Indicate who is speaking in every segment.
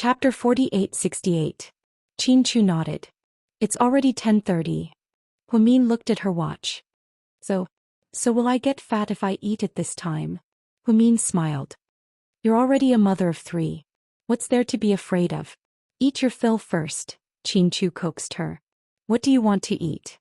Speaker 1: Chapter 4868. Chu nodded. It's already 10:30. Huamin looked at her watch. So will I get fat if I eat it this time? Huamin smiled. You're already a mother of 3. What's there to be afraid of? Eat your fill first, Chu coaxed her. What do you want to eat?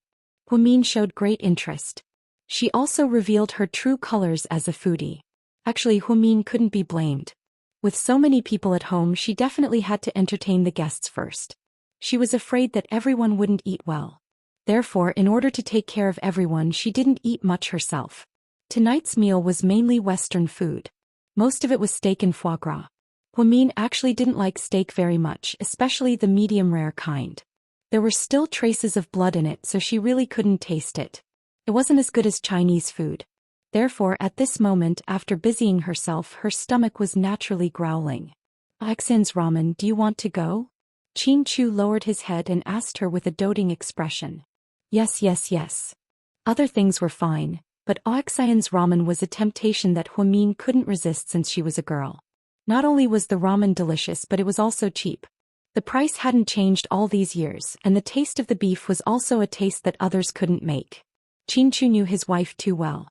Speaker 1: Huamin showed great interest. She also revealed her true colors as a foodie. Actually, Huamin couldn't be blamed. With so many people at home, she definitely had to entertain the guests first. She was afraid that everyone wouldn't eat well. Therefore, in order to take care of everyone, she didn't eat much herself. Tonight's meal was mainly Western food. Most of it was steak and foie gras. Huamin actually didn't like steak very much, especially the medium-rare kind. There were still traces of blood in it, so she really couldn't taste it. It wasn't as good as Chinese food. Therefore, at this moment, after busying herself, her stomach was naturally growling. Oxin's ramen, do you want to go? Chu lowered his head and asked her with a doting expression. Yes. Other things were fine, but Oxin's ramen was a temptation that Huamin couldn't resist since she was a girl. Not only was the ramen delicious, but it was also cheap. The price hadn't changed all these years, and the taste of the beef was also a taste that others couldn't make. Chu knew his wife too well.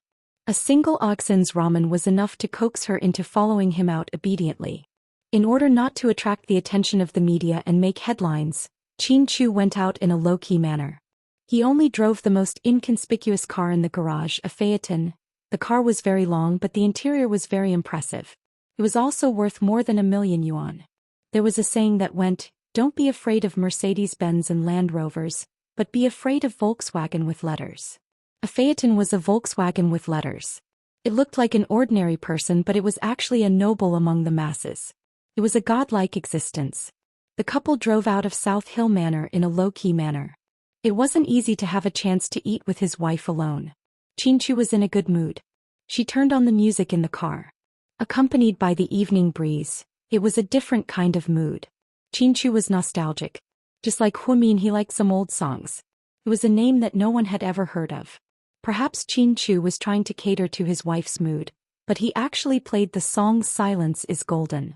Speaker 1: A single Oxin's ramen was enough to coax her into following him out obediently. In order not to attract the attention of the media and make headlines, Chu went out in a low-key manner. He only drove the most inconspicuous car in the garage, a Phaeton. The car was very long, but the interior was very impressive. It was also worth more than 1,000,000 yuan. There was a saying that went, "Don't be afraid of Mercedes-Benz and Land Rovers, but be afraid of Volkswagen with letters." A Phaeton was a Volkswagen with letters. It looked like an ordinary person, but it was actually a noble among the masses. It was a godlike existence. The couple drove out of South Hill Manor in a low-key manner. It wasn't easy to have a chance to eat with his wife alone. Chu was in a good mood. She turned on the music in the car. Accompanied by the evening breeze, it was a different kind of mood. Chu was nostalgic. Just like Huamin, he liked some old songs. It was a name that no one had ever heard of. Perhaps Chu was trying to cater to his wife's mood, but he actually played the song Silence is Golden.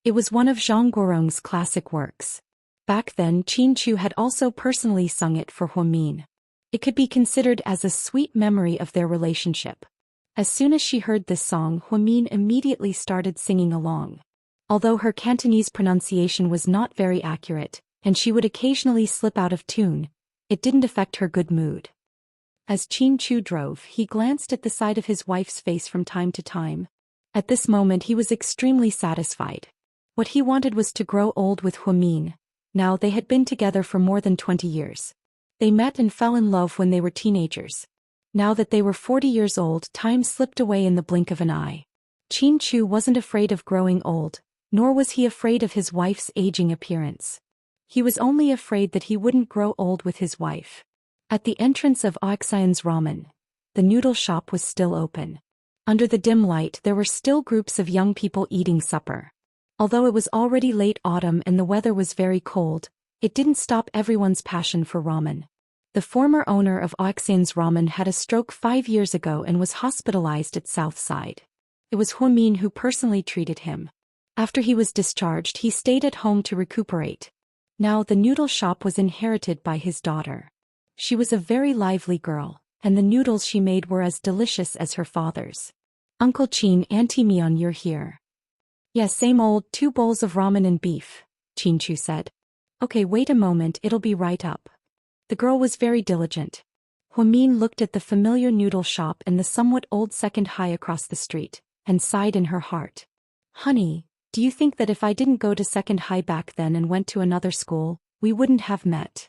Speaker 1: It was one of Zhang Guorong's classic works. Back then, Chu had also personally sung it for Huamin. It could be considered as a sweet memory of their relationship. As soon as she heard this song, Huamin immediately started singing along. Although her Cantonese pronunciation was not very accurate, and she would occasionally slip out of tune, it didn't affect her good mood. As Chu drove, he glanced at the side of his wife's face from time to time. At this moment, he was extremely satisfied. What he wanted was to grow old with Huamin. Now they had been together for more than 20 years. They met and fell in love when they were teenagers. Now that they were 40 years old, time slipped away in the blink of an eye. Chu wasn't afraid of growing old, nor was he afraid of his wife's aging appearance. He was only afraid that he wouldn't grow old with his wife. At the entrance of Oxin's ramen, the noodle shop was still open. Under the dim light, there were still groups of young people eating supper. Although it was already late autumn and the weather was very cold, it didn't stop everyone's passion for ramen. The former owner of Oxin's ramen had a stroke 5 years ago and was hospitalized at Southside. It was Huamin who personally treated him. After he was discharged, he stayed at home to recuperate. Now the noodle shop was inherited by his daughter. She was a very lively girl, and the noodles she made were as delicious as her father's. Uncle Chin, Auntie Mion, you're here. Yes, same old, 2 bowls of ramen and beef, Chu said. Okay, wait a moment, it'll be right up. The girl was very diligent. Huamin looked at the familiar noodle shop and the somewhat old second high across the street, and sighed in her heart. Honey, do you think that if I didn't go to second high back then and went to another school, we wouldn't have met?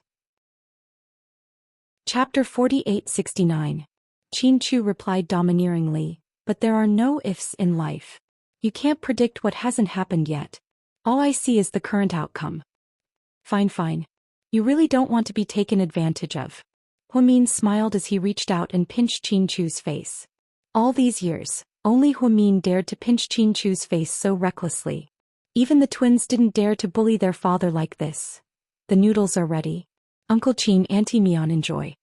Speaker 1: Chapter 4869. Chu replied domineeringly, but there are no ifs in life. You can't predict what hasn't happened yet. All I see is the current outcome. Fine. You really don't want to be taken advantage of. Huamin smiled as he reached out and pinched Chu's face. All these years, only Huamin dared to pinch Chu's face so recklessly. Even the twins didn't dare to bully their father like this. The noodles are ready. Uncle Chin, Auntie Mion, enjoy.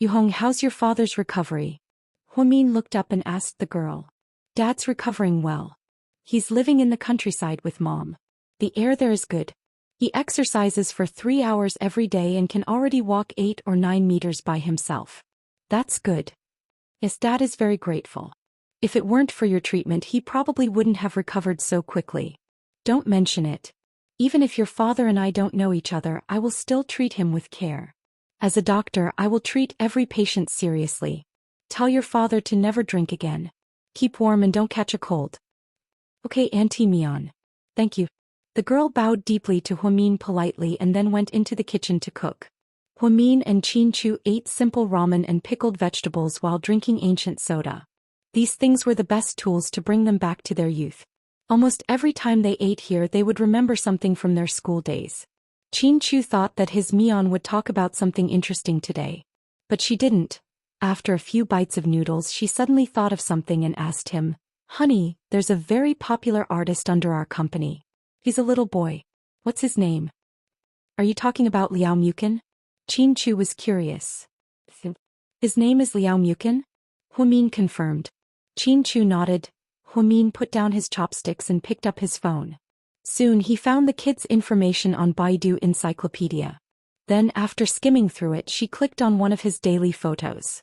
Speaker 1: Yuhong, how's your father's recovery? Huamin looked up and asked the girl. Dad's recovering well. He's living in the countryside with Mom. The air there is good. He exercises for 3 hours every day and can already walk 8 or 9 meters by himself. That's good. Yes, Dad is very grateful. If it weren't for your treatment, he probably wouldn't have recovered so quickly. Don't mention it. Even if your father and I don't know each other, I will still treat him with care. As a doctor, I will treat every patient seriously. Tell your father to never drink again. Keep warm and don't catch a cold. Okay, Auntie Mian. Thank you. The girl bowed deeply to Huamin politely and then went into the kitchen to cook. Huamin and Chinchu ate simple ramen and pickled vegetables while drinking ancient soda. These things were the best tools to bring them back to their youth. Almost every time they ate here, they would remember something from their school days. Chinchu thought that his Mian would talk about something interesting today. But she didn't. After a few bites of noodles, she suddenly thought of something and asked him, "Honey, there's a very popular artist under our company. He's a little boy. What's his name?" "Are you talking about Liao Mukin?" Chinchu was curious. "His name is Liao Mukin?" Huamin confirmed. Chinchu nodded. Huamin put down his chopsticks and picked up his phone. Soon he found the kid's information on Baidu Encyclopedia. Then, after skimming through it, she clicked on one of his daily photos.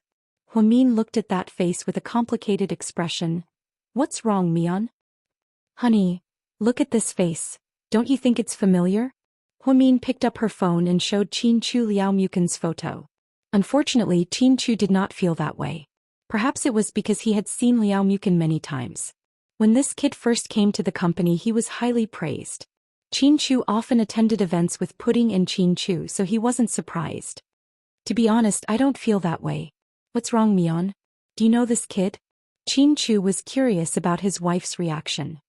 Speaker 1: Huamin looked at that face with a complicated expression. "What's wrong, Mian?" "Honey, look at this face. Don't you think it's familiar?" Huamin picked up her phone and showed Chinchu Liao Mukin's photo. Unfortunately, Chinchu did not feel that way. Perhaps it was because he had seen Liao Mukin many times. When this kid first came to the company, he was highly praised. Chinchu often attended events with Pudding and Chinchu, so he wasn't surprised. "To be honest, I don't feel that way. What's wrong, Mian? Do you know this kid?" Chinchu was curious about his wife's reaction.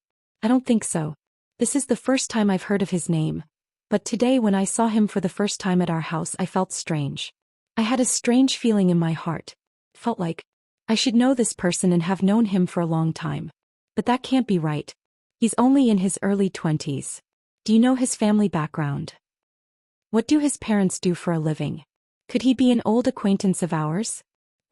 Speaker 1: "I don't think so. This is the first time I've heard of his name. But today when I saw him for the first time at our house, I felt strange. I had a strange feeling in my heart. It felt like I should know this person and have known him for a long time. But that can't be right. He's only in his early 20s. Do you know his family background? What do his parents do for a living? Could he be an old acquaintance of ours?"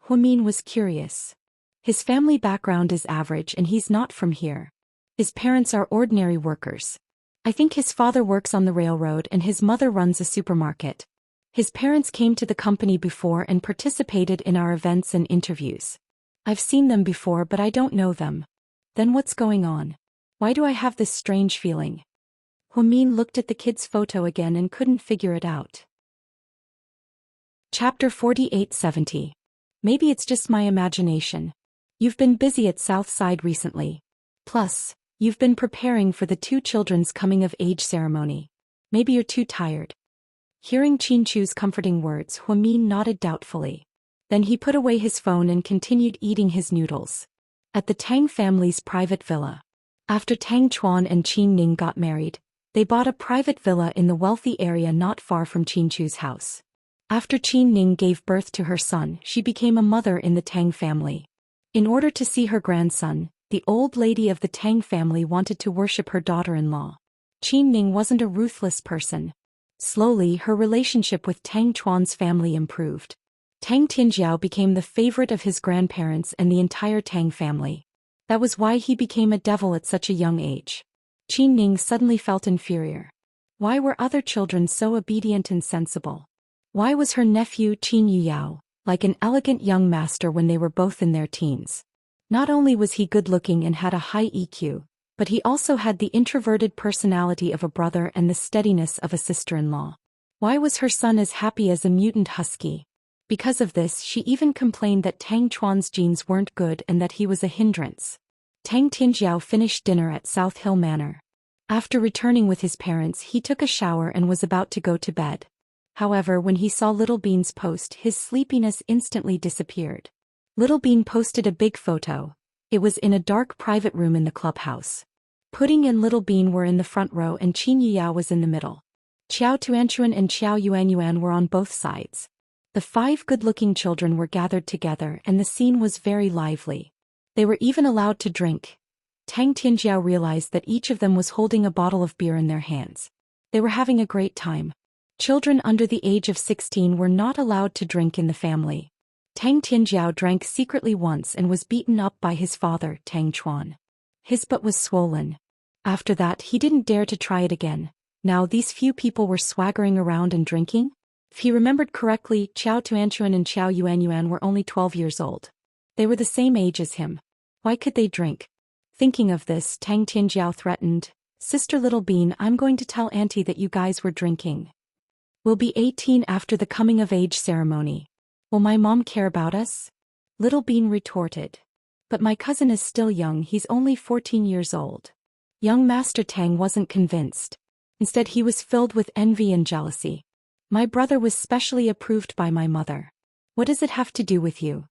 Speaker 1: Huamin was curious. "His family background is average and he's not from here. His parents are ordinary workers. I think his father works on the railroad and his mother runs a supermarket. His parents came to the company before and participated in our events and interviews. I've seen them before, but I don't know them. Then what's going on? Why do I have this strange feeling?" Huamin looked at the kid's photo again and couldn't figure it out. Chapter 4870. Maybe it's just my imagination. You've been busy at Southside recently. Plus, you've been preparing for the 2 children's coming-of-age ceremony. Maybe you're too tired. Hearing Chinchu's comforting words, Huamin nodded doubtfully. Then he put away his phone and continued eating his noodles. At the Tang family's private villa. After Tang Chuan and Qin Ning got married, they bought a private villa in the wealthy area not far from Chinchu's house. After Qin Ning gave birth to her son, she became a mother in the Tang family. In order to see her grandson, the old lady of the Tang family wanted to worship her daughter-in-law. Qin Ning wasn't a ruthless person. Slowly, her relationship with Tang Chuan's family improved. Tang Tinjiao became the favorite of his grandparents and the entire Tang family. That was why he became a devil at such a young age. Qin Ning suddenly felt inferior. Why were other children so obedient and sensible? Why was her nephew Qin Yuyao like an elegant young master when they were both in their teens? Not only was he good-looking and had a high EQ, but he also had the introverted personality of a brother and the steadiness of a sister-in-law. Why was her son as happy as a mutant husky? Because of this, she even complained that Tang Chuan's genes weren't good and that he was a hindrance. Tang Tinjiao finished dinner at South Hill Manor. After returning with his parents, he took a shower and was about to go to bed. However, when he saw Little Bean's post, his sleepiness instantly disappeared. Little Bean posted a big photo. It was in a dark private room in the clubhouse. Pudding and Little Bean were in the front row and Qin Yuyao was in the middle. Qiao Tuanchuan and Qiao Yuanyuan were on both sides. The 5 good-looking children were gathered together and the scene was very lively. They were even allowed to drink. Tang Tinjiao realized that each of them was holding a bottle of beer in their hands. They were having a great time. Children under the age of 16 were not allowed to drink in the family. Tang Tinjiao drank secretly once and was beaten up by his father, Tang Chuan. His butt was swollen. After that he didn't dare to try it again. Now these few people were swaggering around and drinking? If he remembered correctly, Qiao Tuanchuan and Qiao Yuanyuan were only 12 years old. They were the same age as him. Why could they drink? Thinking of this, Tang Tianjiao threatened, "Sister Little Bean, I'm going to tell Auntie that you guys were drinking. We'll be 18 after the coming of age ceremony. Will my mom care about us?" Little Bean retorted. "But my cousin is still young, he's only 14 years old." Young Master Tang wasn't convinced. Instead he was filled with envy and jealousy. "My brother was specially approved by my mother. What does it have to do with you?"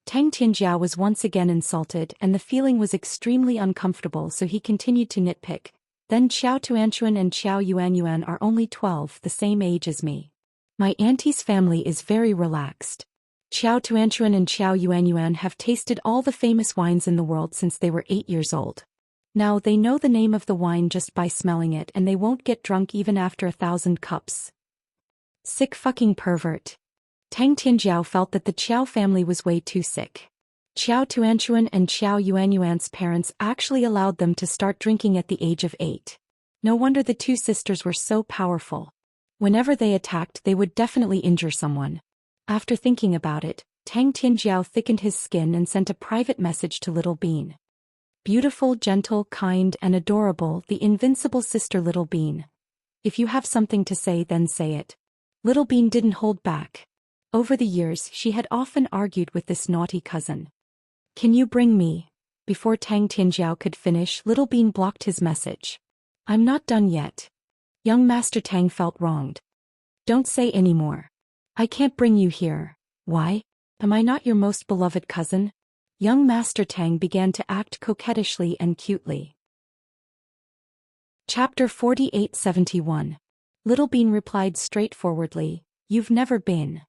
Speaker 1: Tang Tianjiao was once again insulted and the feeling was extremely uncomfortable, so he continued to nitpick. "Then Qiao Tuanchuan and Qiao Yuanyuan are only 12, the same age as me. My auntie's family is very relaxed. Qiao Tuanchuan and Qiao Yuanyuan have tasted all the famous wines in the world since they were 8 years old. Now they know the name of the wine just by smelling it and they won't get drunk even after 1,000 cups. Sick fucking pervert." Tang Tianjiao felt that the Qiao family was way too sick. Qiao Tuanchuan and Qiao Yuanyuan's parents actually allowed them to start drinking at the age of 8. No wonder the two sisters were so powerful. Whenever they attacked, they would definitely injure someone. After thinking about it, Tang Tianjiao thickened his skin and sent a private message to Little Bean. "Beautiful, gentle, kind, and adorable, the invincible sister Little Bean. If you have something to say, then say it." Little Bean didn't hold back. Over the years, she had often argued with this naughty cousin. "Can you bring me?" Before Tang Tianjiao could finish, Little Bean blocked his message. "I'm not done yet." Young Master Tang felt wronged. "Don't say any more. I can't bring you here." "Why? Am I not your most beloved cousin?" Young Master Tang began to act coquettishly and cutely. Chapter 4871. Little Bean replied straightforwardly, "You've never been.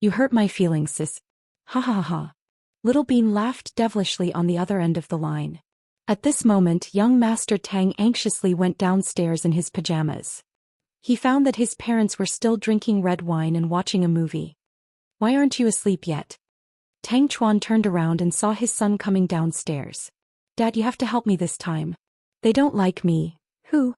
Speaker 1: You hurt my feelings, sis. Ha ha ha." Little Bean laughed devilishly on the other end of the line. At this moment, young Master Tang anxiously went downstairs in his pajamas. He found that his parents were still drinking red wine and watching a movie. "Why aren't you asleep yet?" Tang Chuan turned around and saw his son coming downstairs. "Dad, you have to help me this time. They don't like me." "Who?"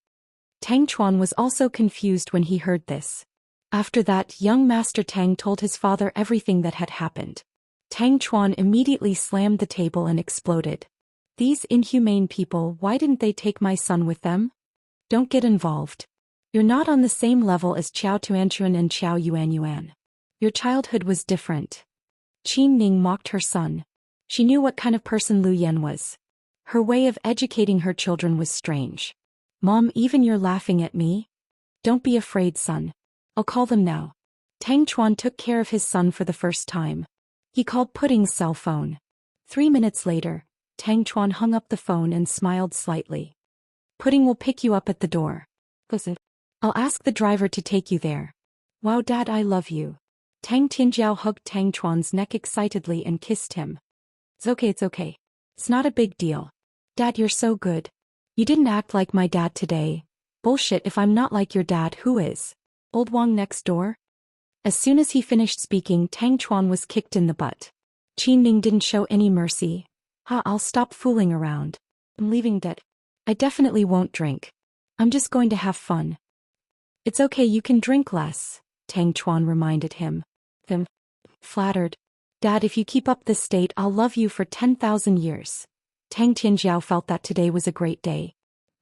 Speaker 1: Tang Chuan was also confused when he heard this. After that, young Master Tang told his father everything that had happened. Tang Chuan immediately slammed the table and exploded. "These inhumane people, why didn't they take my son with them? Don't get involved. You're not on the same level as Qiao Tuanchuan and Qiao Yuanyuan. Your childhood was different." Qin Ning mocked her son. She knew what kind of person Lu Yan was. Her way of educating her children was strange. "Mom, even you're laughing at me? Don't be afraid, son. I'll call them now." Tang Chuan took care of his son for the first time. He called Pudding's cell phone. 3 minutes later, Tang Chuan hung up the phone and smiled slightly. "Pudding will pick you up at the door. I'll ask the driver to take you there." "Wow, Dad, I love you." Tang Tianjiao hugged Tang Chuan's neck excitedly and kissed him. It's okay. It's not a big deal. Dad, you're so good. You didn't act like my dad today." "Bullshit, if I'm not like your dad, who is? Old Wang next door?" As soon as he finished speaking, Tang Chuan was kicked in the butt. Qin Ning didn't show any mercy. I'll stop fooling around. I'm leaving, Dad. I definitely won't drink. I'm just going to have fun." "It's okay, you can drink less," Tang Chuan reminded him. Flattered. "Dad, if you keep up this state, I'll love you for 10,000 years." Tang Tianjiao felt that today was a great day.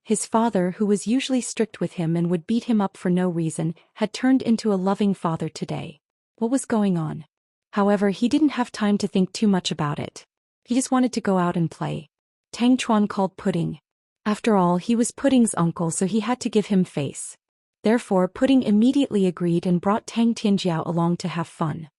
Speaker 1: His father, who was usually strict with him and would beat him up for no reason, had turned into a loving father today. What was going on? However, he didn't have time to think too much about it. He just wanted to go out and play. Tang Chuan called Pudding. After all, he was Pudding's uncle, so he had to give him face. Therefore, Pudding immediately agreed and brought Tang Tianjiao along to have fun.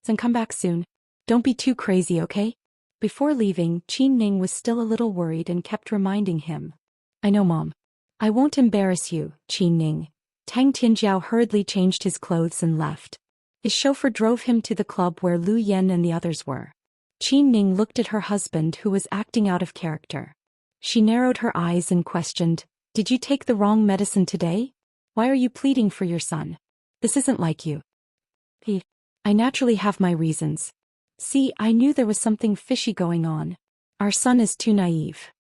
Speaker 1: "Then come back soon. Don't be too crazy, okay?" Before leaving, Qin Ning was still a little worried and kept reminding him. "I know, Mom. I won't embarrass you, Qin Ning." Tang Tianjiao hurriedly changed his clothes and left. His chauffeur drove him to the club where Lu Yan and the others were. Qin Ning looked at her husband, who was acting out of character. She narrowed her eyes and questioned, "Did you take the wrong medicine today? Why are you pleading for your son? This isn't like you." "I naturally have my reasons. See, I knew there was something fishy going on. Our son is too naive."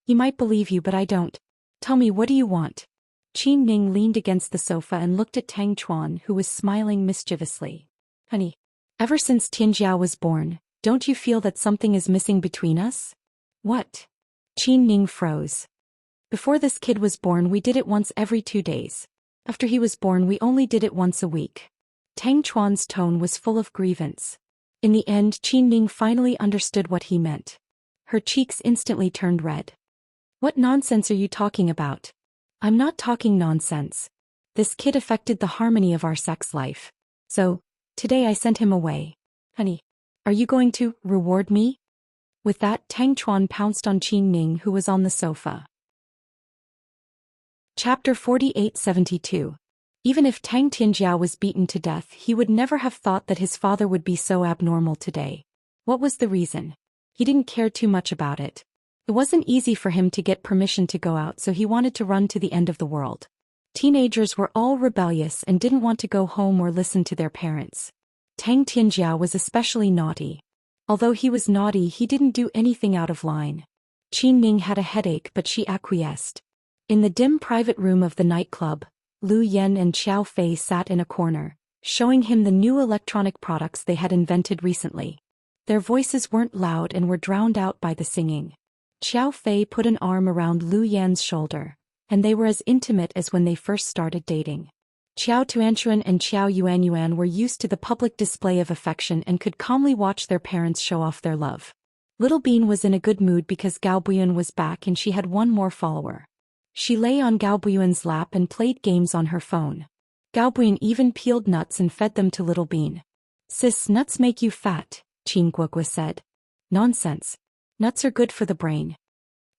Speaker 1: He might believe you but I don't. Tell me, what do you want? Qin Ning leaned against the sofa and looked at Tang Chuan, who was smiling mischievously. Honey, ever since Tianjiao was born, don't you feel that something is missing between us? What? Qin Ning froze. Before this kid was born we did it once every 2 days. After he was born we only did it once a week. Tang Chuan's tone was full of grievance. In the end, Qin Ning finally understood what he meant. Her cheeks instantly turned red. What nonsense are you talking about? I'm not talking nonsense. This kid affected the harmony of our sex life. So, today I sent him away. Honey, are you going to reward me? With that, Tang Chuan pounced on Qin Ning, who was on the sofa. Chapter 4872. Even if Tang Tianjiao was beaten to death, he would never have thought that his father would be so abnormal today. What was the reason? He didn't care too much about it. It wasn't easy for him to get permission to go out, so he wanted to run to the end of the world. Teenagers were all rebellious and didn't want to go home or listen to their parents. Tang Tianjiao was especially naughty. Although he was naughty, he didn't do anything out of line. Qin Ning had a headache but she acquiesced. In the dim private room of the nightclub, Lu Yan and Xiao Fei sat in a corner, showing him the new electronic products they had invented recently. Their voices weren't loud and were drowned out by the singing. Xiao Fei put an arm around Lu Yan's shoulder, and they were as intimate as when they first started dating. Qiao Tuanchuan and Qiao Yuanyuan were used to the public display of affection and could calmly watch their parents show off their love. Little Bean was in a good mood because Gao Buyuan was back and she had one more follower. She lay on Gao Buyuan's lap and played games on her phone. Gao Buyuan even peeled nuts and fed them to Little Bean. Sis, nuts make you fat, Qin Guogua said. Nonsense. Nuts are good for the brain.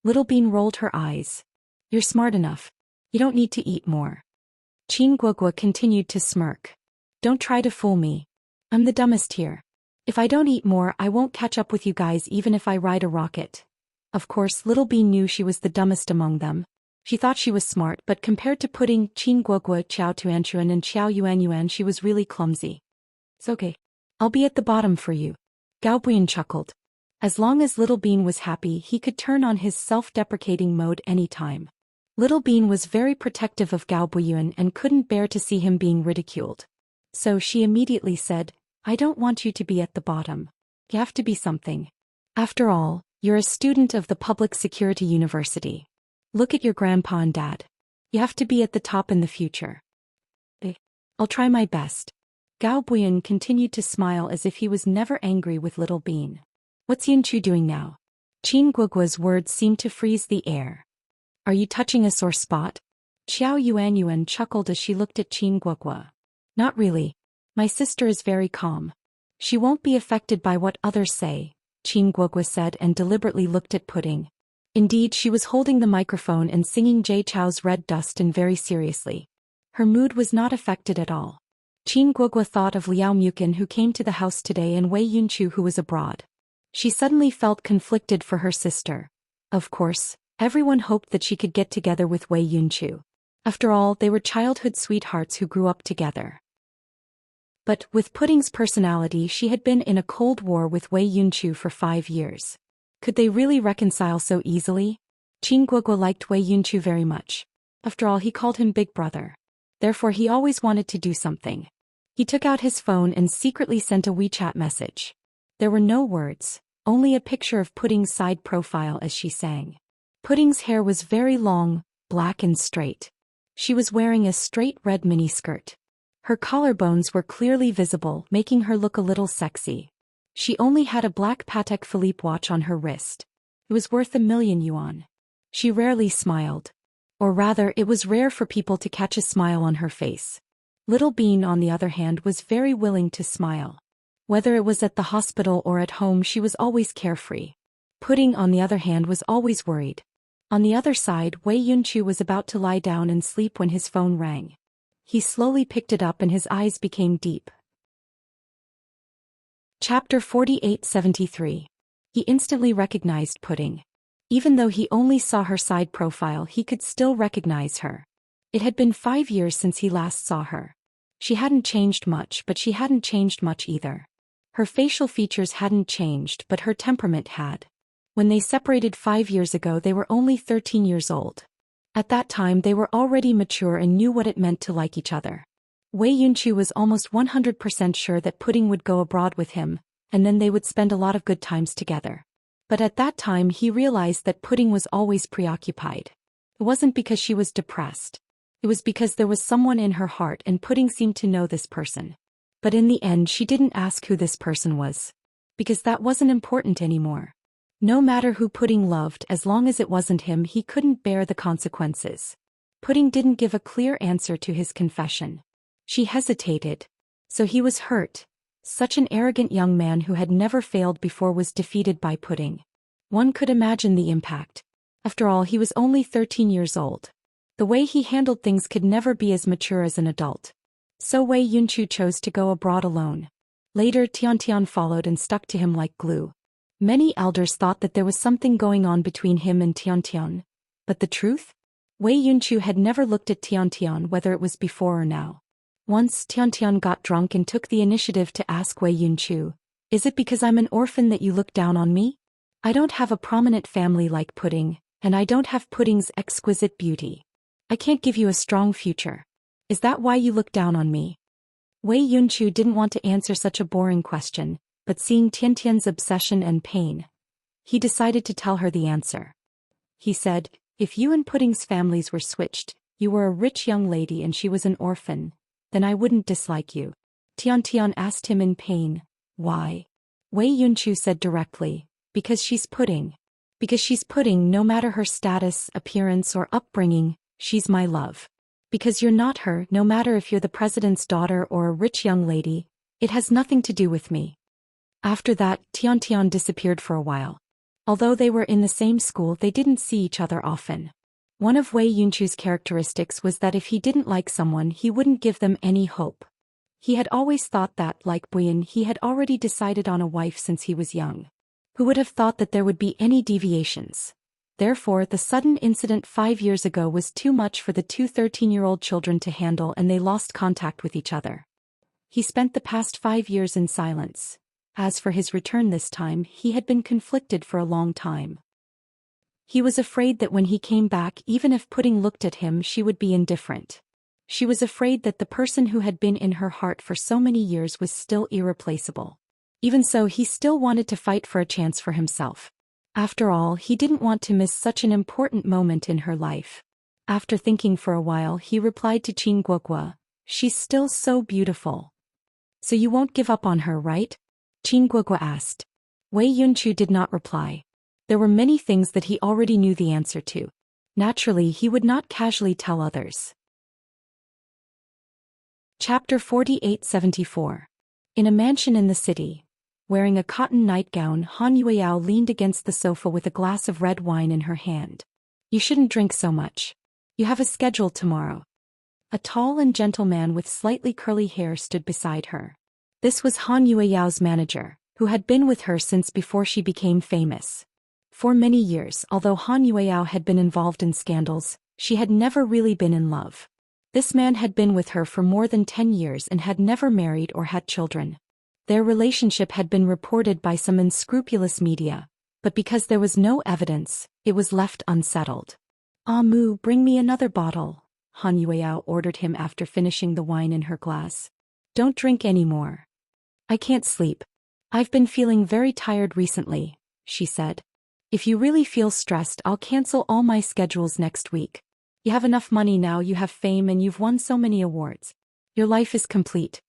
Speaker 1: Little Bean rolled her eyes. You're smart enough. You don't need to eat more. Qin Guogua continued to smirk. Don't try to fool me. I'm the dumbest here. If I don't eat more, I won't catch up with you guys even if I ride a rocket. Of course, Little Bean knew she was the dumbest among them. She thought she was smart, but compared to Pudding, Qin Guogua, Qiao Tuanchuan and Qiao Yuanyuan, she was really clumsy. It's okay. I'll be at the bottom for you. Gao Buyuan chuckled. As long as Little Bean was happy, he could turn on his self-deprecating mode anytime. Little Bean was very protective of Gao Buyuan and couldn't bear to see him being ridiculed. So she immediately said, I don't want you to be at the bottom. You have to be something. After all, you're a student of the public security university. Look at your grandpa and dad. You have to be at the top in the future. I'll try my best. Gao Buyuan continued to smile as if he was never angry with Little Bean. What's Yunchu doing now? Qin Guogua's words seemed to freeze the air. Are you touching a sore spot? Qiao Yuanyuan chuckled as she looked at Qin Guogua. Not really. My sister is very calm. She won't be affected by what others say, Qin Guogua said and deliberately looked at Pudding. Indeed, she was holding the microphone and singing Jay Chou's Red Dust and very seriously. Her mood was not affected at all. Qin Guogua thought of Liao Mukin, who came to the house today, and Wei Yunchu, who was abroad. She suddenly felt conflicted for her sister. Of course, everyone hoped that she could get together with Wei Yunchu. After all, they were childhood sweethearts who grew up together. But, with Pudding's personality, she had been in a cold war with Wei Yunchu for 5 years. Could they really reconcile so easily? Qin Guogua liked Wei Yunchu very much. After all, he called him Big Brother. Therefore he always wanted to do something. He took out his phone and secretly sent a WeChat message. There were no words, only a picture of Pudding's side profile as she sang. Pudding's hair was very long, black and straight. She was wearing a straight red miniskirt. Her collarbones were clearly visible, making her look a little sexy. She only had a black Patek Philippe watch on her wrist. It was worth 1,000,000 yuan. She rarely smiled. Or rather, it was rare for people to catch a smile on her face. Little Bean, on the other hand, was very willing to smile. Whether it was at the hospital or at home, she was always carefree. Pudding, on the other hand, was always worried. On the other side, Wei Yunchu was about to lie down and sleep when his phone rang. He slowly picked it up and his eyes became deep. Chapter 4873. He instantly recognized Pudding. Even though he only saw her side profile, he could still recognize her. It had been 5 years since he last saw her. She hadn't changed much, but she hadn't changed much either. Her facial features hadn't changed, but her temperament had. When they separated 5 years ago, they were only 13 years old. At that time, they were already mature and knew what it meant to like each other. Wei Yunchu was almost 100% sure that Pudding would go abroad with him, and then they would spend a lot of good times together. But at that time, he realized that Pudding was always preoccupied. It wasn't because she was depressed. It was because there was someone in her heart, and Pudding seemed to know this person. But in the end, she didn't ask who this person was. Because that wasn't important anymore. No matter who Pudding loved, as long as it wasn't him, he couldn't bear the consequences. Pudding didn't give a clear answer to his confession. She hesitated. So he was hurt. Such an arrogant young man who had never failed before was defeated by Pudding. One could imagine the impact. After all, he was only 13 years old. The way he handled things could never be as mature as an adult. So Wei Yunchu chose to go abroad alone. Later, Tiantian followed and stuck to him like glue. Many elders thought that there was something going on between him and Tiantian. But the truth? Wei Yunchu had never looked at Tiantian, whether it was before or now. Once, Tiantian got drunk and took the initiative to ask Wei Yunchu, "Is it because I'm an orphan that you look down on me? I don't have a prominent family like Pudding, and I don't have Pudding's exquisite beauty. I can't give you a strong future. Is that why you look down on me?" Wei Yunchu didn't want to answer such a boring question, but seeing Tiantian's obsession and pain, he decided to tell her the answer. He said, "If you and Pudding's families were switched, you were a rich young lady and she was an orphan, then I wouldn't dislike you." Tiantian asked him in pain, "Why?" Wei Yunchu said directly, "Because she's Pudding. Because she's Pudding, no matter her status, appearance, or upbringing, she's my love. Because you're not her, no matter if you're the president's daughter or a rich young lady, it has nothing to do with me." After that, Tiantian disappeared for a while. Although they were in the same school, they didn't see each other often. One of Wei Yunchu's characteristics was that if he didn't like someone, he wouldn't give them any hope. He had always thought that, like Buyin, he had already decided on a wife since he was young. Who would have thought that there would be any deviations? Therefore, the sudden incident 5 years ago was too much for the two 13-year-old children to handle, and they lost contact with each other. He spent the past 5 years in silence. As for his return this time, he had been conflicted for a long time. He was afraid that when he came back, even if Pudding looked at him, she would be indifferent. She was afraid that the person who had been in her heart for so many years was still irreplaceable. Even so, he still wanted to fight for a chance for himself. After all, he didn't want to miss such an important moment in her life. After thinking for a while, he replied to Qin Guogua, "She's still so beautiful." "So you won't give up on her, right?" Qin Guogua asked. Wei Yunchu did not reply. There were many things that he already knew the answer to. Naturally, he would not casually tell others. Chapter 4874. In a mansion in the city. Wearing a cotton nightgown, Han Yueyao leaned against the sofa with a glass of red wine in her hand. "You shouldn't drink so much. You have a schedule tomorrow." A tall and gentle man with slightly curly hair stood beside her. This was Han Yueyao's manager, who had been with her since before she became famous. For many years, although Han Yueyao had been involved in scandals, she had never really been in love. This man had been with her for more than 10 years and had never married or had children. Their relationship had been reported by some unscrupulous media, but because there was no evidence, it was left unsettled. "Ah Mu, bring me another bottle," Han Yueyao ordered him after finishing the wine in her glass. "Don't drink any more." "I can't sleep. I've been feeling very tired recently," she said. "If you really feel stressed, I'll cancel all my schedules next week. You have enough money now, you have fame, and you've won so many awards. Your life is complete."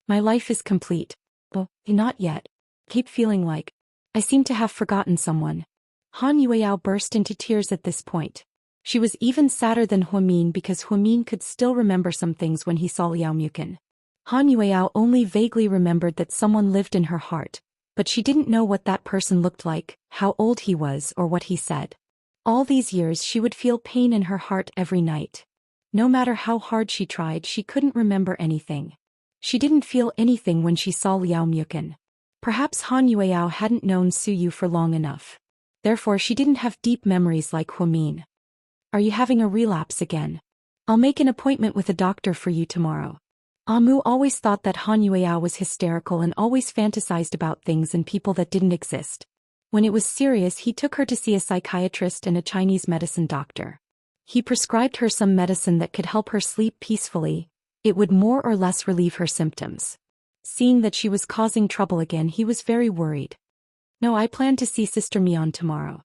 Speaker 1: "My life is complete. But not yet. Keep feeling like I seem to have forgotten someone." Han Yueyao burst into tears at this point. She was even sadder than Huamin because Huamin could still remember some things when he saw Liao Mukin. Han Yueyao only vaguely remembered that someone lived in her heart, but she didn't know what that person looked like, how old he was, or what he said. All these years she would feel pain in her heart every night. No matter how hard she tried, she couldn't remember anything. She didn't feel anything when she saw Liao Mukin. Perhaps Han Yueyao hadn't known Su Yu for long enough. Therefore she didn't have deep memories like Huamin. "Are you having a relapse again? I'll make an appointment with a doctor for you tomorrow." Amu always thought that Han Yueyao was hysterical and always fantasized about things and people that didn't exist. When it was serious, he took her to see a psychiatrist and a Chinese medicine doctor. He prescribed her some medicine that could help her sleep peacefully. It would more or less relieve her symptoms. Seeing that she was causing trouble again, he was very worried. No, I plan to see Sister Mian tomorrow.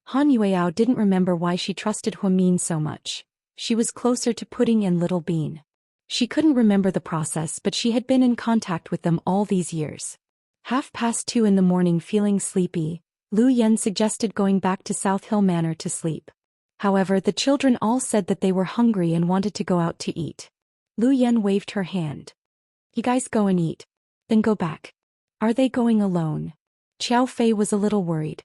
Speaker 1: Han Yueao didn't remember why she trusted Huamin so much. She was closer to Pudding and Little Bean. She couldn't remember the process, but she had been in contact with them all these years. 2:30 in the morning, feeling sleepy, Lu Yen suggested going back to South Hill Manor to sleep. However, the children all said that they were hungry and wanted to go out to eat. Lu Yen waved her hand. You guys go and eat. Then go back. Are they going alone? Qiao Fei was a little worried.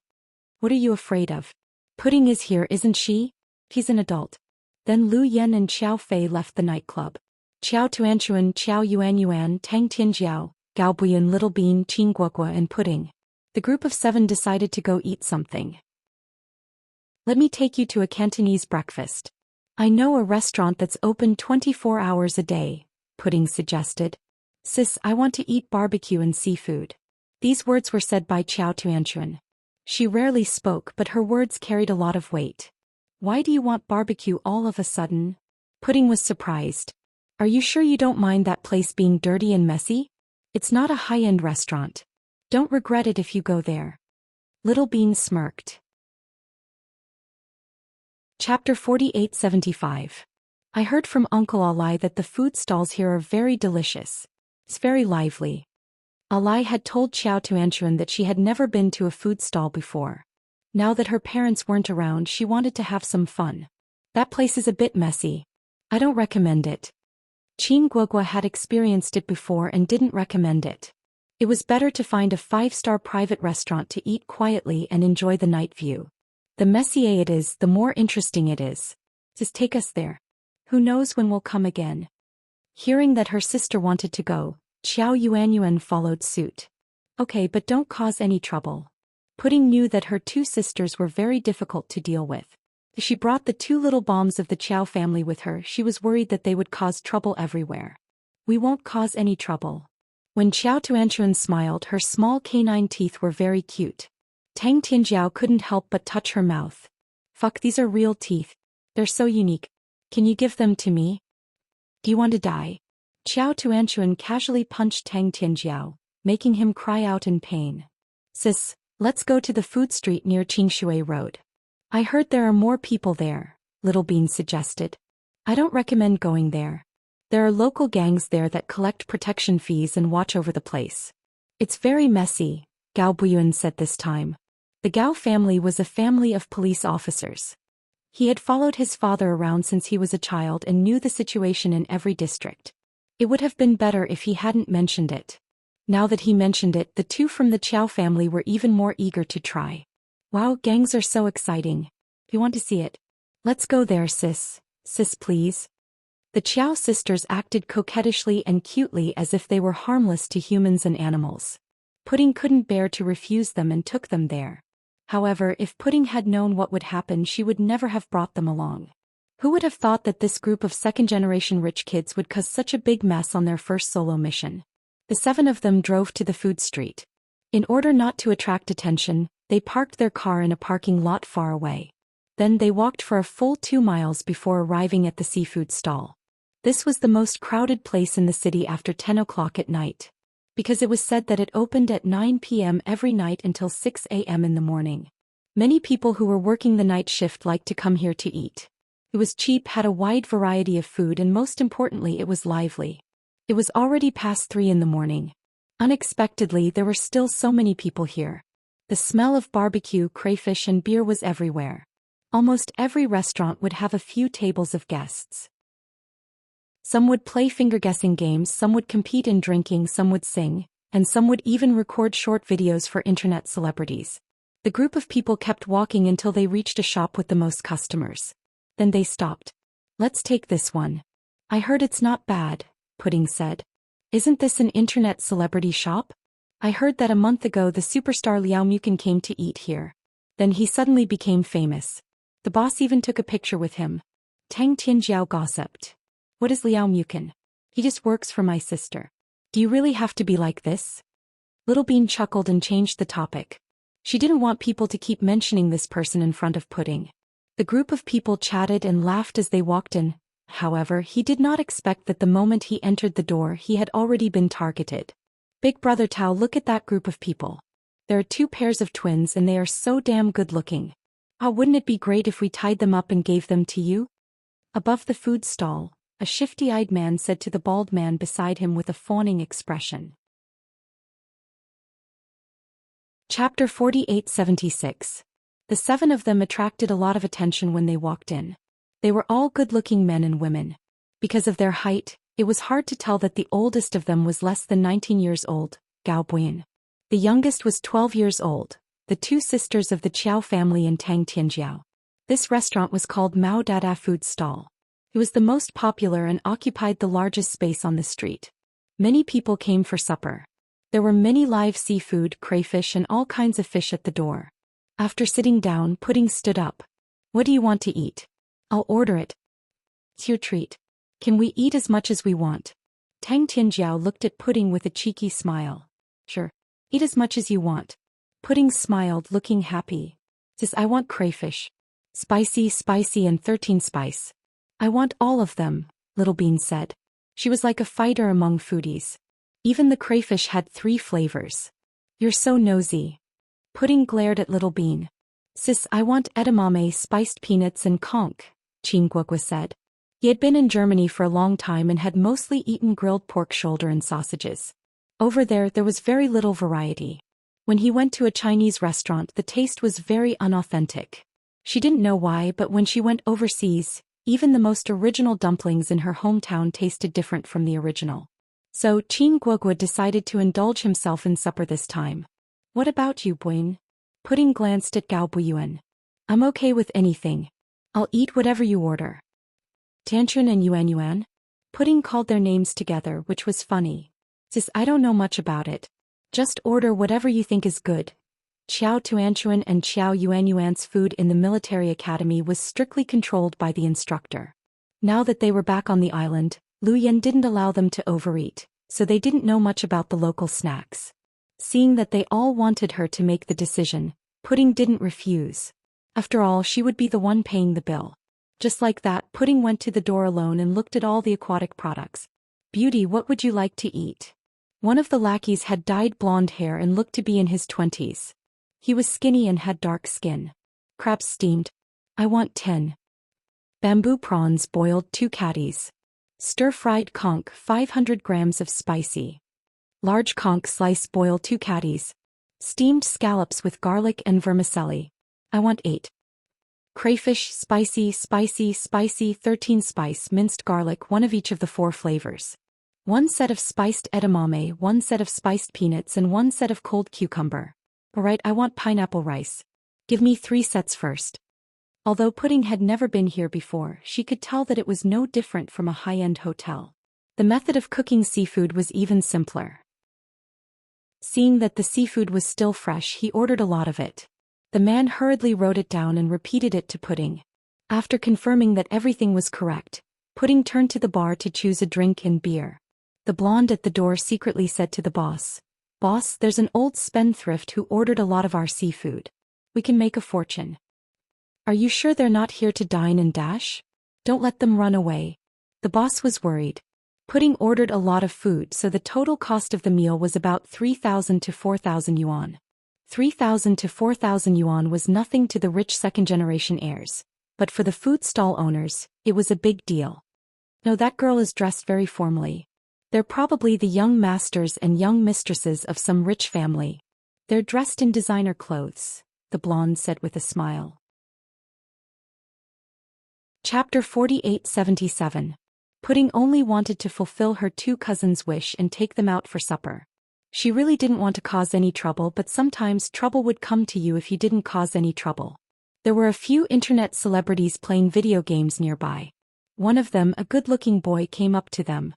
Speaker 1: What are you afraid of? Pudding is here, isn't she? He's an adult. Then Lu Yen and Qiao Fei left the nightclub. Qiao Tuanchuan, Qiao Yuan, Tang Tianjiao, Gao Buyan, Little Bean, Qing Guokua, and Pudding. The group of 7 decided to go eat something. Let me take you to a Cantonese breakfast. I know a restaurant that's open 24 hours a day, Pudding suggested. Sis, I want to eat barbecue and seafood. These words were said by Qiao Tuanchuan. She rarely spoke, but her words carried a lot of weight. Why do you want barbecue all of a sudden? Pudding was surprised. Are you sure you don't mind that place being dirty and messy? It's not a high-end restaurant. Don't regret it if you go there. Little Bean smirked. Chapter 4875. I heard from Uncle Alai that the food stalls here are very delicious. It's very lively. Alai had told Qiao Tuanchuan that she had never been to a food stall before. Now that her parents weren't around, she wanted to have some fun. That place is a bit messy. I don't recommend it. Qing Guogua had experienced it before and didn't recommend it. It was better to find a 5-star private restaurant to eat quietly and enjoy the night view. The messier it is, the more interesting it is. Just take us there. Who knows when we'll come again. Hearing that her sister wanted to go, Qiao Yuan followed suit. Okay, but don't cause any trouble. Pudding knew that her 2 sisters were very difficult to deal with. If she brought the 2 little bombs of the Qiao family with her, she was worried that they would cause trouble everywhere. We won't cause any trouble. When Qiao Tuanchuan smiled, her small canine teeth were very cute. Tang Tianjiao couldn't help but touch her mouth. Fuck, these are real teeth. They're so unique. Can you give them to me? Do you want to die? Qiao Tuanchuan casually punched Tang Tianjiao, making him cry out in pain. Sis, let's go to the food street near Qingshui Road. I heard there are more people there, Little Bean suggested. I don't recommend going there. There are local gangs there that collect protection fees and watch over the place. It's very messy, Gao Buyuan said this time. The Gao family was a family of police officers. He had followed his father around since he was a child and knew the situation in every district. It would have been better if he hadn't mentioned it. Now that he mentioned it, the 2 from the Qiao family were even more eager to try. Wow, gangs are so exciting. You want to see it? Let's go there, sis. Sis, please. The Qiao sisters acted coquettishly and cutely as if they were harmless to humans and animals. Pudding couldn't bear to refuse them and took them there. However, if Pudding had known what would happen, she would never have brought them along. Who would have thought that this group of second-generation rich kids would cause such a big mess on their first solo mission? The 7 of them drove to the food street. In order not to attract attention, they parked their car in a parking lot far away. Then they walked for a full 2 miles before arriving at the seafood stall. This was the most crowded place in the city after 10 o'clock at night. Because it was said that it opened at 9 p.m. every night until 6 a.m. in the morning. Many people who were working the night shift liked to come here to eat. It was cheap, had a wide variety of food, and most importantly, it was lively. It was already past 3 in the morning. Unexpectedly, there were still so many people here. The smell of barbecue, crayfish, and beer was everywhere. Almost every restaurant would have a few tables of guests. Some would play finger-guessing games, some would compete in drinking, some would sing, and some would even record short videos for internet celebrities. The group of people kept walking until they reached a shop with the most customers. Then they stopped. Let's take this one. I heard it's not bad, Pudding said. Isn't this an internet celebrity shop? I heard that a month ago the superstar Liao Mukin came to eat here. Then he suddenly became famous. The boss even took a picture with him. Tang Tianjiao gossiped. What is Liao Mukin? He just works for my sister. Do you really have to be like this? Little Bean chuckled and changed the topic. She didn't want people to keep mentioning this person in front of Pudding. The group of people chatted and laughed as they walked in. However, he did not expect that the moment he entered the door he had already been targeted. Big Brother Tao, look at that group of people. There are 2 pairs of twins and they are so damn good looking. How wouldn't it be great if we tied them up and gave them to you? Above the food stall, a shifty-eyed man said to the bald man beside him with a fawning expression. Chapter 4876. The 7 of them attracted a lot of attention when they walked in. They were all good-looking men and women. Because of their height, it was hard to tell that the oldest of them was less than 19 years old, Gao Buyin. The youngest was 12 years old, the 2 sisters of the Chiao family in Tang Tianjiao. This restaurant was called Mao Dada Food Stall. It was the most popular and occupied the largest space on the street. Many people came for supper. There were many live seafood, crayfish and all kinds of fish at the door. After sitting down, Pudding stood up. What do you want to eat? I'll order it. It's your treat. Can we eat as much as we want? Tang Tianjiao looked at Pudding with a cheeky smile. Sure. Eat as much as you want. Pudding smiled, looking happy. Sis, I want crayfish. Spicy, and 13 spice. I want all of them, Little Bean said. She was like a fighter among foodies. Even the crayfish had 3 flavors. You're so nosy. Pudding glared at Little Bean. Sis, I want edamame, spiced peanuts and conch, Qingguogua said. He had been in Germany for a long time and had mostly eaten grilled pork shoulder and sausages. Over there was very little variety. When he went to a Chinese restaurant, the taste was very unauthentic. She didn't know why, but when she went overseas, even the most original dumplings in her hometown tasted different from the original. So Qingguogua decided to indulge himself in supper this time. What about you, Buyin? Pudding glanced at Gao Buyuan. I'm okay with anything. I'll eat whatever you order. Tanchun and Yuan. Pudding called their names together, which was funny. Sis, I don't know much about it. Just order whatever you think is good. Qiao Tuanchuan and Qiao Yuan's food in the military academy was strictly controlled by the instructor. Now that they were back on the island, Lu Yan didn't allow them to overeat, so they didn't know much about the local snacks. Seeing that they all wanted her to make the decision, Pudding didn't refuse. After all, she would be the one paying the bill. Just like that, Pudding went to the door alone and looked at all the aquatic products. Beauty, what would you like to eat? One of the lackeys had dyed blonde hair and looked to be in his 20s. He was skinny and had dark skin. Crabs steamed. I want 10. Bamboo prawns boiled 2 catties. Stir-fried conch 500 grams of spicy. Large conch slice boiled 2 catties. Steamed scallops with garlic and vermicelli. I want 8. Crayfish spicy 13 spice minced garlic, 1 of each of the 4 flavors. 1 set of spiced edamame, 1 set of spiced peanuts and 1 set of cold cucumber. Alright, I want pineapple rice. Give me 3 sets first. Although Pudding had never been here before, she could tell that it was no different from a high-end hotel. The method of cooking seafood was even simpler. Seeing that the seafood was still fresh, he ordered a lot of it. The man hurriedly wrote it down and repeated it to Pudding. After confirming that everything was correct, Pudding turned to the bar to choose a drink and beer. The blonde at the door secretly said to the boss, "Boss, there's an old spendthrift who ordered a lot of our seafood. We can make a fortune." "Are you sure they're not here to dine and dash? Don't let them run away." The boss was worried. Pudding ordered a lot of food, so the total cost of the meal was about 3,000 to 4,000 yuan. 3,000 to 4,000 yuan was nothing to the rich second-generation heirs, but for the food stall owners, it was a big deal. No, that girl is dressed very formally. They're probably the young masters and young mistresses of some rich family. They're dressed in designer clothes, the blonde said with a smile. Chapter 4877. Pudding only wanted to fulfill her 2 cousins' wish and take them out for supper. She really didn't want to cause any trouble, but sometimes trouble would come to you if you didn't cause any trouble. There were a few internet celebrities playing video games nearby. One of them, a good-looking boy, came up to them.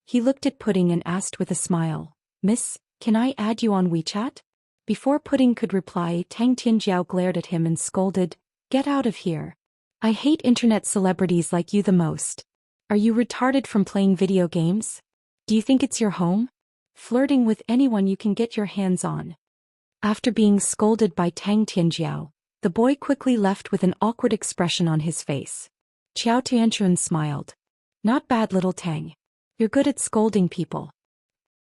Speaker 1: He looked at Pudding and asked with a smile, "Miss, can I add you on WeChat?" Before Pudding could reply, Tang Tianjiao glared at him and scolded, "Get out of here. I hate internet celebrities like you the most. Are you retarded from playing video games? Do you think it's your home? Flirting with anyone you can get your hands on." After being scolded by Tang Tianjiao, the boy quickly left with an awkward expression on his face. Qiao Tianchuan smiled. Not bad, little Tang. You're good at scolding people.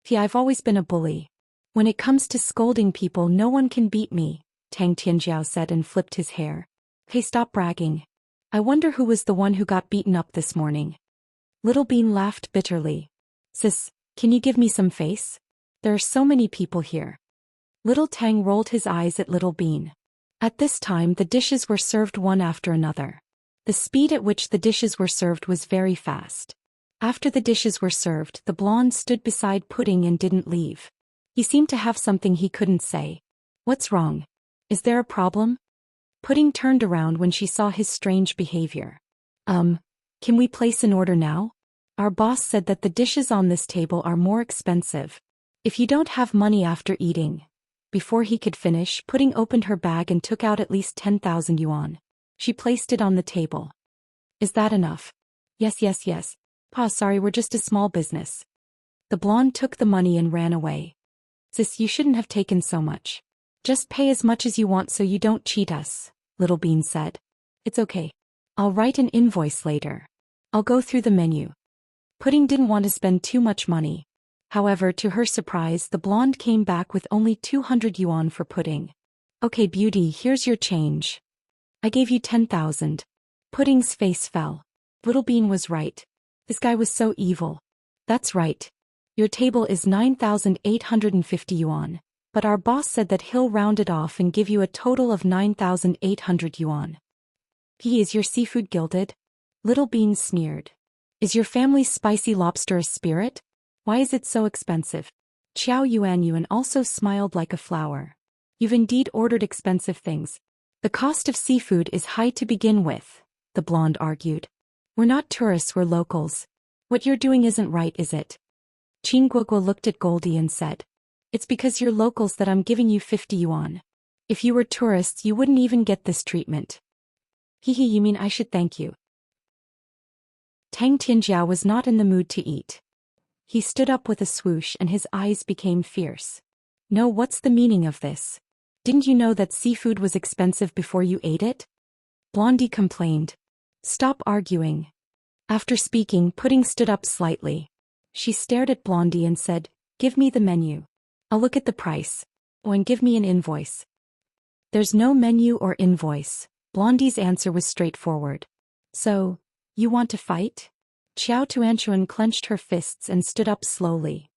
Speaker 1: I've always been a bully. When it comes to scolding people, no one can beat me, Tang Tianjiao said and flipped his hair. Hey, stop bragging. I wonder who was the one who got beaten up this morning. Little Bean laughed bitterly. Sis, can you give me some face? There are so many people here. Little Tang rolled his eyes at Little Bean. At this time the dishes were served one after another. The speed at which the dishes were served was very fast. After the dishes were served, the blonde stood beside Pudding and didn't leave. He seemed to have something he couldn't say. What's wrong? Is there a problem? Pudding turned around when she saw his strange behavior. Can we place an order now? Our boss said that the dishes on this table are more expensive. If you don't have money after eating. Before he could finish, Pudding opened her bag and took out at least 10,000 yuan. She placed it on the table. Is that enough? Yes. Pa, sorry, we're just a small business. The blonde took the money and ran away. Sis, you shouldn't have taken so much. Just pay as much as you want so you don't cheat us, Little Bean said. It's okay. I'll write an invoice later. I'll go through the menu. Pudding didn't want to spend too much money. However, to her surprise, the blonde came back with only 200 yuan for Pudding. Okay, beauty, here's your change. I gave you 10,000. Pudding's face fell. Little Bean was right. This guy was so evil. That's right. Your table is 9,850 yuan, but our boss said that he'll round it off and give you a total of 9,800 yuan. Is your seafood gilded? Little Bean sneered. Is your family's spicy lobster a spirit? Why is it so expensive? Qiao Yuan also smiled like a flower. You've indeed ordered expensive things. The cost of seafood is high to begin with, the blonde argued. We're not tourists, we're locals. What you're doing isn't right, is it? Qin Guogua looked at Goldie and said. It's because you're locals that I'm giving you 50 yuan. If you were tourists, you wouldn't even get this treatment. You mean I should thank you? Tang Tianjiao was not in the mood to eat. He stood up with a swoosh and his eyes became fierce. No, what's the meaning of this? Didn't you know that seafood was expensive before you ate it? Blondie complained. Stop arguing. After speaking, Pudding stood up slightly. She stared at Blondie and said, Give me the menu. I'll look at the price. Oh, and give me an invoice. There's no menu or invoice. Blondie's answer was straightforward. So, you want to fight? Qiao Tuanchuan clenched her fists and stood up slowly.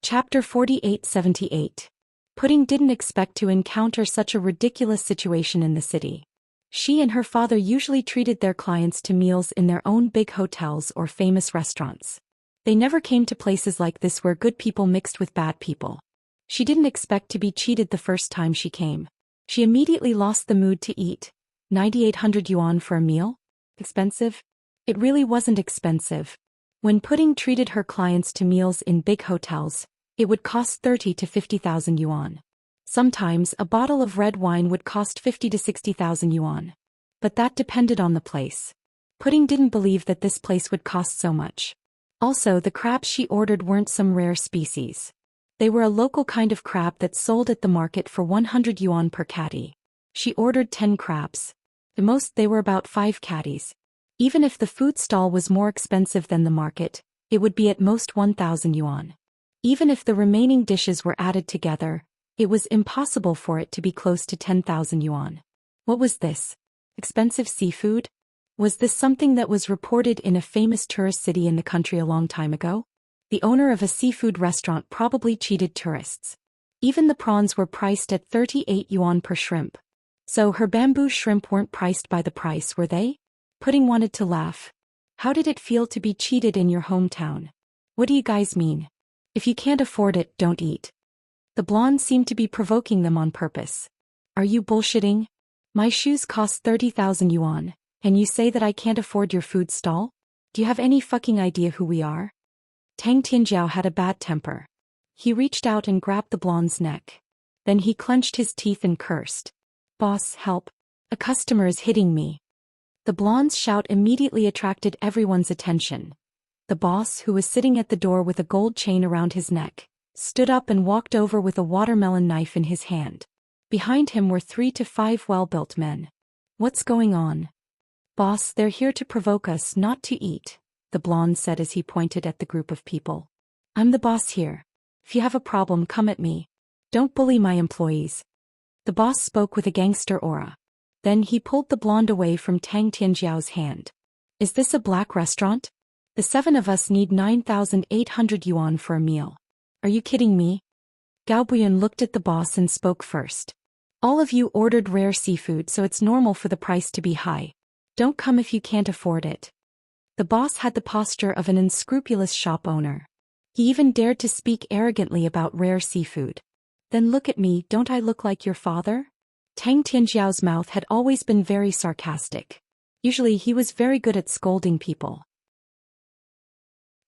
Speaker 1: Chapter 4878. Pudding didn't expect to encounter such a ridiculous situation in the city. She and her father usually treated their clients to meals in their own big hotels or famous restaurants. They never came to places like this where good people mixed with bad people. She didn't expect to be cheated the first time she came. She immediately lost the mood to eat. 9,800 yuan for a meal? Expensive? It really wasn't expensive. When Pudding treated her clients to meals in big hotels, it would cost 30 to 50,000 yuan. Sometimes a bottle of red wine would cost 50 to 60,000 yuan. But that depended on the place. Pudding didn't believe that this place would cost so much. Also, the crabs she ordered weren't some rare species. They were a local kind of crab that sold at the market for 100 yuan per catty. She ordered 10 crabs. The most they were about 5 catties. Even if the food stall was more expensive than the market, it would be at most 1,000 yuan. Even if the remaining dishes were added together, it was impossible for it to be close to 10,000 yuan. What was this? Expensive seafood? Was this something that was reported in a famous tourist city in the country a long time ago? The owner of a seafood restaurant probably cheated tourists. Even the prawns were priced at 38 yuan per shrimp. So her bamboo shrimp weren't priced by the price, were they? Pudding wanted to laugh. How did it feel to be cheated in your hometown? What do you guys mean? If you can't afford it, don't eat. The blonde seemed to be provoking them on purpose. Are you bullshitting? My shoes cost 30,000 yuan, and you say that I can't afford your food stall? Do you have any fucking idea who we are? Tang Tianjiao had a bad temper. He reached out and grabbed the blonde's neck. Then he clenched his teeth and cursed. Boss, help. A customer is hitting me. The blonde's shout immediately attracted everyone's attention. The boss, who was sitting at the door with a gold chain around his neck, stood up and walked over with a watermelon knife in his hand. Behind him were 3 to 5 well-built men. What's going on? Boss, they're here to provoke us, not to eat, the blonde said as he pointed at the group of people. I'm the boss here. If you have a problem, come at me. Don't bully my employees. The boss spoke with a gangster aura. Then he pulled the blonde away from Tang Tianjiao's hand. Is this a black restaurant? The 7 of us need 9,800 yuan for a meal. Are you kidding me? Gao Buyun looked at the boss and spoke first. All of you ordered rare seafood, so it's normal for the price to be high. Don't come if you can't afford it. The boss had the posture of an unscrupulous shop owner. He even dared to speak arrogantly about rare seafood. Then look at me, don't I look like your father? Tang Tianjiao's mouth had always been very sarcastic. Usually he was very good at scolding people.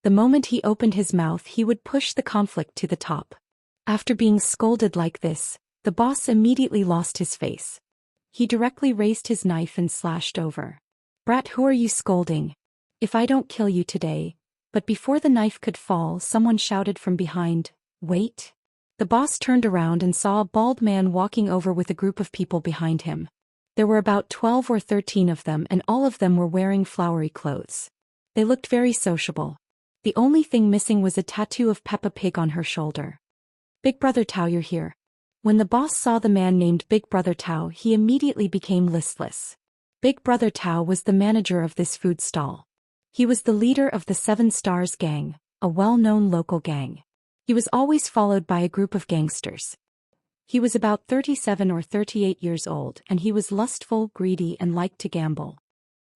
Speaker 1: The moment he opened his mouth, he would push the conflict to the top. After being scolded like this, the boss immediately lost his face. He directly raised his knife and slashed over. Brat, who are you scolding? If I don't kill you today. But before the knife could fall, someone shouted from behind, wait. The boss turned around and saw a bald man walking over with a group of people behind him. There were about 12 or 13 of them, and all of them were wearing flowery clothes. They looked very sociable. The only thing missing was a tattoo of Peppa Pig on her shoulder. Big Brother Tao, you're here. When the boss saw the man named Big Brother Tao, he immediately became listless. Big Brother Tao was the manager of this food stall. He was the leader of the 7 Stars Gang, a well-known local gang. He was always followed by a group of gangsters. He was about 37 or 38 years old, and he was lustful, greedy, and liked to gamble.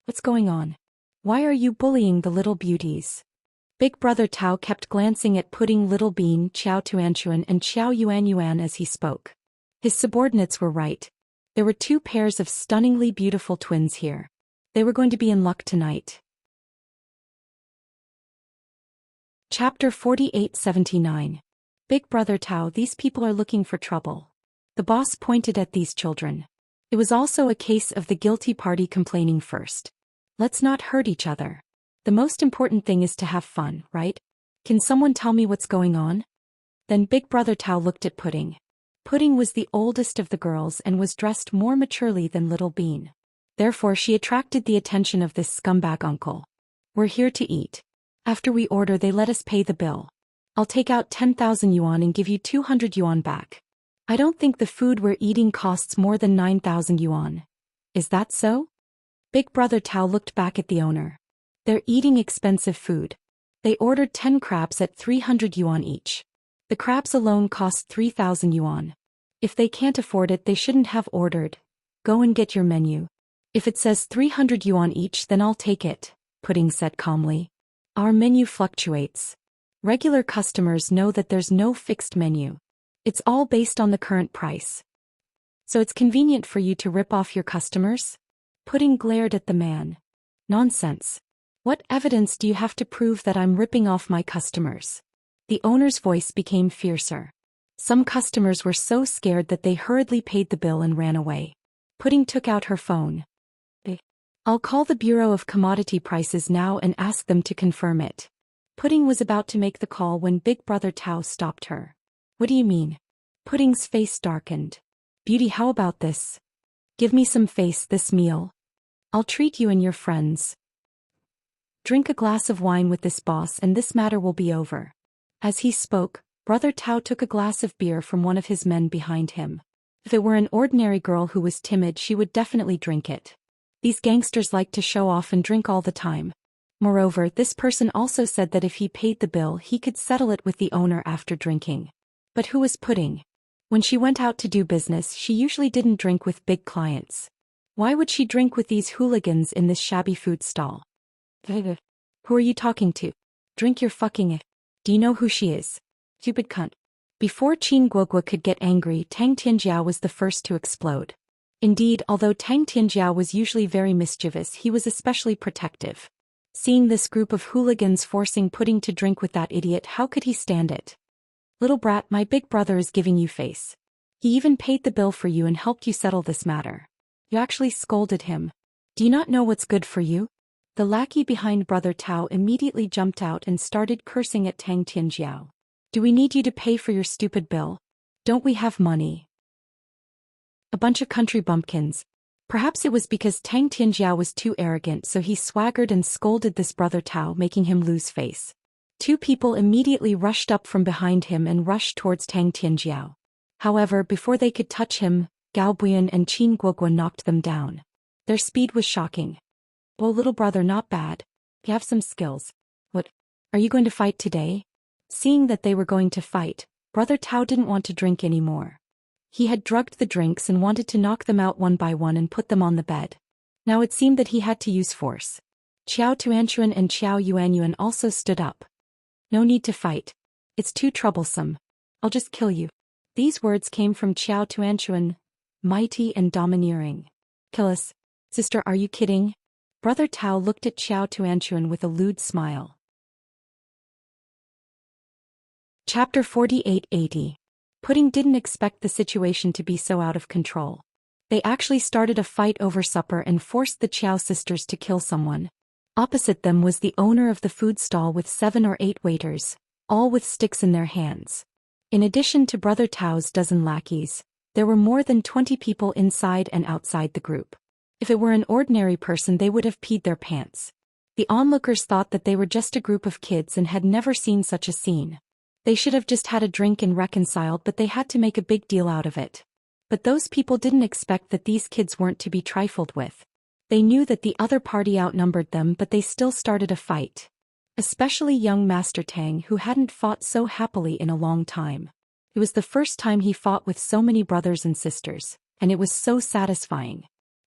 Speaker 1: What's going on? Why are you bullying the little beauties? Big Brother Tao kept glancing at Pudding, Little Bean, Qiao Tuanchuan, and Qiao Yuan as he spoke. His subordinates were right. There were 2 pairs of stunningly beautiful twins here. They were going to be in luck tonight. Chapter 4879. Big Brother Tao, these people are looking for trouble. The boss pointed at these children. It was also a case of the guilty party complaining first. Let's not hurt each other. The most important thing is to have fun, right? Can someone tell me what's going on? Then Big Brother Tao looked at Pudding. Pudding was the oldest of the girls and was dressed more maturely than Little Bean. Therefore she attracted the attention of this scumbag uncle. We're here to eat. After we order, they let us pay the bill. I'll take out 10,000 yuan and give you 200 yuan back. I don't think the food we're eating costs more than 9,000 yuan. Is that so? Big Brother Tao looked back at the owner. They're eating expensive food. They ordered 10 crabs at 300 yuan each. The crabs alone cost 3,000 yuan. If they can't afford it, they shouldn't have ordered. Go and get your menu. If it says 300 yuan each, then I'll take it, Pudding said calmly. Our menu fluctuates. Regular customers know that there's no fixed menu. It's all based on the current price. So it's convenient for you to rip off your customers? Pudding glared at the man. Nonsense. What evidence do you have to prove that I'm ripping off my customers? The owner's voice became fiercer. Some customers were so scared that they hurriedly paid the bill and ran away. Pudding took out her phone. I'll call the Bureau of Commodity Prices now and ask them to confirm it. Pudding was about to make the call when Big Brother Tao stopped her. What do you mean? Pudding's face darkened. Beauty, how about this? Give me some face this meal. I'll treat you and your friends. Drink a glass of wine with this boss and this matter will be over. As he spoke, Brother Tao took a glass of beer from one of his men behind him. If it were an ordinary girl who was timid, she would definitely drink it. These gangsters like to show off and drink all the time. Moreover, this person also said that if he paid the bill, he could settle it with the owner after drinking. But who was Pudding? When she went out to do business, she usually didn't drink with big clients. Why would she drink with these hooligans in this shabby food stall? Who are you talking to? Drink your fucking. Do you know who she is? Stupid cunt. Before Qin Guogua could get angry, Tang Tianjiao was the first to explode. Indeed, although Tang Tianjiao was usually very mischievous, he was especially protective. Seeing this group of hooligans forcing Pudding to drink with that idiot, how could he stand it? Little brat, my big brother is giving you face. He even paid the bill for you and helped you settle this matter. You actually scolded him. Do you not know what's good for you? The lackey behind Brother Tao immediately jumped out and started cursing at Tang Tianjiao. Do we need you to pay for your stupid bill? Don't we have money? A bunch of country bumpkins. Perhaps it was because Tang Tianjiao was too arrogant, so he swaggered and scolded this brother Tao, making him lose face. Two people immediately rushed up from behind him and rushed towards Tang Tianjiao. However, before they could touch him, Gao Buyan and Qin Guoguo knocked them down. Their speed was shocking. "Oh, little brother, not bad. You have some skills. What? Are you going to fight today?" Seeing that they were going to fight, brother Tao didn't want to drink anymore. He had drugged the drinks and wanted to knock them out one by one and put them on the bed. Now it seemed that he had to use force. Qiao Tuanchuan and Qiao Yuanyuan also stood up. "No need to fight. It's too troublesome. I'll just kill you." These words came from Qiao Tuanchuan, mighty and domineering. "Kill us? Sister, are you kidding?" Brother Tao looked at Qiao Tuanchuan with a lewd smile. Chapter 4880. Pudding didn't expect the situation to be so out of control. They actually started a fight over supper and forced the Qiao sisters to kill someone. Opposite them was the owner of the food stall with 7 or 8 waiters, all with sticks in their hands. In addition to Brother Tao's dozen lackeys, there were more than 20 people inside and outside the group. If it were an ordinary person, they would have peed their pants. The onlookers thought that they were just a group of kids and had never seen such a scene. They should have just had a drink and reconciled, but they had to make a big deal out of it. But those people didn't expect that these kids weren't to be trifled with. They knew that the other party outnumbered them, but they still started a fight. Especially young Master Tang, who hadn't fought so happily in a long time. It was the first time he fought with so many brothers and sisters, and it was so satisfying.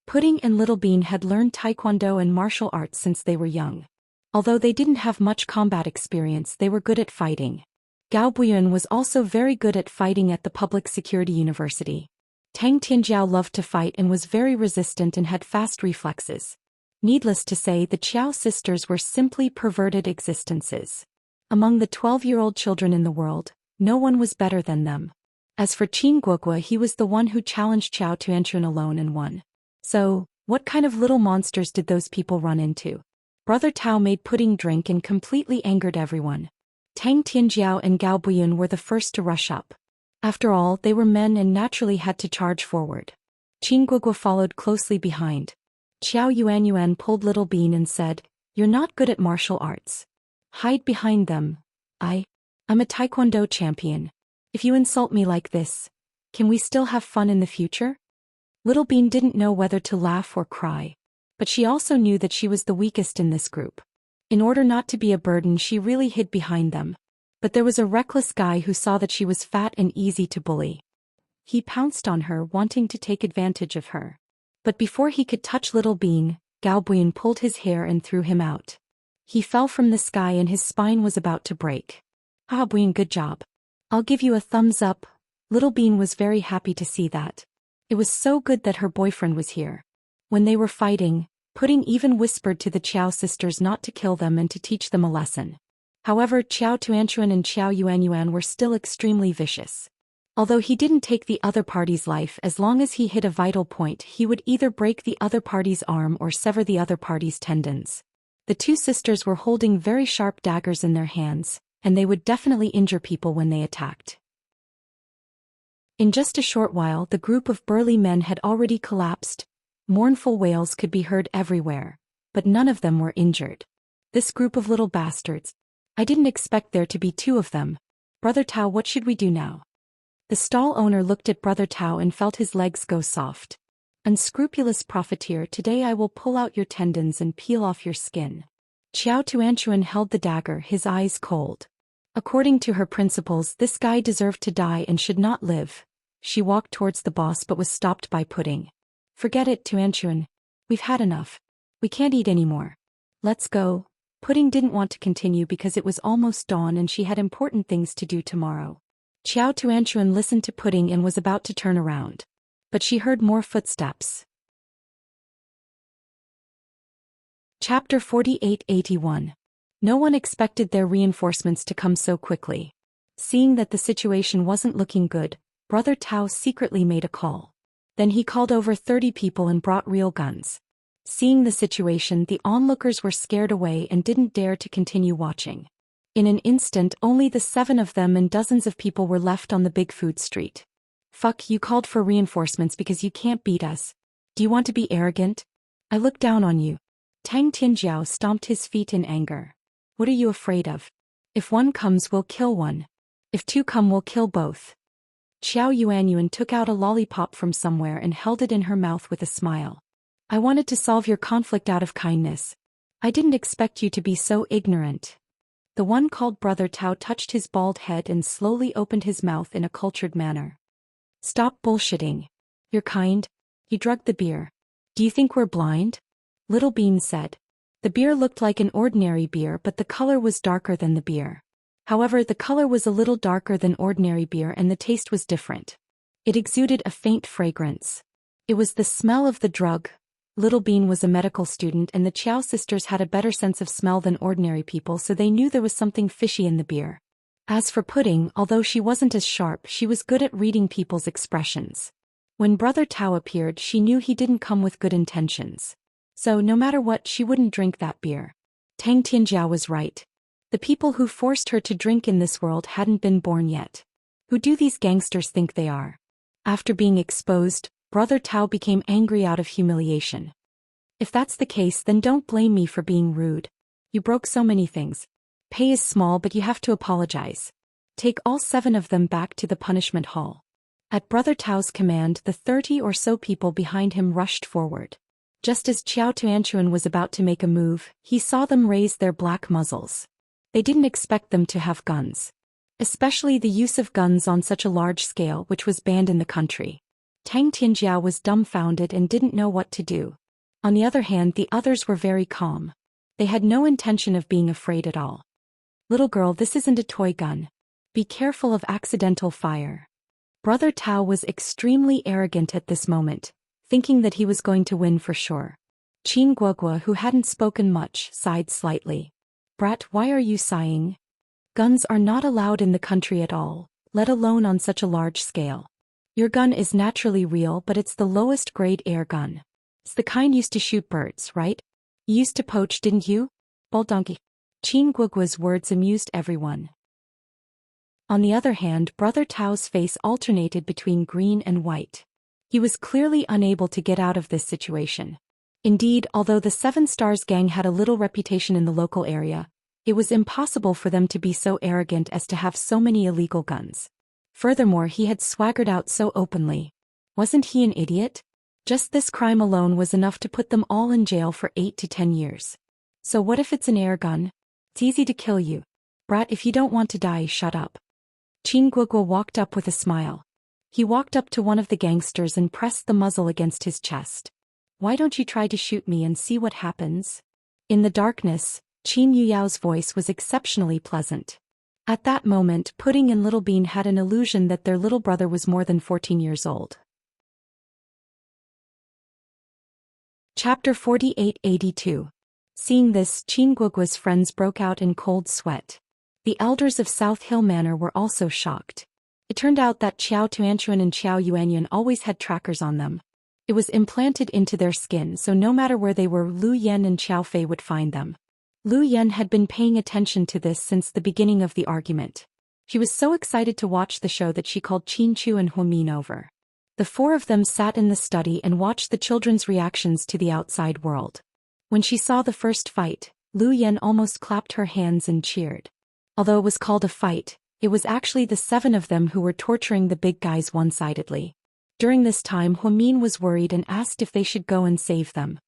Speaker 1: Pudding and Little Bean had learned taekwondo and martial arts since they were young. Although they didn't have much combat experience, they were good at fighting. Gao Buyan was also very good at fighting at the Public Security University. Tang Tianjiao loved to fight and was very resistant and had fast reflexes. Needless to say, the Qiao sisters were simply perverted existences. Among the 12-year-old children in the world, no one was better than them. As for Qin Guoguo, he was the one who challenged Qiao Tuanchuan alone and won. So, what kind of little monsters did those people run into? Brother Tao made Pudding drink and completely angered everyone. Tang Tianjiao and Gao Buyan were the first to rush up. After all, they were men and naturally had to charge forward. Qin Guoguo followed closely behind. Qiao Yuanyuan pulled Little Bean and said, "You're not good at martial arts. Hide behind them. I'm a taekwondo champion. If you insult me like this, can we still have fun in the future?" Little Bean didn't know whether to laugh or cry. But she also knew that she was the weakest in this group. In order not to be a burden, she really hid behind them. But there was a reckless guy who saw that she was fat and easy to bully. He pounced on her, wanting to take advantage of her. But before he could touch Little Bean, Gao Buyan pulled his hair and threw him out. He fell from the sky and his spine was about to break. "Ah, Buyan, good job. I'll give you a thumbs up." Little Bean was very happy to see that. It was so good that her boyfriend was here. When they were fighting, Pudding even whispered to the Qiao sisters not to kill them and to teach them a lesson. However, Qiao Tuanchuan and Qiao Yuanyuan were still extremely vicious. Although he didn't take the other party's life, as long as he hit a vital point, he would either break the other party's arm or sever the other party's tendons. The two sisters were holding very sharp daggers in their hands, and they would definitely injure people when they attacked. In just a short while, the group of burly men had already collapsed. Mournful wails could be heard everywhere, but none of them were injured. This group of little bastards. I didn't expect there to be 2 of them. Brother Tao, what should we do now? The stall owner looked at Brother Tao and felt his legs go soft. Unscrupulous profiteer, today I will pull out your tendons and peel off your skin. Qiao Tuanchuan held the dagger, his eyes cold. According to her principles, this guy deserved to die and should not live. She walked towards the boss but was stopped by Pudding. Forget it, Tuanchuan. We've had enough. We can't eat anymore. Let's go. Pudding didn't want to continue because it was almost dawn and she had important things to do tomorrow. Qiao Tuanchuan listened to Pudding and was about to turn around. But she heard more footsteps. Chapter 4881. No one expected their reinforcements to come so quickly. Seeing that the situation wasn't looking good, Brother Tao secretly made a call. Then he called over 30 people and brought real guns. Seeing the situation, the onlookers were scared away and didn't dare to continue watching. In an instant, only the 7 of them and dozens of people were left on the big food street. Fuck, you called for reinforcements because you can't beat us. Do you want to be arrogant? I look down on you. Tang Tianjiao stomped his feet in anger. What are you afraid of? If one comes, we'll kill one. If 2 come, we'll kill both. Xiao Yuanyuan took out a lollipop from somewhere and held it in her mouth with a smile. I wanted to solve your conflict out of kindness. I didn't expect you to be so ignorant. The one called Brother Tao touched his bald head and slowly opened his mouth in a cultured manner. Stop bullshitting. You're kind. You drugged the beer. Do you think we're blind? Little Bean said. The beer looked like an ordinary beer, but the color was darker than the beer. However, the color was a little darker than ordinary beer and the taste was different. It exuded a faint fragrance. It was the smell of the drug. Little Bean was a medical student and the Chiao sisters had a better sense of smell than ordinary people, so they knew there was something fishy in the beer. As for Pudding, although she wasn't as sharp, she was good at reading people's expressions. When Brother Tao appeared, she knew he didn't come with good intentions. So, no matter what, she wouldn't drink that beer. Tang Tianjiao was right. The people who forced her to drink in this world hadn't been born yet. Who do these gangsters think they are? After being exposed, Brother Tao became angry out of humiliation. If that's the case, then don't blame me for being rude. You broke so many things. Pay is small, but you have to apologize. Take all 7 of them back to the punishment hall. At Brother Tao's command, the 30 or so people behind him rushed forward. Just as Xiao Tuanchuan was about to make a move, he saw them raise their black muzzles. They didn't expect them to have guns. Especially the use of guns on such a large scale, which was banned in the country. Tang Tianjiao was dumbfounded and didn't know what to do. On the other hand, the others were very calm. They had no intention of being afraid at all. Little girl, this isn't a toy gun. Be careful of accidental fire. Brother Tao was extremely arrogant at this moment, thinking that he was going to win for sure. Qin Guogua, who hadn't spoken much, sighed slightly. Brat, why are you sighing? Guns are not allowed in the country at all, let alone on such a large scale. Your gun is naturally real, but it's the lowest grade air gun. It's the kind used to shoot birds, right? You used to poach, didn't you? Bold donkey. Qin Guogua's words amused everyone. On the other hand, Brother Tao's face alternated between green and white. He was clearly unable to get out of this situation. Indeed, although the 7 Stars gang had a little reputation in the local area, it was impossible for them to be so arrogant as to have so many illegal guns. Furthermore, he had swaggered out so openly. Wasn't he an idiot? Just this crime alone was enough to put them all in jail for 8 to 10 years. So what if it's an air gun? It's easy to kill you. Brat, if you don't want to die, shut up. Qin Guogua walked up with a smile. He walked up to one of the gangsters and pressed the muzzle against his chest. Why don't you try to shoot me and see what happens? In the darkness, Qin Yuyao's voice was exceptionally pleasant. At that moment, Pudding and Little Bean had an illusion that their little brother was more than 14 years old. Chapter 4882. Seeing this, Qin Guogua's friends broke out in cold sweat. The elders of South Hill Manor were also shocked. It turned out that Xiao Tuanchuan and Xiao Yuanyuan always had trackers on them. It was implanted into their skin, so no matter where they were, Lu Yan and Xiao Fei would find them. Lu Yan had been paying attention to this since the beginning of the argument. She was so excited to watch the show that she called Qin Chu and Huamin over. The 4 of them sat in the study and watched the children's reactions to the outside world. When she saw the first fight, Lu Yan almost clapped her hands and cheered. Although it was called a fight, it was actually the 7 of them who were torturing the big guys one-sidedly. During this time, Huamin was worried and asked if they should go and save them.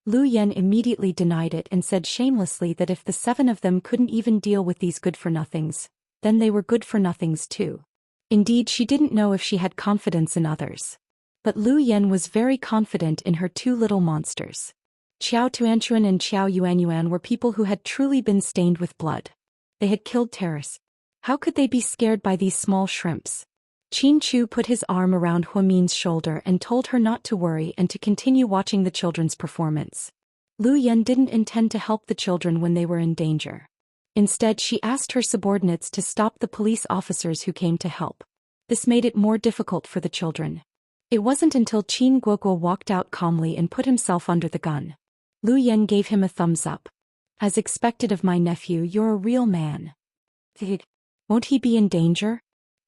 Speaker 1: Lu Yan immediately denied it and said shamelessly that if the 7 of them couldn't even deal with these good-for-nothings, then they were good-for-nothings too. Indeed, she didn't know if she had confidence in others. But Lu Yan was very confident in her 2 little monsters. Xiao Tuanchuan and Xiao Yuanyuan were people who had truly been stained with blood. They had killed terrorists. How could they be scared by these small shrimps? Qin Chu put his arm around Huamin's shoulder and told her not to worry and to continue watching the children's performance. Lu Yan didn't intend to help the children when they were in danger. Instead, she asked her subordinates to stop the police officers who came to help. This made it more difficult for the children. It wasn't until Qin Guogua walked out calmly and put himself under the gun. Lu Yan gave him a thumbs up. As expected of my nephew, you're a real man. Won't he be in danger?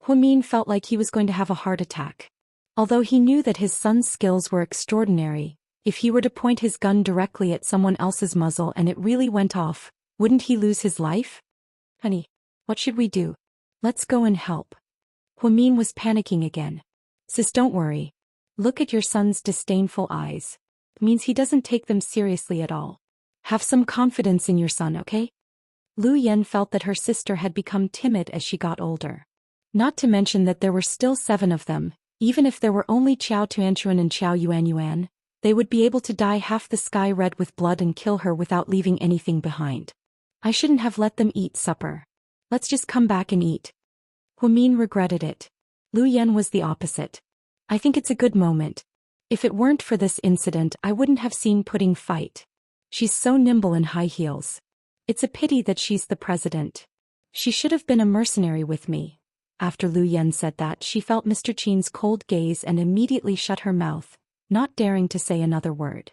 Speaker 1: Huamin felt like he was going to have a heart attack. Although he knew that his son's skills were extraordinary, if he were to point his gun directly at someone else's muzzle and it really went off, wouldn't he lose his life? Honey, what should we do? Let's go and help. Huamin was panicking again. Sis, don't worry. Look at your son's disdainful eyes. It means he doesn't take them seriously at all. Have some confidence in your son, okay? Lu Yen felt that her sister had become timid as she got older. Not to mention that there were still 7 of them. Even if there were only Qiao Tuanchuan and Qiao Yuanyuan, they would be able to dye half the sky red with blood and kill her without leaving anything behind. I shouldn't have let them eat supper. Let's just come back and eat. Huamin regretted it. Lu Yen was the opposite. I think it's a good moment. If it weren't for this incident, I wouldn't have seen Pudding fight. She's so nimble in high heels. It's a pity that she's the president. She should have been a mercenary with me. After Lu Yen said that, she felt Mr. Qin's cold gaze and immediately shut her mouth, not daring to say another word.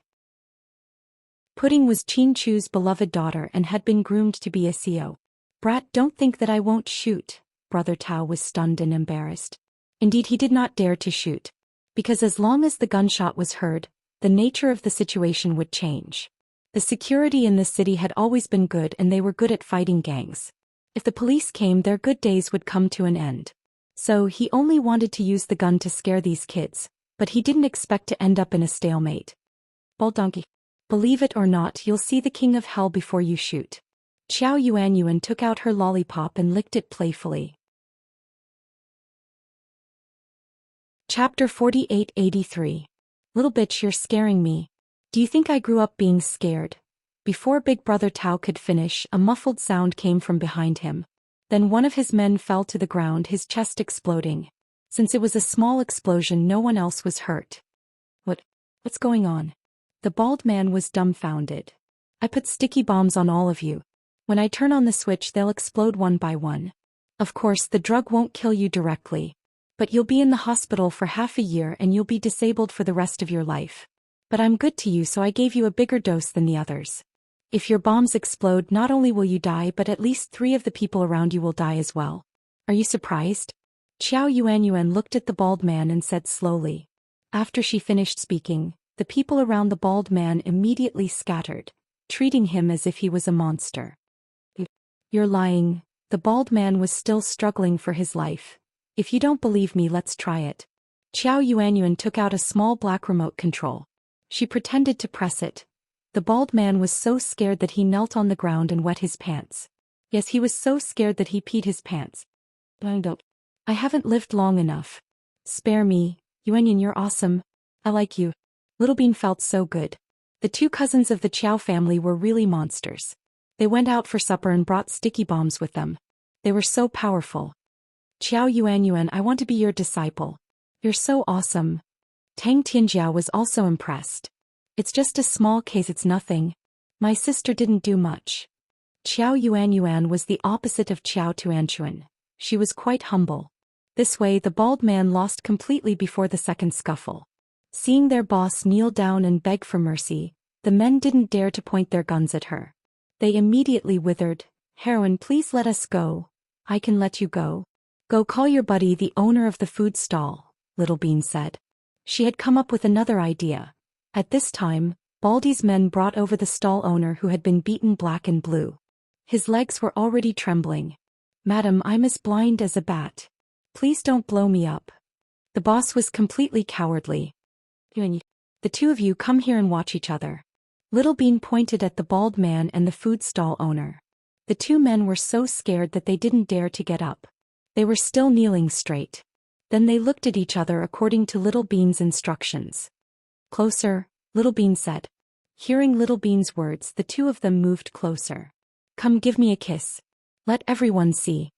Speaker 1: Pudding was Qin Chu's beloved daughter and had been groomed to be a CEO. Brat, don't think that I won't shoot. Brother Tao was stunned and embarrassed. Indeed, he did not dare to shoot. Because as long as the gunshot was heard, the nature of the situation would change. The security in the city had always been good and they were good at fighting gangs. If the police came, their good days would come to an end. So he only wanted to use the gun to scare these kids, but he didn't expect to end up in a stalemate. Bald donkey. Believe it or not, you'll see the king of hell before you shoot. Qiao Yuanyuan took out her lollipop and licked it playfully. Chapter 4883. Little bitch, you're scaring me. Do you think I grew up being scared? Before Big Brother Tao could finish, a muffled sound came from behind him. Then one of his men fell to the ground, his chest exploding. Since it was a small explosion, no one else was hurt. What's going on? The bald man was dumbfounded. I put sticky bombs on all of you. When I turn on the switch, they'll explode one by one. Of course, the drug won't kill you directly. But you'll be in the hospital for half a year and you'll be disabled for the rest of your life. But I'm good to you, so I gave you a bigger dose than the others. If your bombs explode, not only will you die, but at least 3 of the people around you will die as well. Are you surprised? Qiao Yuanyuan looked at the bald man and said slowly. After she finished speaking, the people around the bald man immediately scattered, treating him as if he was a monster. You're lying. The bald man was still struggling for his life. If you don't believe me, let's try it. Qiao Yuanyuan took out a small black remote control. She pretended to press it. The bald man was so scared that he knelt on the ground and wet his pants. Yes, he was so scared that he peed his pants. I haven't lived long enough. Spare me, Yuanyuan, you're awesome. I like you. Little Bean felt so good. The 2 cousins of the Qiao family were really monsters. They went out for supper and brought sticky bombs with them. They were so powerful. Qiao Yuanyuan, I want to be your disciple. You're so awesome. Tang Tianjiao was also impressed. It's just a small case, it's nothing. My sister didn't do much. Qiao Yuanyuan was the opposite of Qiao Tuanchuan. She was quite humble. This way, the bald man lost completely before the second scuffle. Seeing their boss kneel down and beg for mercy, the men didn't dare to point their guns at her. They immediately withered. Heroine, please let us go. I can let you go. Go call your buddy, the owner of the food stall, Little Bean said. She had come up with another idea. At this time, Baldy's men brought over the stall owner who had been beaten black and blue. His legs were already trembling. Madam, I'm as blind as a bat. Please don't blow me up. The boss was completely cowardly. The 2 of you come here and watch each other. Little Bean pointed at the bald man and the food stall owner. The 2 men were so scared that they didn't dare to get up. They were still kneeling straight. Then they looked at each other according to Little Bean's instructions. Closer, Little Bean said. Hearing Little Bean's words, the 2 of them moved closer. Come, give me a kiss. Let everyone see.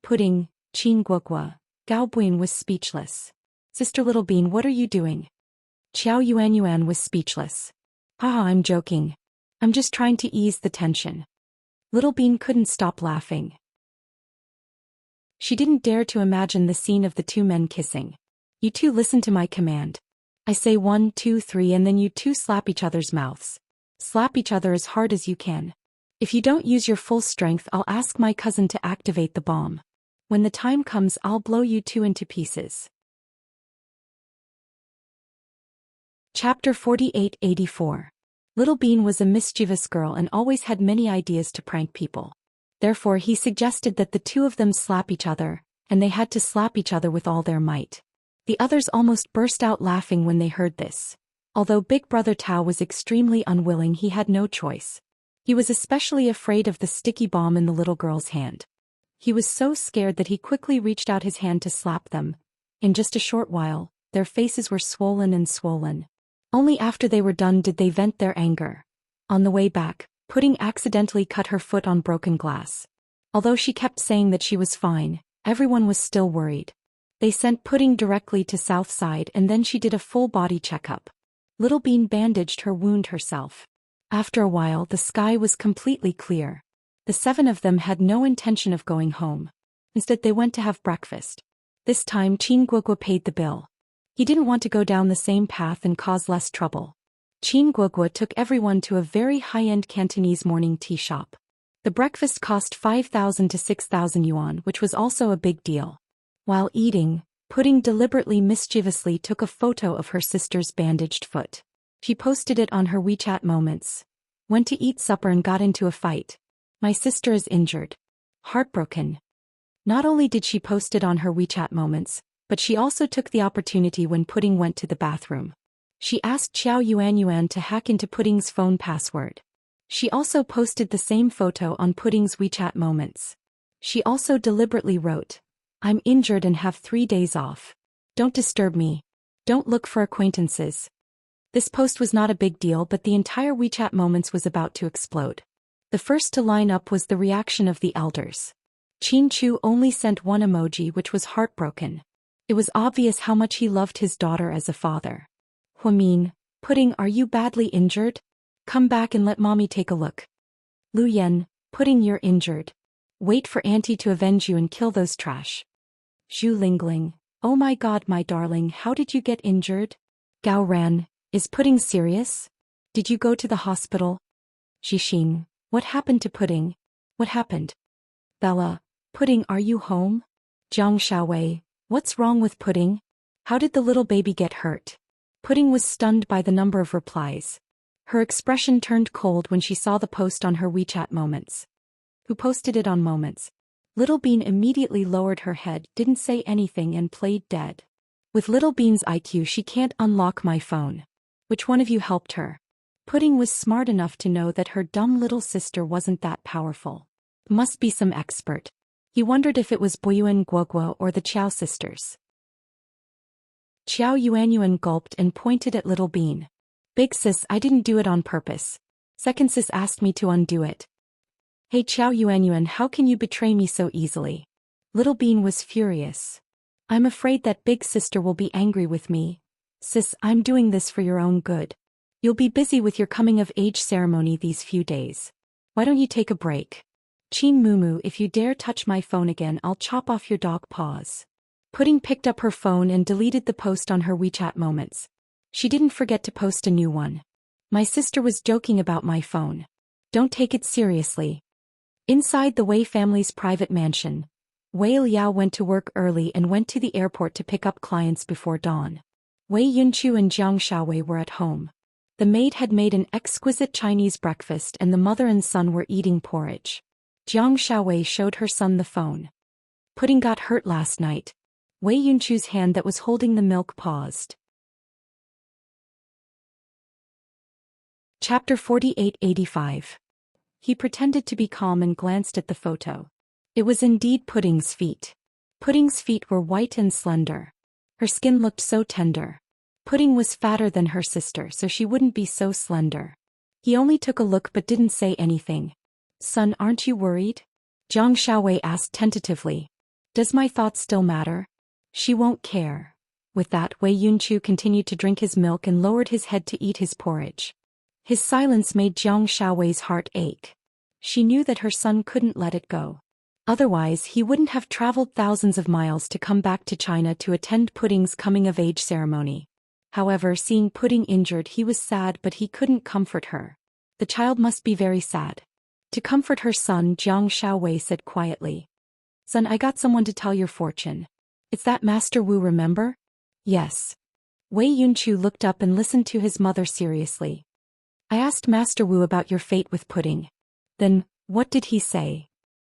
Speaker 1: Pudding, Qin Guogua, Gao Buin was speechless. Sister Little Bean, what are you doing? Qiao Yuanyuan was speechless. Haha, I'm joking. I'm just trying to ease the tension. Little Bean couldn't stop laughing. She didn't dare to imagine the scene of the 2 men kissing. You 2 listen to my command. I say 1, 2, 3 and then you 2 slap each other's mouths. Slap each other as hard as you can. If you don't use your full strength, I'll ask my cousin to activate the bomb. When the time comes, I'll blow you two into pieces. Chapter 48-84. Little Bean was a mischievous girl and always had many ideas to prank people. Therefore he suggested that the two of them slap each other, and they had to slap each other with all their might. The others almost burst out laughing when they heard this. Although Big Brother Tao was extremely unwilling, he had no choice. He was especially afraid of the sticky bomb in the little girl's hand. He was so scared that he quickly reached out his hand to slap them. In just a short while, their faces were swollen and swollen. Only after they were done did they vent their anger. On the way back, Pudding accidentally cut her foot on broken glass. Although she kept saying that she was fine, everyone was still worried. They sent Pudding directly to Southside and then she did a full body checkup. Little Bean bandaged her wound herself. After a while the sky was completely clear. The seven of them had no intention of going home. Instead they went to have breakfast. This time Chin Guogua paid the bill. He didn't want to go down the same path and cause less trouble. Chin Guogua took everyone to a very high-end Cantonese morning tea shop. The breakfast cost 5,000 to 6,000 yuan, which was also a big deal. While eating, Pudding deliberately mischievously took a photo of her sister's bandaged foot. She posted it on her WeChat Moments. Went to eat supper and got into a fight. My sister is injured. Heartbroken. Not only did she post it on her WeChat Moments, but she also took the opportunity when Pudding went to the bathroom. She asked Xiao Yuan to hack into Pudding's phone password. She also posted the same photo on Pudding's WeChat Moments. She also deliberately wrote, "I'm injured and have 3 days off. Don't disturb me. Don't look for acquaintances." This post was not a big deal, but the entire WeChat Moments was about to explode. The first to line up was the reaction of the elders. Chin Chu only sent one emoji, which was heartbroken. It was obvious how much he loved his daughter as a father. Huamin, Pudding, are you badly injured? Come back and let mommy take a look. Lu Yen, Pudding, you're injured. Wait for auntie to avenge you and kill those trash. Zhu Lingling, oh my god my darling, how did you get injured? Gao Ran, is Pudding serious? Did you go to the hospital? Jixing, what happened to Pudding? What happened? Bella, Pudding, are you home? Jiang Xiaowei, what's wrong with Pudding? How did the little baby get hurt? Pudding was stunned by the number of replies. Her expression turned cold when she saw the post on her WeChat Moments. Who posted it on Moments? Little Bean immediately lowered her head, didn't say anything and played dead. With Little Bean's IQ she can't unlock my phone. Which one of you helped her? Pudding was smart enough to know that her dumb little sister wasn't that powerful. Must be some expert. He wondered if it was Boyuan Guogua or the Qiao sisters. Qiao Yuanyuan gulped and pointed at Little Bean. Big sis, I didn't do it on purpose. Second sis asked me to undo it. Hey Qiao Yuanyuan, how can you betray me so easily? Little Bean was furious. I'm afraid that big sister will be angry with me. Sis, I'm doing this for your own good. You'll be busy with your coming of age ceremony these few days. Why don't you take a break? Chin Mumu, if you dare touch my phone again, I'll chop off your dog paws. Pudding picked up her phone and deleted the post on her WeChat Moments. She didn't forget to post a new one. My sister was joking about my phone. Don't take it seriously. Inside the Wei family's private mansion, Wei Liao went to work early and went to the airport to pick up clients before dawn. Wei Yunchu and Jiang Xiaowei were at home. The maid had made an exquisite Chinese breakfast and the mother and son were eating porridge. Jiang Xiaowei showed her son the phone. Pudding got hurt last night. Wei Yunchu's hand that was holding the milk paused. Chapter 48-85. He pretended to be calm and glanced at the photo. It was indeed Pudding's feet. Pudding's feet were white and slender. Her skin looked so tender. Pudding was fatter than her sister, so she wouldn't be so slender. He only took a look but didn't say anything. Son, aren't you worried? Jiang Xiaowei asked tentatively. Does my thoughts still matter? She won't care. With that, Wei Yunchu continued to drink his milk and lowered his head to eat his porridge. His silence made Jiang Xiaowei's heart ache. She knew that her son couldn't let it go. Otherwise, he wouldn't have traveled thousands of miles to come back to China to attend Pudding's coming-of-age ceremony. However, seeing Pudding injured, he was sad, but he couldn't comfort her. The child must be very sad. To comfort her son, Jiang Xiaowei said quietly. Son, I got someone to tell your fortune. It's that Master Wu, remember? Yes. Wei Yunchu looked up and listened to his mother seriously. I asked Master Wu about your fate with pudding. Then, what did he say?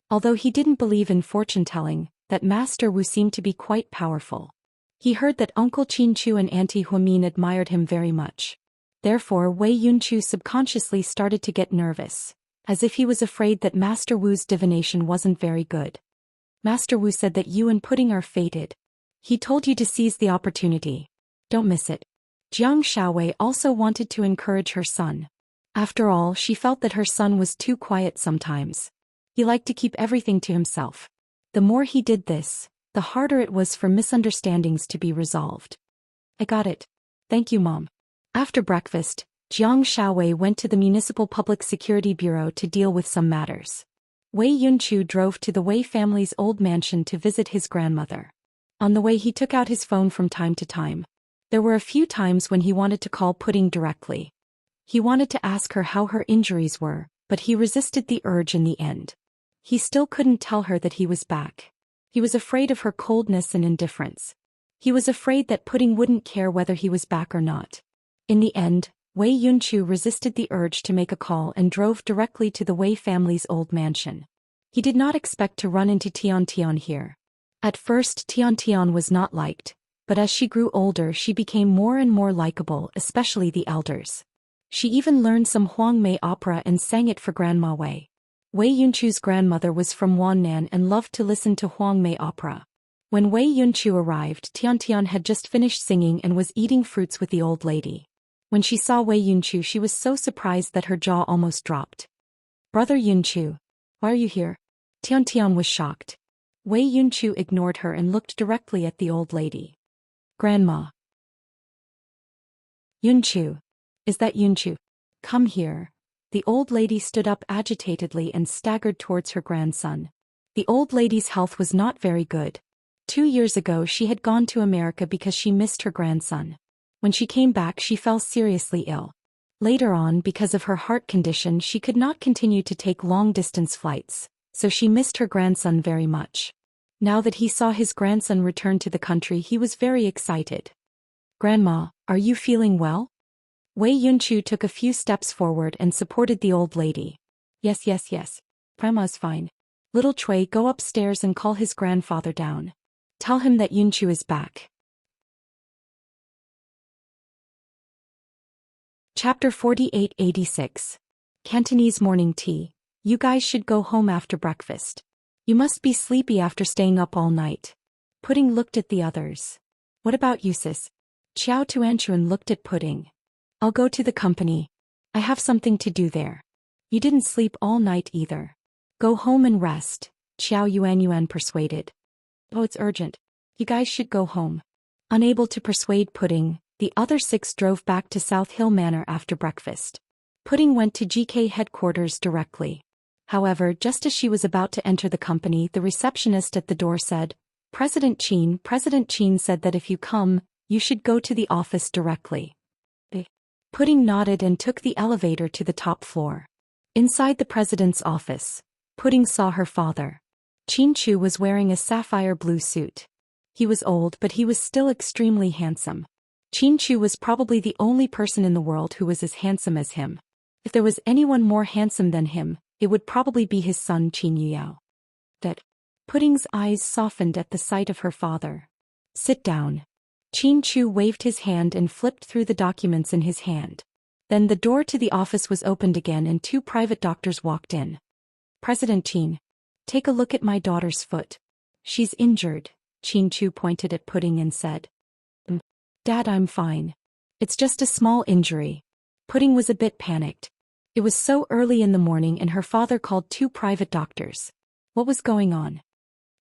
Speaker 1: Although he didn't believe in fortune-telling, that Master Wu seemed to be quite powerful. He heard that Uncle Qin Chu and Auntie Huamin admired him very much. Therefore Wei Yunchu subconsciously started to get nervous, as if he was afraid that Master Wu's divination wasn't very good. Master Wu said that you and Pudding are fated. He told you to seize the opportunity. Don't miss it. Jiang Xiaowei also wanted to encourage her son. After all, she felt that her son was too quiet sometimes. He liked to keep everything to himself. The more he did this, the harder it was for misunderstandings to be resolved. I got it. Thank you, Mom. After breakfast, Jiang Xiaowei went to the Municipal Public Security Bureau to deal with some matters. Wei Yunchu drove to the Wei family's old mansion to visit his grandmother. On the way he took out his phone from time to time. There were a few times when he wanted to call Pudding directly. He wanted to ask her how her injuries were, but he resisted the urge in the end. He still couldn't tell her that he was back. He was afraid of her coldness and indifference. He was afraid that Pudding wouldn't care whether he was back or not. In the end, Wei Yunchu resisted the urge to make a call and drove directly to the Wei family's old mansion. He did not expect to run into Tian Tian here. At first Tian Tian was not liked, but as she grew older she became more and more likable, especially the elders. She even learned some Huangmei opera and sang it for Grandma Wei. Wei Yunchu's grandmother was from Wannan and loved to listen to Huangmei opera. When Wei Yunchu arrived, Tian Tian had just finished singing and was eating fruits with the old lady. When she saw Wei Yunchu she was so surprised that her jaw almost dropped. Brother Yunchu, why are you here? Tian Tian was shocked. Wei Yunchu ignored her and looked directly at the old lady. Grandma. Yunchu. Is that Yunchu? Come here. The old lady stood up agitatedly and staggered towards her grandson. The old lady's health was not very good. 2 years ago she had gone to America because she missed her grandson. When she came back she fell seriously ill. Later on, because of her heart condition, she could not continue to take long-distance flights, so she missed her grandson very much. Now that he saw his grandson return to the country he was very excited. Grandma, are you feeling well? Wei Yunchu took a few steps forward and supported the old lady. Yes. Grandma's fine. Little Cui, go upstairs and call his grandfather down. Tell him that Yunchu is back. Chapter 4886. Cantonese morning tea. You guys should go home after breakfast. You must be sleepy after staying up all night. Pudding looked at the others. What about you, sis? Qiao Tuanchuan looked at Pudding. I'll go to the company. I have something to do there. You didn't sleep all night either. Go home and rest, Qiao Yuanyuan persuaded. Oh, it's urgent. You guys should go home. Unable to persuade Pudding, the other 6 drove back to South Hill Manor after breakfast. Pudding went to GK headquarters directly. However, just as she was about to enter the company, the receptionist at the door said, President Qin said that if you come, you should go to the office directly. Pudding nodded and took the elevator to the top floor. Inside the president's office, Pudding saw her father. Qin Chu was wearing a sapphire blue suit. He was old, but he was still extremely handsome. Qin Chu was probably the only person in the world who was as handsome as him. If there was anyone more handsome than him, it would probably be his son Qin Yuyao. Pudding's eyes softened at the sight of her father. Sit down. Qin Chu waved his hand and flipped through the documents in his hand. Then the door to the office was opened again and 2 private doctors walked in. President Qin, take a look at my daughter's foot. She's injured, Qin Chu pointed at Pudding and said. Dad, I'm fine. It's just a small injury. Pudding was a bit panicked. It was so early in the morning and her father called 2 private doctors. What was going on?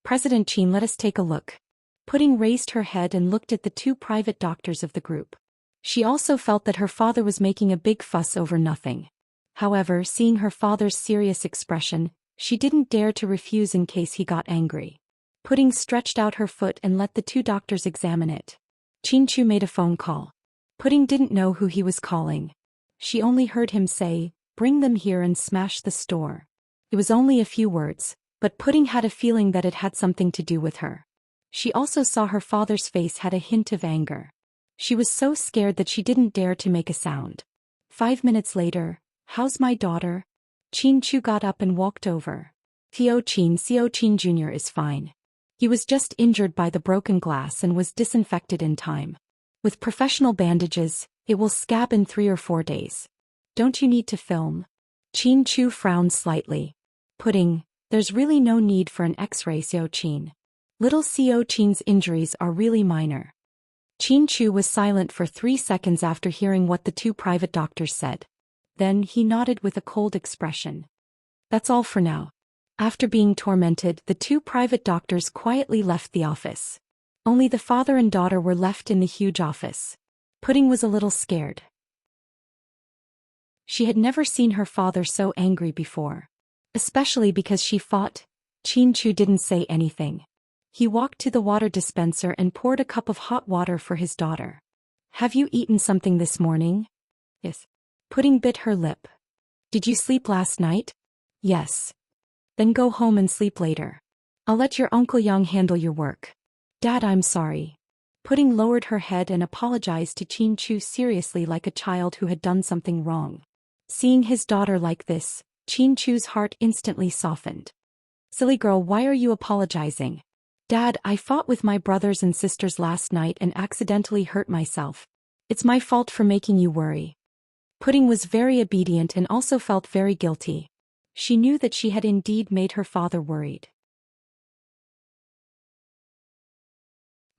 Speaker 1: President Qin, let us take a look. Pudding raised her head and looked at the 2 private doctors of the group. She also felt that her father was making a big fuss over nothing. However, seeing her father's serious expression, she didn't dare to refuse in case he got angry. Pudding stretched out her foot and let the 2 doctors examine it. Qin Chu made a phone call. Pudding didn't know who he was calling. She only heard him say, bring them here and smash the store. It was only a few words, but Pudding had a feeling that it had something to do with her. She also saw her father's face had a hint of anger. She was so scared that she didn't dare to make a sound. 5 minutes later, "How's my daughter?" Chin Chu got up and walked over. Seo Chin Jr. is fine. He was just injured by the broken glass and was disinfected in time. With professional bandages, it will scab in 3 or 4 days. Don't you need to film? Chin Chu frowned slightly. Pudding, there's really no need for an X-ray, Seo Chin. Little Seo Chin's injuries are really minor. Chin Chu was silent for 3 seconds after hearing what the 2 private doctors said. Then he nodded with a cold expression. That's all for now. After being tormented, the 2 private doctors quietly left the office. Only the father and daughter were left in the huge office. Pudding was a little scared. She had never seen her father so angry before. Especially because she fought. Chin Chu didn't say anything. He walked to the water dispenser and poured a cup of hot water for his daughter. "Have you eaten something this morning?" "Yes." Pudding bit her lip. "Did you sleep last night?" "Yes." "Then go home and sleep later. I'll let your Uncle Yang handle your work." "Dad, I'm sorry." Pudding lowered her head and apologized to Chin Chu seriously like a child who had done something wrong. Seeing his daughter like this, Chin Chu's heart instantly softened. "Silly girl, why are you apologizing?" "Dad, I fought with my brothers and sisters last night and accidentally hurt myself. It's my fault for making you worry." Pudding was very obedient and also felt very guilty. She knew that she had indeed made her father worried.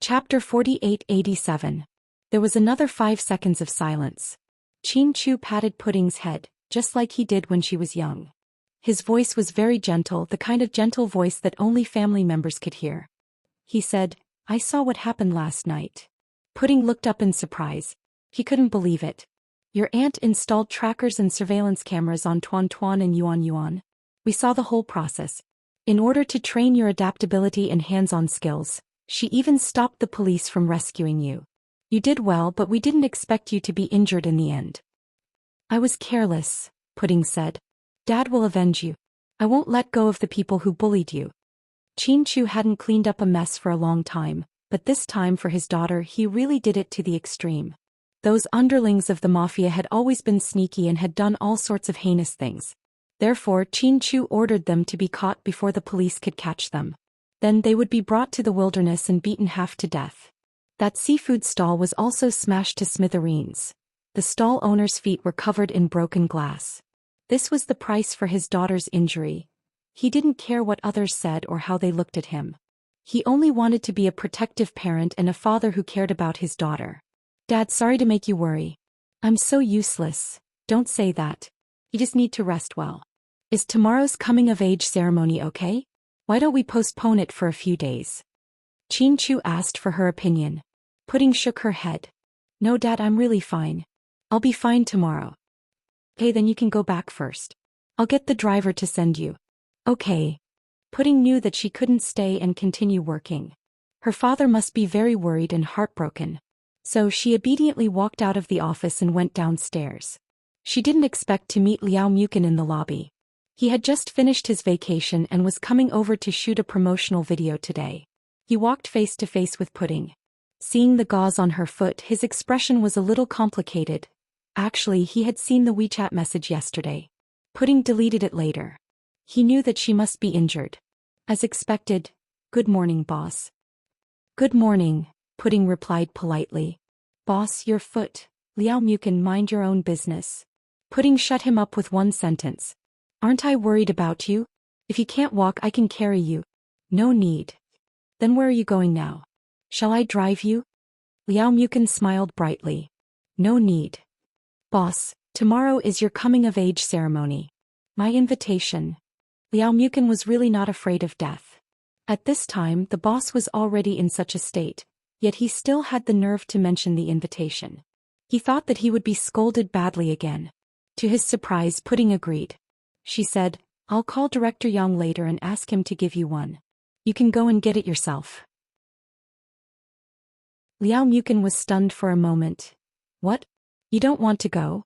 Speaker 1: Chapter 4887. There was another 5 seconds of silence. Chin Chu patted Pudding's head, just like he did when she was young. His voice was very gentle, the kind of gentle voice that only family members could hear. He said, "I saw what happened last night." Pudding looked up in surprise. He couldn't believe it. "Your aunt installed trackers and surveillance cameras on Tuan Tuan and Yuan Yuan. We saw the whole process. In order to train your adaptability and hands-on skills, she even stopped the police from rescuing you. You did well, but we didn't expect you to be injured in the end." "I was careless," Pudding said. "Dad will avenge you. I won't let go of the people who bullied you." Chin Chu hadn't cleaned up a mess for a long time, but this time for his daughter he really did it to the extreme. Those underlings of the mafia had always been sneaky and had done all sorts of heinous things. Therefore Chin Chu ordered them to be caught before the police could catch them. Then they would be brought to the wilderness and beaten half to death. That seafood stall was also smashed to smithereens. The stall owner's feet were covered in broken glass. This was the price for his daughter's injury. He didn't care what others said or how they looked at him. He only wanted to be a protective parent and a father who cared about his daughter. "Dad, sorry to make you worry. I'm so useless." "Don't say that. You just need to rest well. Is tomorrow's coming-of-age ceremony okay? Why don't we postpone it for a few days?" Chin Chu asked for her opinion. Pudding shook her head. "No, Dad, I'm really fine. I'll be fine tomorrow." "Okay, then you can go back first. I'll get the driver to send you." "Okay." Pudding knew that she couldn't stay and continue working. Her father must be very worried and heartbroken. So she obediently walked out of the office and went downstairs. She didn't expect to meet Liao Mukin in the lobby. He had just finished his vacation and was coming over to shoot a promotional video today. He walked face to face with Pudding. Seeing the gauze on her foot, his expression was a little complicated. Actually, he had seen the WeChat message yesterday. Pudding deleted it later. He knew that she must be injured. As expected, "Good morning, boss." "Good morning," Pudding replied politely. "Boss, your foot. Liao Mukin, mind your own business." Pudding shut him up with one sentence. "Aren't I worried about you? If you can't walk, I can carry you." "No need." "Then where are you going now? Shall I drive you?" Liao Mukin smiled brightly. "No need." "Boss, tomorrow is your coming-of-age ceremony. My invitation." Liao Mukin was really not afraid of death. At this time, the boss was already in such a state, yet he still had the nerve to mention the invitation. He thought that he would be scolded badly again. To his surprise, Pudding agreed. She said, "I'll call Director Yang later and ask him to give you one. You can go and get it yourself." Liao Mukin was stunned for a moment. "What? You don't want to go?"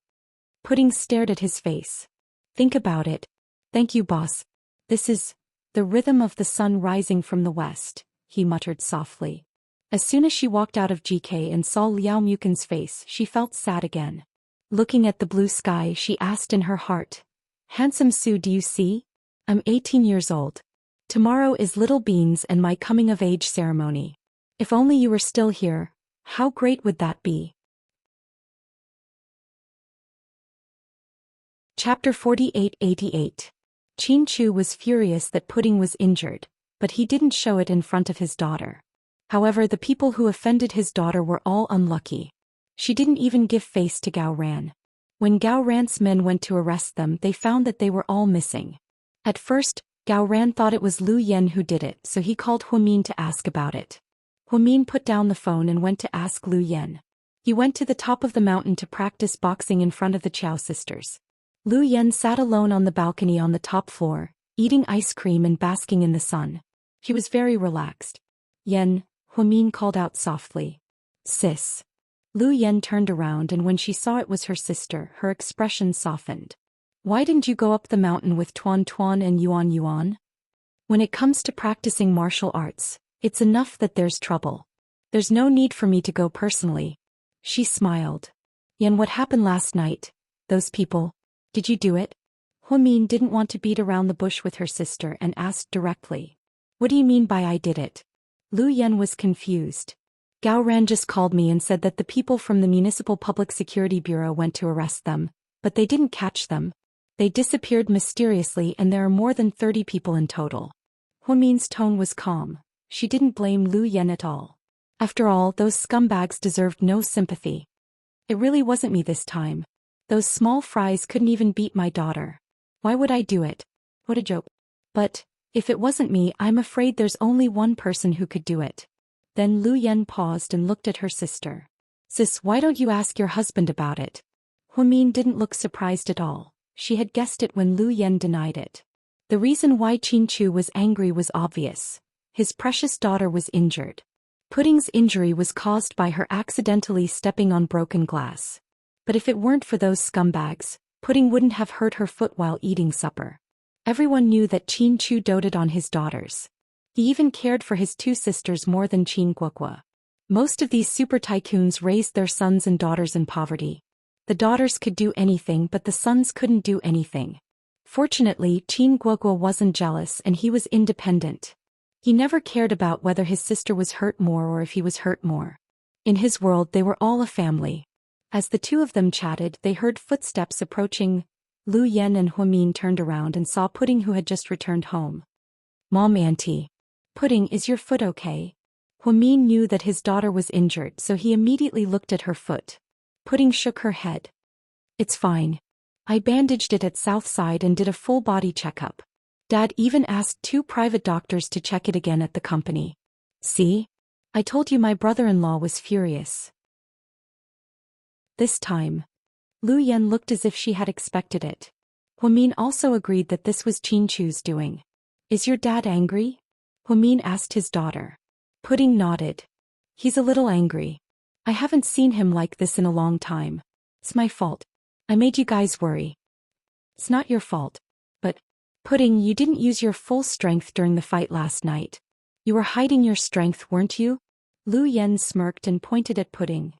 Speaker 1: Pudding stared at his face. "Think about it." "Thank you, boss. This is the rhythm of the sun rising from the west, he muttered softly. As soon as she walked out of GK and saw Liao Mukin's face, she felt sad again. Looking at the blue sky, she asked in her heart, "Handsome Su, do you see? I'm 18 years old. Tomorrow is Little Beans and my coming-of-age ceremony. If only you were still here, how great would that be?" Chapter 4888. Qin Chu was furious that Pudding was injured, but he didn't show it in front of his daughter. However, the people who offended his daughter were all unlucky. She didn't even give face to Gao Ran. When Gao Ran's men went to arrest them, they found that they were all missing. At first, Gao Ran thought it was Lu Yen who did it, so he called Huamin to ask about it. Huamin put down the phone and went to ask Lu Yen. He went to the top of the mountain to practice boxing in front of the Chow sisters. Lu Yen sat alone on the balcony on the top floor, eating ice cream and basking in the sun. He was very relaxed. "Yen," Huamin called out softly. "Sis." Lu Yen turned around, and when she saw it was her sister, her expression softened. "Why didn't you go up the mountain with Tuan Tuan and Yuan Yuan? When it comes to practicing martial arts, it's enough that there's trouble. There's no need for me to go personally." She smiled. "Yen, what happened last night? Those people, did you do it?" Huamin didn't want to beat around the bush with her sister and asked directly. "What do you mean by I did it?" Lu Yen was confused. "Gao Ran just called me and said that the people from the Municipal Public Security Bureau went to arrest them, but they didn't catch them. They disappeared mysteriously and there are more than 30 people in total." Huamin's tone was calm. She didn't blame Lu Yen at all. After all, those scumbags deserved no sympathy. "It really wasn't me this time. Those small fries couldn't even beat my daughter. Why would I do it? What a joke. But if it wasn't me, I'm afraid there's only one person who could do it." Then Lu Yen paused and looked at her sister. "Sis, why don't you ask your husband about it?" Huamin didn't look surprised at all. She had guessed it when Lu Yen denied it. The reason why Qin Chu was angry was obvious. His precious daughter was injured. Pudding's injury was caused by her accidentally stepping on broken glass. But if it weren't for those scumbags, Pudding wouldn't have hurt her foot while eating supper. Everyone knew that Qin Chu doted on his daughters. He even cared for his two sisters more than Qin Guokua. Most of these super tycoons raised their sons and daughters in poverty. The daughters could do anything, but the sons couldn't do anything. Fortunately, Qin Guokua wasn't jealous and he was independent. He never cared about whether his sister was hurt more or if he was hurt more. In his world, they were all a family. As the two of them chatted, they heard footsteps approaching. Lu Yen and Huamin turned around and saw Pudding, who had just returned home. "Mom, Auntie. Pudding, is your foot okay?" Huamin knew that his daughter was injured, so he immediately looked at her foot. Pudding shook her head. "It's fine. I bandaged it at Southside and did a full body checkup. Dad even asked 2 private doctors to check it again at the company. See? I told you my brother-in-law was furious." This time, Lu Yen looked as if she had expected it. Huamin also agreed that this was Qin Chu's doing. "Is your dad angry?" Huamin asked his daughter. Pudding nodded. "He's a little angry. I haven't seen him like this in a long time. It's my fault. I made you guys worry." "It's not your fault. But, Pudding, you didn't use your full strength during the fight last night. You were hiding your strength, weren't you?" Lu Yen smirked and pointed at Pudding.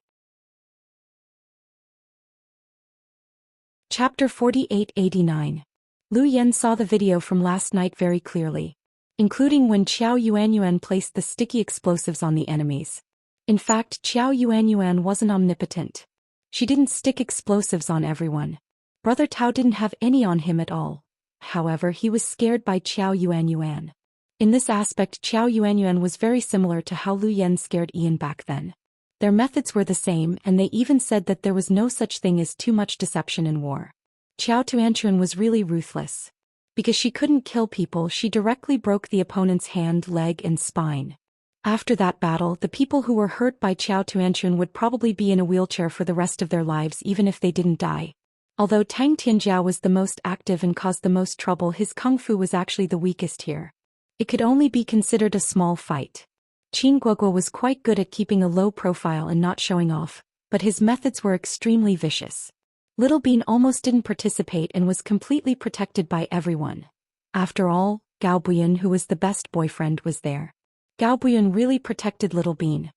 Speaker 1: Chapter 4889. Lu Yen saw the video from last night very clearly, including when Qiao Yuanyuan placed the sticky explosives on the enemies. In fact, Qiao Yuanyuan wasn't omnipotent. She didn't stick explosives on everyone. Brother Tao didn't have any on him at all. However, he was scared by Qiao Yuanyuan. In this aspect, Qiao Yuanyuan was very similar to how Lu Yen scared Ian back then. Their methods were the same, and they even said that there was no such thing as too much deception in war. Qiao Tuanchuan was really ruthless. Because she couldn't kill people, she directly broke the opponent's hand, leg, and spine. After that battle, the people who were hurt by Qiao Tuanchuan would probably be in a wheelchair for the rest of their lives even if they didn't die. Although Tang Tianjiao was the most active and caused the most trouble, his kung fu was actually the weakest here. It could only be considered a small fight. Qin Guoguo was quite good at keeping a low profile and not showing off, but his methods were extremely vicious. Little Bean almost didn't participate and was completely protected by everyone. After all, Gao Buyan, who was the best boyfriend, was there. Gao Buyan really protected Little Bean.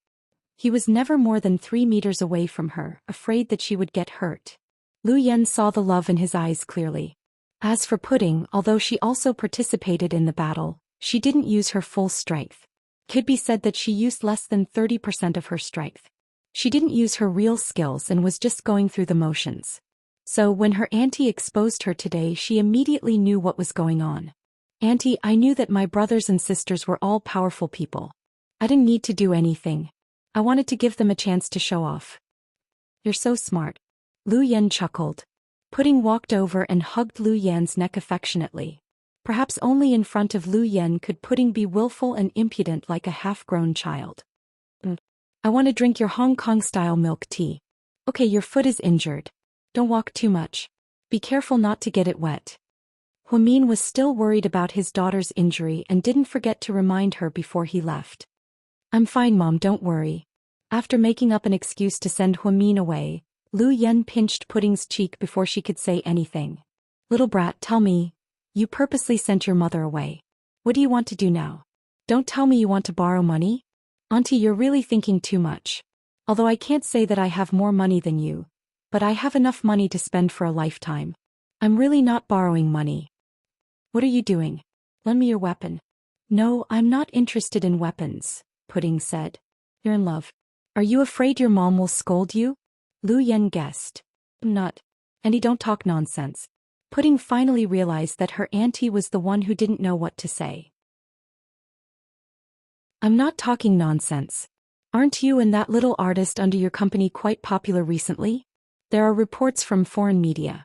Speaker 1: He was never more than 3 meters away from her, afraid that she would get hurt. Lu Yen saw the love in his eyes clearly. As for Pudding, although she also participated in the battle, she didn't use her full strength. Could be said that she used less than 30% of her strength. She didn't use her real skills and was just going through the motions. So when her auntie exposed her today, she immediately knew what was going on. "Auntie, I knew that my brothers and sisters were all powerful people. I didn't need to do anything. I wanted to give them a chance to show off." "You're so smart." Lu Yen chuckled. Pudding walked over and hugged Lu Yan's neck affectionately. Perhaps only in front of Lu Yen could Pudding be willful and impudent like a half-grown child. "I want to drink your Hong Kong-style milk tea." "Okay, your foot is injured. Don't walk too much. Be careful not to get it wet." Huamin was still worried about his daughter's injury and didn't forget to remind her before he left. "I'm fine, Mom, don't worry." After making up an excuse to send Huamin away, Lu Yen pinched Pudding's cheek before she could say anything. "Little brat, tell me, you purposely sent your mother away. What do you want to do now? Don't tell me you want to borrow money? Auntie, you're really thinking too much. Although I can't say that I have more money than you, but I have enough money to spend for a lifetime. I'm really not borrowing money." "What are you doing? Lend me your weapon." "No, I'm not interested in weapons," Pudding said. "You're in love. Are you afraid your mom will scold you?" Lu Yen guessed. "I'm not. And don't talk nonsense." Pudding finally realized that her auntie was the one who didn't know what to say. "I'm not talking nonsense. Aren't you and that little artist under your company quite popular recently? There are reports from foreign media."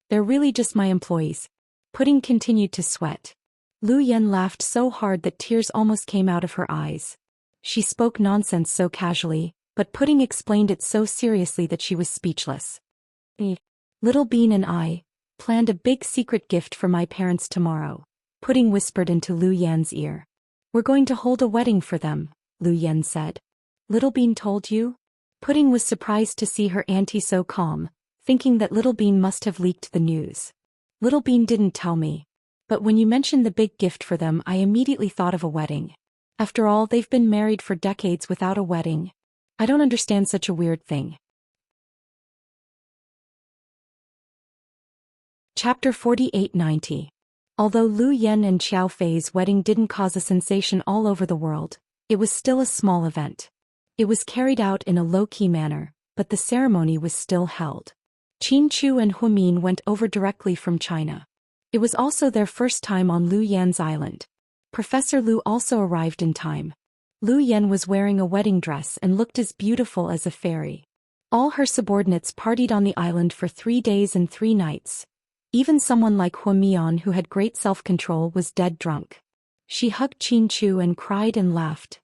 Speaker 1: "They're really just my employees." Pudding continued to sweat. Lu Yen laughed so hard that tears almost came out of her eyes. She spoke nonsense so casually, but Pudding explained it so seriously that she was speechless. "Little Bean and I planned a big secret gift for my parents tomorrow," Pudding whispered into Lu Yan's ear. "We're going to hold a wedding for them," Lu Yan said. "Little Bean told you?" Pudding was surprised to see her auntie so calm, thinking that Little Bean must have leaked the news. "Little Bean didn't tell me. But when you mentioned the big gift for them, I immediately thought of a wedding. After all, they've been married for decades without a wedding. I don't understand such a weird thing." Chapter 4890. Although Lu Yen and Xiao Fei's wedding didn't cause a sensation all over the world, it was still a small event. It was carried out in a low-key manner, but the ceremony was still held. Qin Chu and Huamin went over directly from China. It was also their first time on Lu Yan's island. Professor Lu also arrived in time. Lu Yan was wearing a wedding dress and looked as beautiful as a fairy. All her subordinates partied on the island for 3 days and 3 nights. Even someone like Huamian, who had great self-control, was dead drunk. She hugged Qin Chu and cried and laughed.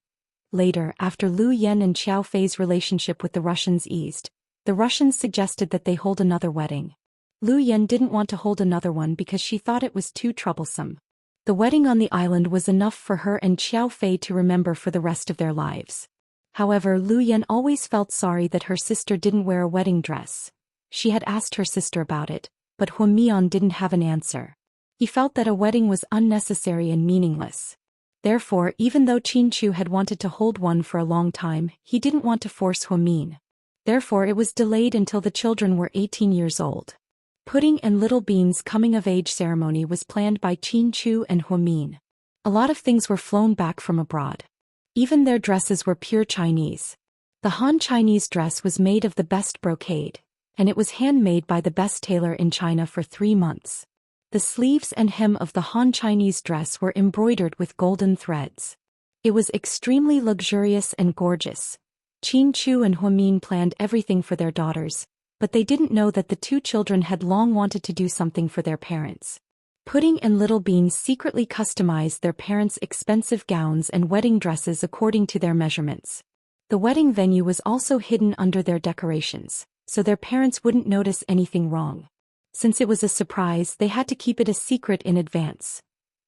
Speaker 1: Later, after Lu Yan and Xiao Fei's relationship with the Russians eased, the Russians suggested that they hold another wedding. Lu Yan didn't want to hold another one because she thought it was too troublesome. The wedding on the island was enough for her and Xiao Fei to remember for the rest of their lives. However, Lu Yan always felt sorry that her sister didn't wear a wedding dress. She had asked her sister about it, but Huamian didn't have an answer. He felt that a wedding was unnecessary and meaningless. Therefore, even though Qin Chu had wanted to hold one for a long time, he didn't want to force Huamin. Therefore, it was delayed until the children were 18 years old. Pudding and Little Bean's coming-of-age ceremony was planned by Qin Chu and Huamin. A lot of things were flown back from abroad. Even their dresses were pure Chinese. The Han Chinese dress was made of the best brocade, and it was handmade by the best tailor in China for 3 months. The sleeves and hem of the Han Chinese dress were embroidered with golden threads. It was extremely luxurious and gorgeous. Qin Chu and Huamin planned everything for their daughters, but they didn't know that the 2 children had long wanted to do something for their parents. Pudding and Little Bean secretly customized their parents' expensive gowns and wedding dresses according to their measurements. The wedding venue was also hidden under their decorations, so their parents wouldn't notice anything wrong. Since it was a surprise, they had to keep it a secret in advance.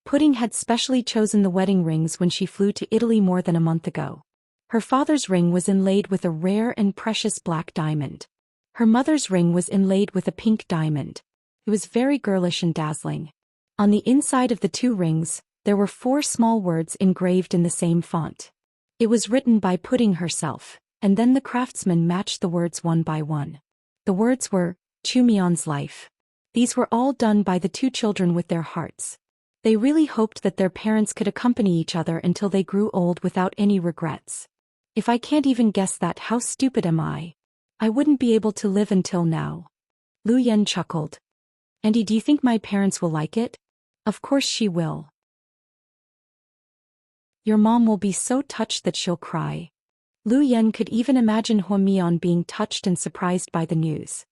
Speaker 1: Pudding had specially chosen the wedding rings when she flew to Italy more than a month ago. Her father's ring was inlaid with a rare and precious black diamond. Her mother's ring was inlaid with a pink diamond. It was very girlish and dazzling. On the inside of the 2 rings, there were 4 small words engraved in the same font. It was written by Pudding herself, and then the craftsman matched the words one by one. The words were, Chumion's life. These were all done by the 2 children with their hearts. They really hoped that their parents could accompany each other until they grew old without any regrets. If I can't even guess that, how stupid am I? I wouldn't be able to live until now. Lu Yan chuckled. Andy, do you think my parents will like it? Of course she will. Your mom will be so touched that she'll cry. Lu Yan could even imagine Huamian being touched and surprised by the news.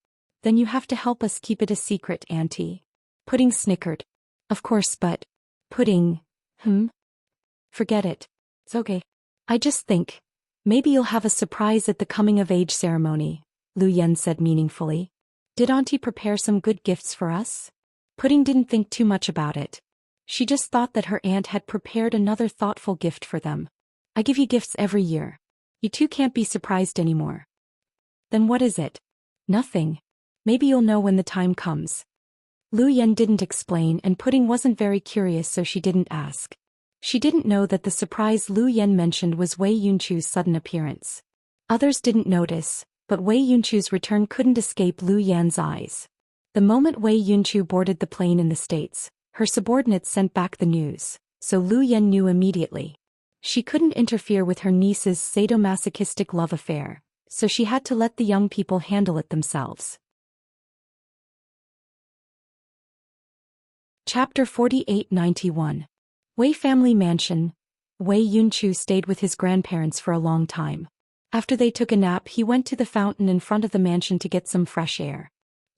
Speaker 1: Then you have to help us keep it a secret, Auntie. Pudding snickered. Of course, but... Pudding... Forget it. It's okay. I just think... Maybe you'll have a surprise at the coming-of-age ceremony, Lu Yan said meaningfully. Did Auntie prepare some good gifts for us? Pudding didn't think too much about it. She just thought that her aunt had prepared another thoughtful gift for them. I give you gifts every year. You 2 can't be surprised anymore. Then what is it? Nothing. Maybe you'll know when the time comes. Lu Yan didn't explain, and Pudding wasn't very curious, so she didn't ask. She didn't know that the surprise Lu Yan mentioned was Wei Yunchu's sudden appearance. Others didn't notice, but Wei Yunchu's return couldn't escape Lu Yan's eyes. The moment Wei Yunchu boarded the plane in the States, her subordinates sent back the news, so Lu Yan knew immediately. She couldn't interfere with her niece's sadomasochistic love affair, so she had to let the young people handle it themselves. Chapter 4891. Wei Family Mansion. Wei Yunchu stayed with his grandparents for a long time. After they took a nap, he went to the fountain in front of the mansion to get some fresh air.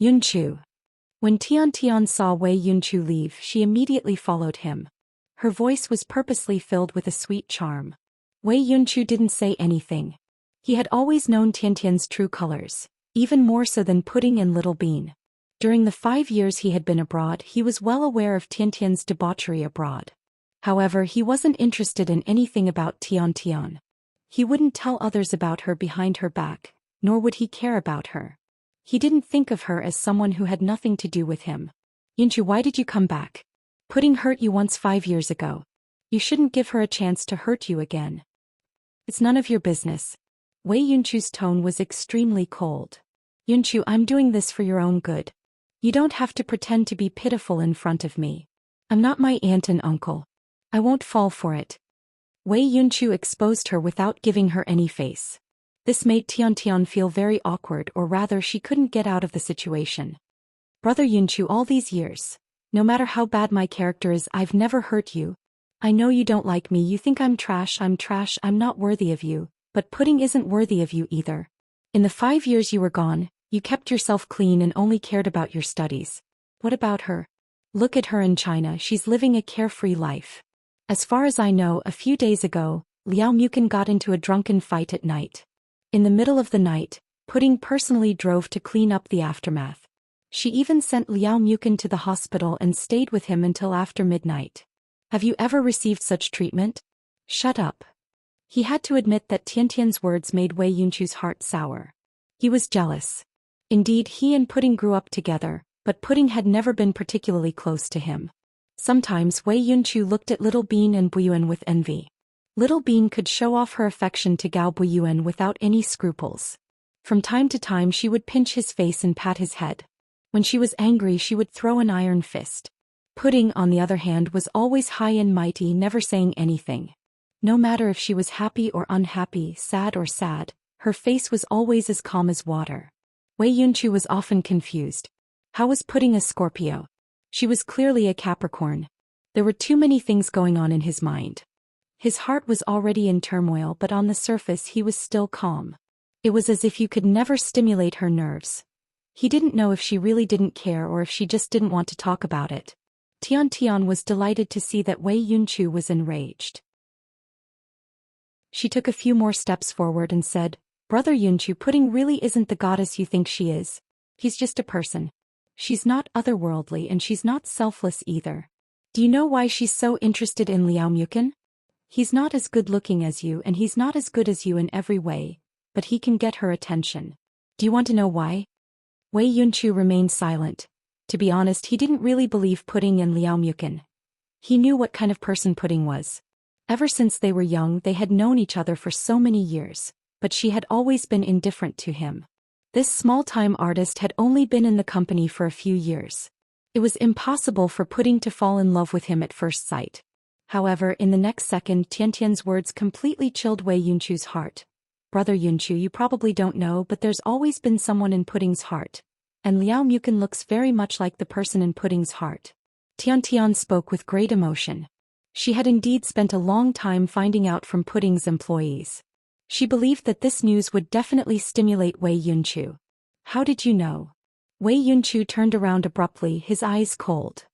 Speaker 1: Yunchu. When Tian Tian saw Wei Yunchu leave, she immediately followed him. Her voice was purposely filled with a sweet charm. Wei Yunchu didn't say anything. He had always known Tian Tian's true colors, even more so than Pudding and Little Bean. During the 5 years he had been abroad, he was well aware of Tian Tian's debauchery abroad. However, he wasn't interested in anything about Tian Tian. He wouldn't tell others about her behind her back, nor would he care about her. He didn't think of her as someone who had nothing to do with him. Yunchu, why did you come back? Pudding hurt you once 5 years ago. You shouldn't give her a chance to hurt you again. It's none of your business. Wei Yunchu's tone was extremely cold. Yunchu, I'm doing this for your own good. You don't have to pretend to be pitiful in front of me. I'm not my aunt and uncle. I won't fall for it. Wei Yunchu exposed her without giving her any face. This made Tian Tian feel very awkward, or rather she couldn't get out of the situation. Brother Yunchu, all these years, no matter how bad my character is, I've never hurt you. I know you don't like me, you think I'm trash, I'm not worthy of you, but Pudding isn't worthy of you either. In the 5 years you were gone, you kept yourself clean and only cared about your studies. What about her? Look at her in China, she's living a carefree life. As far as I know, a few days ago, Liao Mukin got into a drunken fight at night. In the middle of the night, Pudding personally drove to clean up the aftermath. She even sent Liao Mukin to the hospital and stayed with him until after midnight. Have you ever received such treatment? Shut up. He had to admit that Tian Tian's words made Wei Yunchu's heart sour. He was jealous. Indeed, he and Pudding grew up together, but Pudding had never been particularly close to him. Sometimes Wei Yunchu looked at Little Bean and Buyuan with envy. Little Bean could show off her affection to Gao Buyuan without any scruples. From time to time she would pinch his face and pat his head. When she was angry she would throw an iron fist. Pudding, on the other hand, was always high and mighty, never saying anything. No matter if she was happy or unhappy, sad or sad, her face was always as calm as water. Wei Yunchu was often confused. How was Pudding a Scorpio? She was clearly a Capricorn. There were too many things going on in his mind. His heart was already in turmoil, but on the surface he was still calm. It was as if you could never stimulate her nerves. He didn't know if she really didn't care or if she just didn't want to talk about it. Tian Tian was delighted to see that Wei Yunchu was enraged. She took a few more steps forward and said, Brother Yunchu, Pudding really isn't the goddess you think she is. He's just a person. She's not otherworldly and she's not selfless either. Do you know why she's so interested in Liao Mukin? He's not as good looking as you and he's not as good as you in every way, but he can get her attention. Do you want to know why? Wei Yunchu remained silent. To be honest, he didn't really believe Pudding and Liao Mukin. He knew what kind of person Pudding was. Ever since they were young, they had known each other for so many years, but she had always been indifferent to him. This small-time artist had only been in the company for a few years. It was impossible for Pudding to fall in love with him at first sight. However, in the next second, Tiantian's words completely chilled Wei Yunchu's heart. Brother Yunchu, you probably don't know, but there's always been someone in Pudding's heart. And Liao Mukin looks very much like the person in Pudding's heart. Tiantian spoke with great emotion. She had indeed spent a long time finding out from Pudding's employees. She believed that this news would definitely stimulate Wei Yunchu. How did you know? Wei Yunchu turned around abruptly, his eyes cold.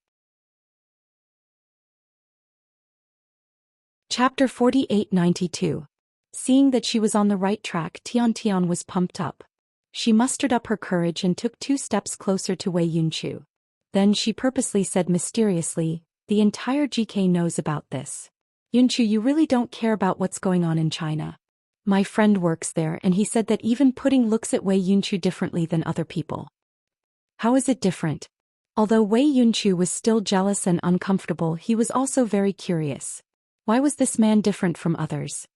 Speaker 1: Chapter 48-92. Seeing that she was on the right track, Tiantian was pumped up. She mustered up her courage and took 2 steps closer to Wei Yunchu. Then she purposely said mysteriously, "The entire GK knows about this. Yunchu, you really don't care about what's going on in China. My friend works there and he said that even Pudding looks at Wei Yunchu differently than other people." How is it different? Although Wei Yunchu was still jealous and uncomfortable, he was also very curious. Why was this man different from others?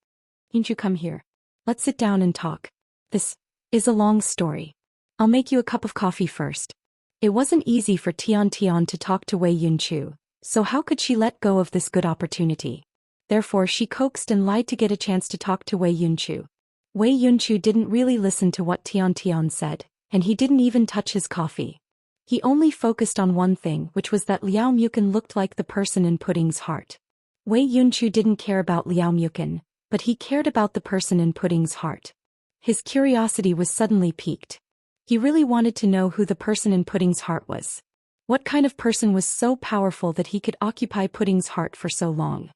Speaker 1: Yunchu, come here. Let's sit down and talk. This is a long story. I'll make you a cup of coffee first. It wasn't easy for Tiantian to talk to Wei Yunchu, so how could she let go of this good opportunity? Therefore she coaxed and lied to get a chance to talk to Wei Yunchu. Wei Yunchu didn't really listen to what Tiantian said, and he didn't even touch his coffee. He only focused on one thing, which was that Liao Mukin looked like the person in Pudding's heart. Wei Yunchu didn't care about Liao Mukin, but he cared about the person in Pudding's heart. His curiosity was suddenly piqued. He really wanted to know who the person in Pudding's heart was. What kind of person was so powerful that he could occupy Pudding's heart for so long?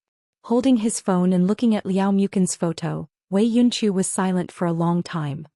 Speaker 1: Holding his phone and looking at Liao Mukin's photo, Wei Yunchu was silent for a long time.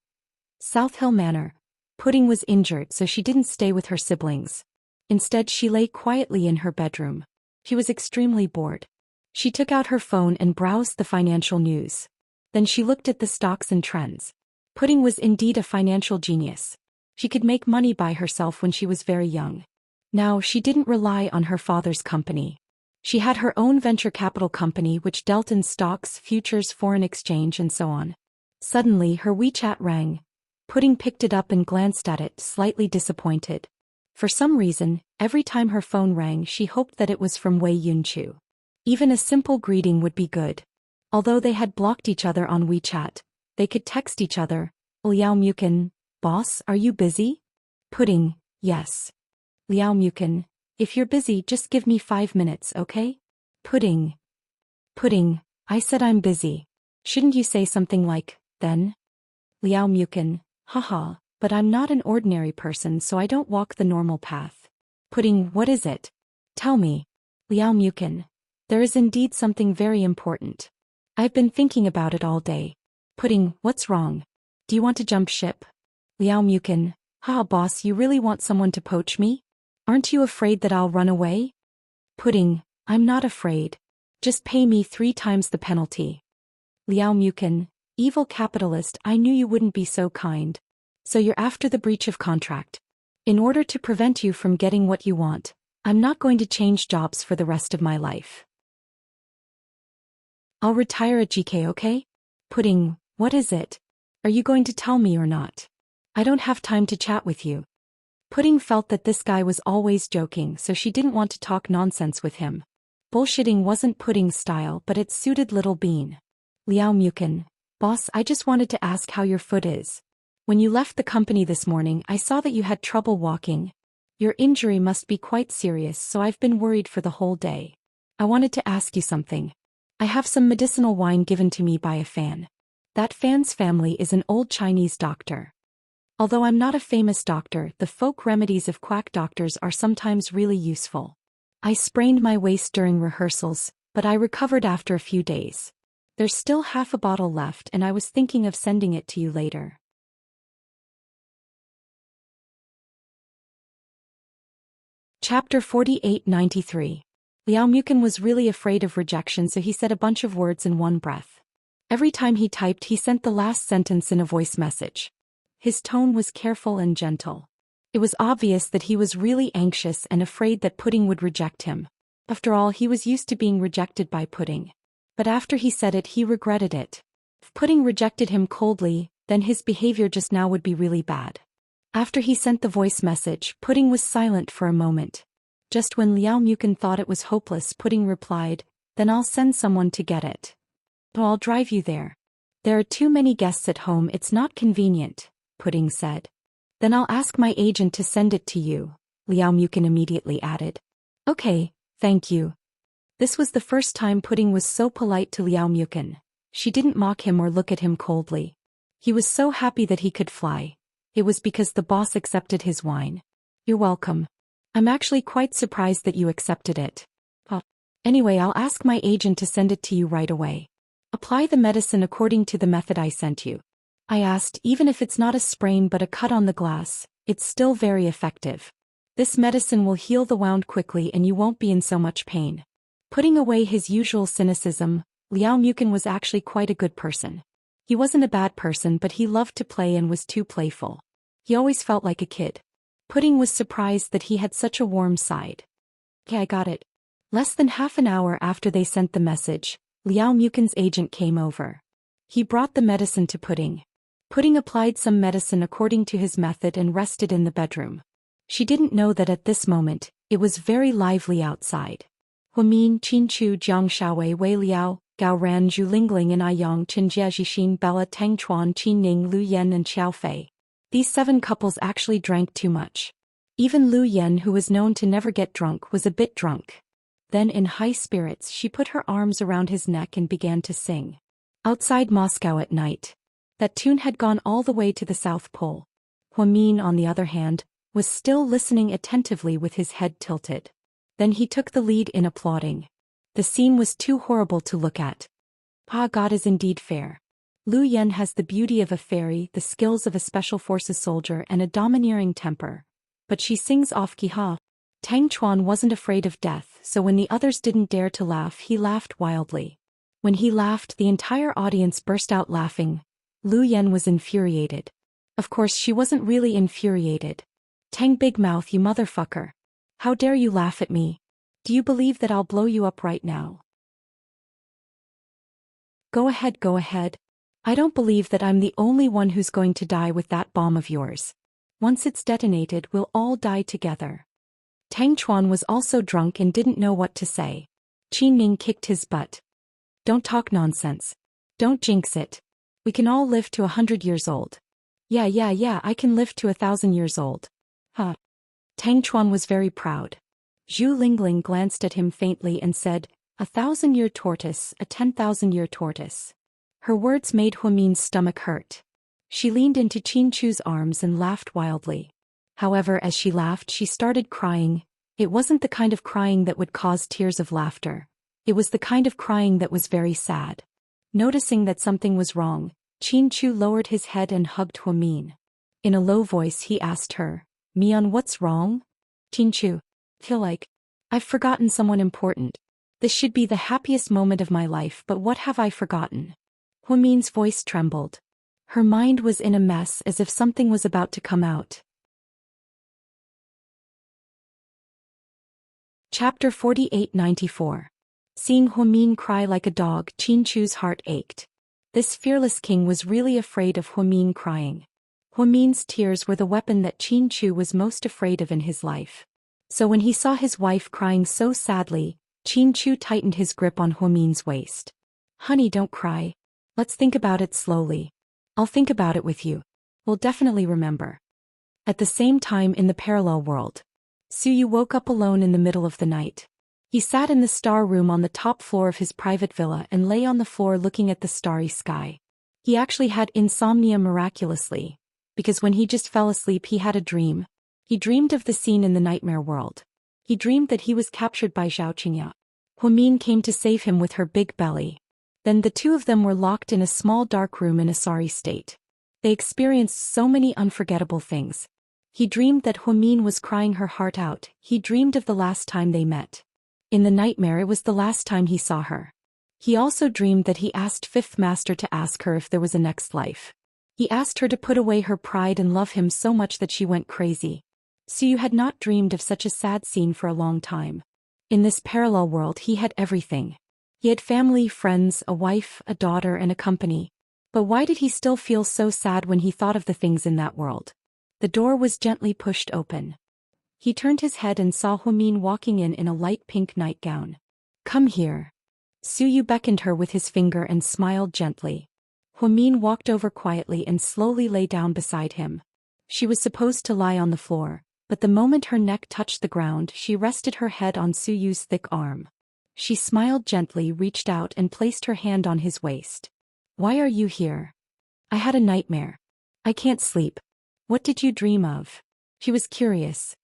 Speaker 1: South Hill Manor. Pudding was injured, so she didn't stay with her siblings. Instead, she lay quietly in her bedroom. She was extremely bored. She took out her phone and browsed the financial news. Then she looked at the stocks and trends. Pudding was indeed a financial genius. She could make money by herself when she was very young. Now, she didn't rely on her father's company. She had her own venture capital company which dealt in stocks, futures, foreign exchange, and so on. Suddenly, her WeChat rang. Pudding picked it up and glanced at it, slightly disappointed. For some reason, every time her phone rang, she hoped that it was from Wei Yunchu. Even a simple greeting would be good. Although they had blocked each other on WeChat, they could text each other. Liao Mukin, boss, are you busy? Pudding, yes. Liao Mukin, if you're busy, just give me 5 minutes, okay? Pudding, I said I'm busy. Shouldn't you say something like, then? Liao Mukin, haha, but I'm not an ordinary person, so I don't walk the normal path. Pudding, what is it? Tell me. Liao Mukin, there is indeed something very important. I've been thinking about it all day. Pudding, what's wrong? Do you want to jump ship? Liao Mukin, haha boss, you really want someone to poach me? Aren't you afraid that I'll run away? Pudding, I'm not afraid. Just pay me 3 times the penalty. Liao Mukin, evil capitalist, I knew you wouldn't be so kind. So you're after the breach of contract. In order to prevent you from getting what you want, I'm not going to change jobs for the rest of my life. I'll retire at GK, okay? Pudding, what is it? Are you going to tell me or not? I don't have time to chat with you. Pudding felt that this guy was always joking, so she didn't want to talk nonsense with him. Bullshitting wasn't Pudding's style, but it suited Little Bean. Liao Mukin, boss, I just wanted to ask how your foot is. When you left the company this morning, I saw that you had trouble walking. Your injury must be quite serious, so I've been worried for the whole day. I wanted to ask you something. I have some medicinal wine given to me by a fan. That fan's family is an old Chinese doctor. Although I'm not a famous doctor, the folk remedies of quack doctors are sometimes really useful. I sprained my waist during rehearsals, but I recovered after a few days. There's still half a bottle left and I was thinking of sending it to you later. Chapter 48-93. Liao Mukin was really afraid of rejection, so he said a bunch of words in one breath. Every time he typed, he sent the last sentence in a voice message. His tone was careful and gentle. It was obvious that he was really anxious and afraid that Pudding would reject him. After all, he was used to being rejected by Pudding. But after he said it, he regretted it. If Pudding rejected him coldly, then his behavior just now would be really bad. After he sent the voice message, Pudding was silent for a moment. Just when Liao Mukin thought it was hopeless, Pudding replied, "Then I'll send someone to get it. Oh, I'll drive you there." "There are too many guests at home, it's not convenient," Pudding said. "Then I'll ask my agent to send it to you," Liao Mukin immediately added. "Okay, thank you." This was the first time Pudding was so polite to Liao Mukin. She didn't mock him or look at him coldly. He was so happy that he could fly. It was because the boss accepted his wine. "You're welcome. I'm actually quite surprised that you accepted it. Anyway, I'll ask my agent to send it to you right away. Apply the medicine according to the method I sent you." I asked, "Even if it's not a sprain but a cut on the glass, it's still very effective. This medicine will heal the wound quickly and you won't be in so much pain." Putting away his usual cynicism, Liao Mukin was actually quite a good person. He wasn't a bad person, but he loved to play and was too playful. He always felt like a kid. Pudding was surprised that he had such a warm side. "Okay, I got it." Less than half an hour after they sent the message, Liao Mukin's agent came over. He brought the medicine to Pudding. Pudding applied some medicine according to his method and rested in the bedroom. She didn't know that at this moment, it was very lively outside. Huamin, Qin Chu, Jiang Shaowei, Wei Liao, Gao Ran, Zhu Lingling and Aiyang, Chen Jie, Jixin, Bella, Tang Chuan, Qin Ning, Lu Yen and Xiao Fei. These 7 couples actually drank too much. Even Lu Yen, who was known to never get drunk, was a bit drunk. Then in high spirits she put her arms around his neck and began to sing. Outside Moscow at night. That tune had gone all the way to the South Pole. Huamin, on the other hand, was still listening attentively with his head tilted. Then he took the lead in applauding. The scene was too horrible to look at. God is indeed fair. Lu Yen has the beauty of a fairy, the skills of a special forces soldier and a domineering temper. But she sings off-key. Tang Chuan wasn't afraid of death, so when the others didn't dare to laugh, he laughed wildly. When he laughed, the entire audience burst out laughing. Lu Yen was infuriated. Of course, she wasn't really infuriated. "Tang Big Mouth, you motherfucker. How dare you laugh at me? Do you believe that I'll blow you up right now?" Go ahead, go ahead. I don't believe that I'm the only one who's going to die with that bomb of yours. Once it's detonated, we'll all die together." Tang Chuan was also drunk and didn't know what to say. Qin Ning kicked his butt. "Don't talk nonsense. Don't jinx it. We can all live to 100 years old." Yeah, I can live to 1,000 years old. Tang Chuan was very proud. Zhu Lingling glanced at him faintly and said, "A 1,000-year tortoise, a 10,000-year tortoise." Her words made Huamin's stomach hurt. She leaned into Qin Chu's arms and laughed wildly. However, as she laughed, she started crying. It wasn't the kind of crying that would cause tears of laughter. It was the kind of crying that was very sad. Noticing that something was wrong, Qin Chu lowered his head and hugged Huamin. In a low voice he asked her, "Mian, what's wrong?" "Qin Chu, feel like I've forgotten someone important. This should be the happiest moment of my life, but what have I forgotten?" Huamin's voice trembled. Her mind was in a mess, as if something was about to come out. Chapter 48-94. Seeing Huamin cry like a dog, Qin Chu's heart ached. This fearless king was really afraid of Huamin crying. Huamin's tears were the weapon that Qin Chu was most afraid of in his life. So when he saw his wife crying so sadly, Qin Chu tightened his grip on Huamin's waist. "Honey, don't cry. Let's think about it slowly. I'll think about it with you. We'll definitely remember." At the same time in the parallel world, Suyu woke up alone in the middle of the night. He sat in the star room on the top floor of his private villa and lay on the floor looking at the starry sky. He actually had insomnia miraculously, because when he just fell asleep he had a dream. He dreamed of the scene in the nightmare world. He dreamed that he was captured by Zhao Qingya. Huamin came to save him with her big belly. Then the two of them were locked in a small dark room in a sorry state. They experienced so many unforgettable things. He dreamed that Huamin was crying her heart out. He dreamed of the last time they met. In the nightmare, it was the last time he saw her. He also dreamed that he asked Fifth Master to ask her if there was a next life. He asked her to put away her pride and love him so much that she went crazy. Suyu had not dreamed of such a sad scene for a long time. In this parallel world he had everything. He had family, friends, a wife, a daughter and a company. But why did he still feel so sad when he thought of the things in that world? The door was gently pushed open. He turned his head and saw Huimin walking in a light pink nightgown. "Come here." Suyu beckoned her with his finger and smiled gently. Huimin walked over quietly and slowly lay down beside him. She was supposed to lie on the floor, but the moment her neck touched the ground she rested her head on Suyu's thick arm. She smiled gently, reached out and placed her hand on his waist. "Why are you here?" "I had a nightmare. I can't sleep." "What did you dream of?" She was curious.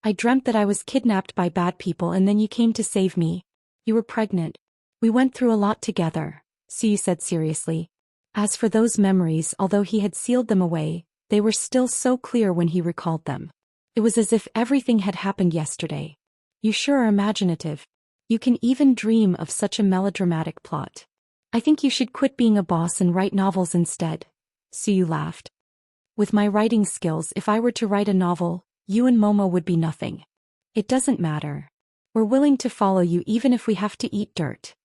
Speaker 1: "I dreamt that I was kidnapped by bad people and then you came to save me. You were pregnant. We went through a lot together," Suyu said seriously. As for those memories, although he had sealed them away, they were still so clear when he recalled them. It was as if everything had happened yesterday. "You sure are imaginative. You can even dream of such a melodramatic plot. I think you should quit being a boss and write novels instead," Suyu laughed. "With my writing skills, if I were to write a novel, you and Momo would be nothing. It doesn't matter. We're willing to follow you even if we have to eat dirt."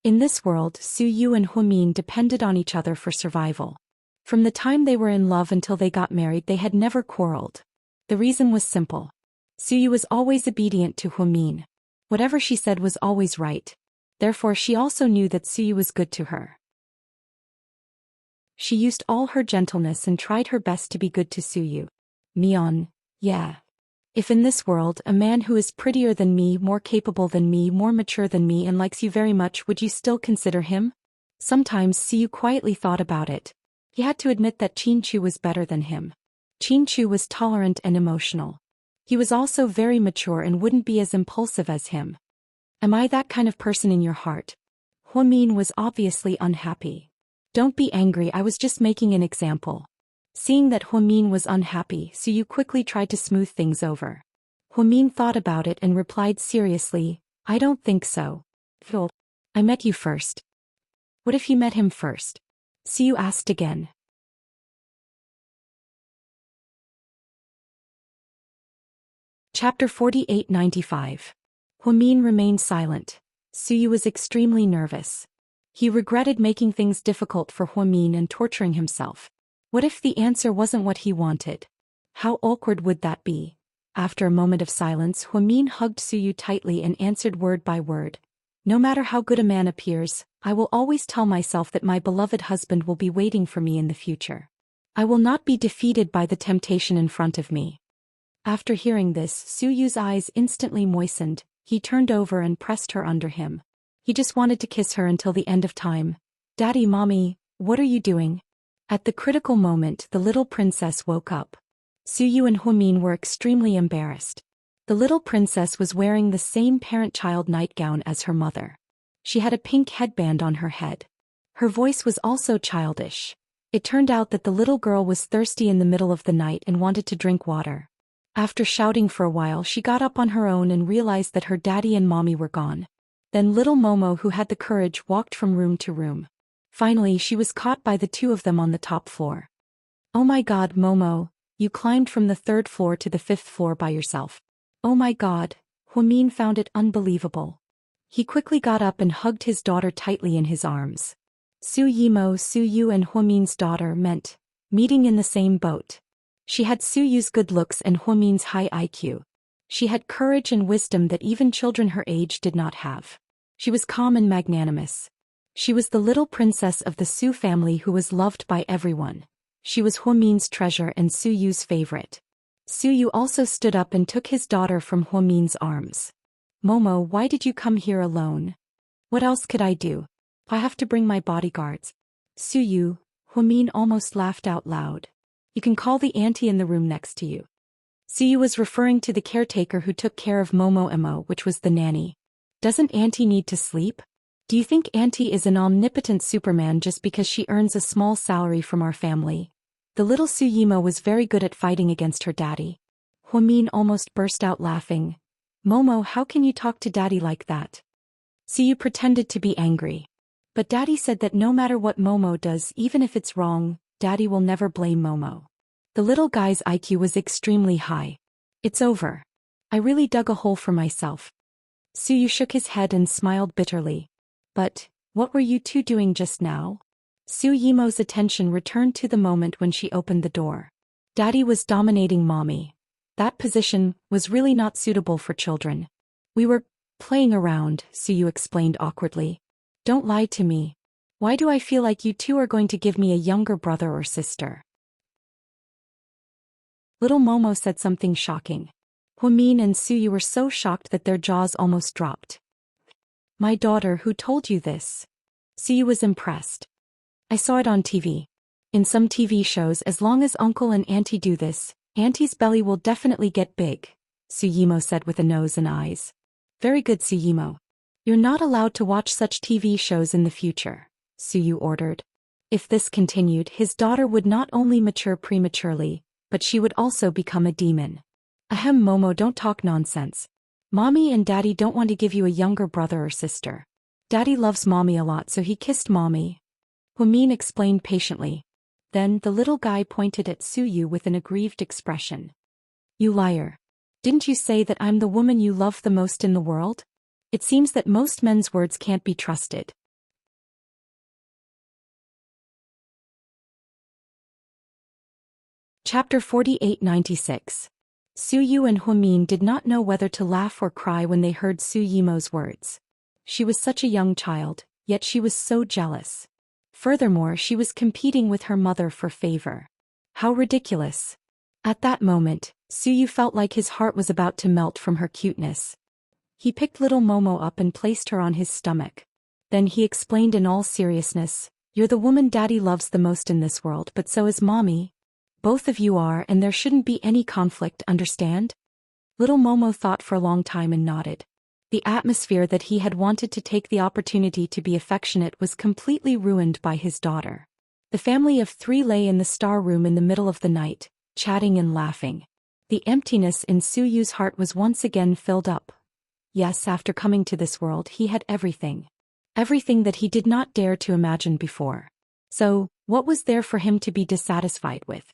Speaker 1: In this world, Suyu and Huimin depended on each other for survival. From the time they were in love until they got married they had never quarreled. The reason was simple. Suyu was always obedient to Huimin. Whatever she said was always right. Therefore she also knew that Suyu was good to her. She used all her gentleness and tried her best to be good to Suyu. "Mion, yeah. If in this world a man who is prettier than me, more capable than me, more mature than me and likes you very much, would you still consider him?" Sometimes Suyu quietly thought about it. He had to admit that Chinchu was better than him. Chinchu was tolerant and emotional. He was also very mature and wouldn't be as impulsive as him. "Am I that kind of person in your heart?" Huimin was obviously unhappy. "Don't be angry, I was just making an example." Seeing that Huimin was unhappy, Suyu quickly tried to smooth things over. Huimin thought about it and replied seriously, "I don't think so. Phil, I met you first." "What if you met him first?" Suyu asked again. Chapter 48-95. Huimin remained silent. Suyu was extremely nervous. He regretted making things difficult for Huimin and torturing himself. What if the answer wasn't what he wanted? How awkward would that be? After a moment of silence, Huimin hugged Suyu tightly and answered word by word. "No matter how good a man appears, I will always tell myself that my beloved husband will be waiting for me in the future. I will not be defeated by the temptation in front of me." After hearing this, Suyu's eyes instantly moistened. He turned over and pressed her under him. He just wanted to kiss her until the end of time. "Daddy, Mommy, what are you doing?" At the critical moment, the little princess woke up. Suyu and Huimin were extremely embarrassed. The little princess was wearing the same parent-child nightgown as her mother. She had a pink headband on her head. Her voice was also childish. It turned out that the little girl was thirsty in the middle of the night and wanted to drink water. After shouting for a while, she got up on her own and realized that her daddy and mommy were gone. Then little Momo, who had the courage, walked from room to room. Finally, she was caught by the two of them on the top floor. "Oh my God, Momo, you climbed from the 3rd floor to the 5th floor by yourself." "Oh my God," Huimin found it unbelievable. He quickly got up and hugged his daughter tightly in his arms. Suyu and Huimin's daughter meant meeting in the same boat. She had Suyu's good looks and Huimin's high IQ. She had courage and wisdom that even children her age did not have. She was calm and magnanimous. She was the little princess of the Su family who was loved by everyone. She was Huimin's treasure and Suyu's favorite. Suyu also stood up and took his daughter from Huimin's arms. "Momo, why did you come here alone?" "What else could I do? I have to bring my bodyguards." "Suyu," Huimin almost laughed out loud. "You can call the auntie in the room next to you." Suyu was referring to the caretaker who took care of Momo, which was the nanny. "Doesn't auntie need to sleep? Do you think auntie is an omnipotent Superman just because she earns a small salary from our family?" The little Suyimo was very good at fighting against her daddy. Huimin almost burst out laughing. "Momo, how can you talk to daddy like that?" Suyu pretended to be angry. "But daddy said that no matter what Momo does, even if it's wrong, daddy will never blame Momo." The little guy's IQ was extremely high. It's over. I really dug a hole for myself. Suyu shook his head and smiled bitterly. But, what were you two doing just now? Su Yimo's attention returned to the moment when she opened the door. Daddy was dominating Mommy. That position was really not suitable for children. We were playing around, Suyu explained awkwardly. Don't lie to me. Why do I feel like you two are going to give me a younger brother or sister? Little Momo said something shocking. Huamin and Suyu were so shocked that their jaws almost dropped. My daughter, who told you this? Suyu was impressed. I saw it on TV. In some TV shows, as long as uncle and auntie do this, auntie's belly will definitely get big, Suyimo said with a nose and eyes. Very good, Suyimo. You're not allowed to watch such TV shows in the future, Suyu ordered. If this continued, his daughter would not only mature prematurely, but she would also become a demon. Ahem, Momo, don't talk nonsense. Mommy and Daddy don't want to give you a younger brother or sister. Daddy loves Mommy a lot, so he kissed Mommy. Huamin explained patiently. Then the little guy pointed at Suyu with an aggrieved expression. You liar. Didn't you say that I'm the woman you love the most in the world? It seems that most men's words can't be trusted. Chapter 4896. Suyu and Huamin did not know whether to laugh or cry when they heard Su Yimo's words. She was such a young child, yet she was so jealous. Furthermore, she was competing with her mother for favor. How ridiculous. At that moment, Suyu felt like his heart was about to melt from her cuteness. He picked little Momo up and placed her on his stomach. Then he explained in all seriousness, You're the woman Daddy loves the most in this world, but so is Mommy. Both of you are, and there shouldn't be any conflict, understand? Little Momo thought for a long time and nodded. The atmosphere that he had wanted to take the opportunity to be affectionate was completely ruined by his daughter. The family of three lay in the star room in the middle of the night, chatting and laughing. The emptiness in Suyu's heart was once again filled up. Yes, after coming to this world he had everything. Everything that he did not dare to imagine before. So, what was there for him to be dissatisfied with?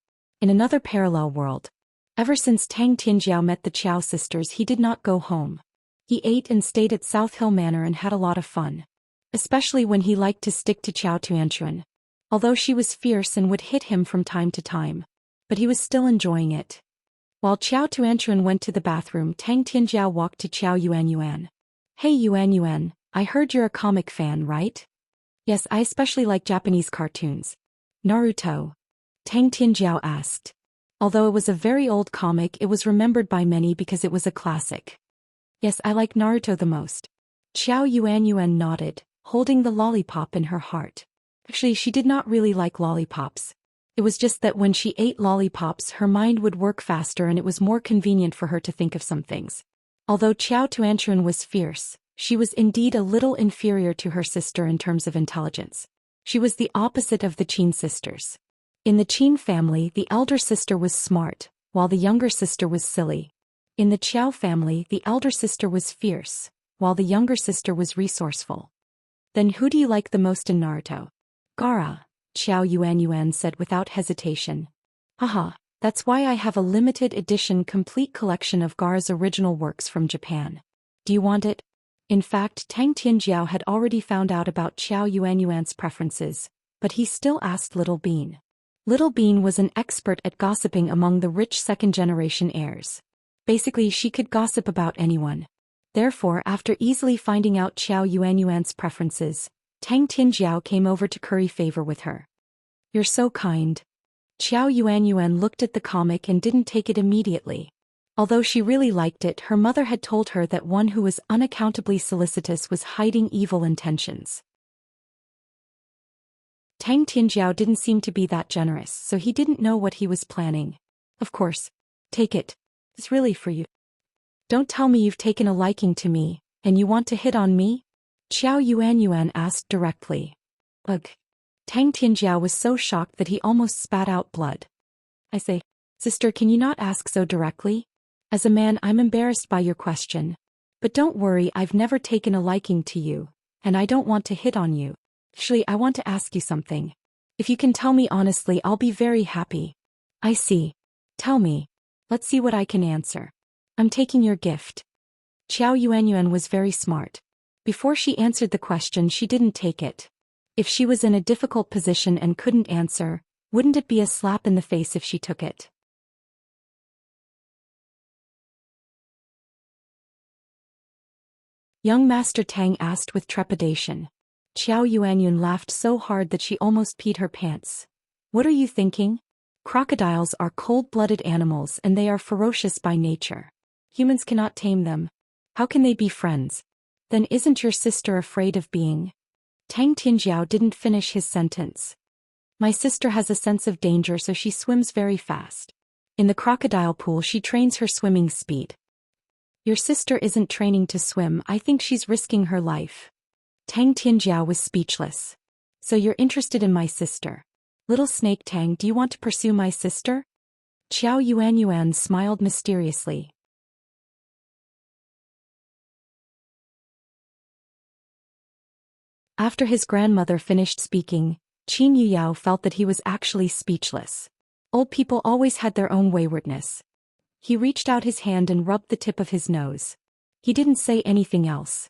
Speaker 1: In another parallel world. Ever since Tang Tianjiao met the Qiao sisters, he did not go home. He ate and stayed at South Hill Manor and had a lot of fun. Especially when he liked to stick to Qiao Tuanchuan. Although she was fierce and would hit him from time to time. But he was still enjoying it. While Qiao Tuanchuan went to the bathroom, Tang Tianjiao walked to Qiao Yuanyuan. Hey Yuanyuan, I heard you're a comic fan, right? Yes, I especially like Japanese cartoons. Naruto? Tang Tianjiao asked. Although it was a very old comic, it was remembered by many because it was a classic. Yes, I like Naruto the most. Qiao Yuanyuan nodded, holding the lollipop in her heart. Actually, she did not really like lollipops. It was just that when she ate lollipops, her mind would work faster and it was more convenient for her to think of some things. Although Qiao Tuanchuan was fierce, she was indeed a little inferior to her sister in terms of intelligence. She was the opposite of the Qin sisters. In the Qin family, the elder sister was smart, while the younger sister was silly. In the Qiao family, the elder sister was fierce, while the younger sister was resourceful. Then who do you like the most in Naruto? Gaara, Qiao Yuanyuan said without hesitation. Haha, that's why I have a limited edition complete collection of Gaara's original works from Japan. Do you want it? In fact, Tang Tianjiao had already found out about Qiao Yuanyuan's preferences, but he still asked Little Bean. Little Bean was an expert at gossiping among the rich second-generation heirs. Basically, she could gossip about anyone. Therefore, after easily finding out Qiao Yuanyuan's preferences, Tang Tianjiao came over to curry favor with her. You're so kind. Qiao Yuanyuan looked at the comic and didn't take it immediately. Although she really liked it, her mother had told her that one who was unaccountably solicitous was hiding evil intentions. Tang Tianjiao didn't seem to be that generous, so he didn't know what he was planning. Of course. Take it. It's really for you. Don't tell me you've taken a liking to me, and you want to hit on me? Qiao Yuanyuan asked directly. Ugh. Tang Tianjiao was so shocked that he almost spat out blood. I say, sister, can you not ask so directly? As a man, I'm embarrassed by your question. But don't worry, I've never taken a liking to you, and I don't want to hit on you. Actually, I want to ask you something. If you can tell me honestly, I'll be very happy. I see. Tell me. Let's see what I can answer. I'm taking your gift. Qiao Yuanyuan was very smart. Before she answered the question, she didn't take it. If she was in a difficult position and couldn't answer, wouldn't it be a slap in the face if she took it? Young Master Tang asked with trepidation. Qiao Yuanyun laughed so hard that she almost peed her pants. What are you thinking? Crocodiles are cold-blooded animals and they are ferocious by nature. Humans cannot tame them. How can they be friends? Then isn't your sister afraid of being? Tang Tianjiao didn't finish his sentence. My sister has a sense of danger, so she swims very fast. In the crocodile pool she trains her swimming speed. Your sister isn't training to swim, I think she's risking her life. Tang Tianjiao was speechless. So you're interested in my sister? Little Snake Tang, do you want to pursue my sister? Qiao Yuanyuan smiled mysteriously. After his grandmother finished speaking, Qin Yuyao felt that he was actually speechless. Old people always had their own waywardness. He reached out his hand and rubbed the tip of his nose. He didn't say anything else.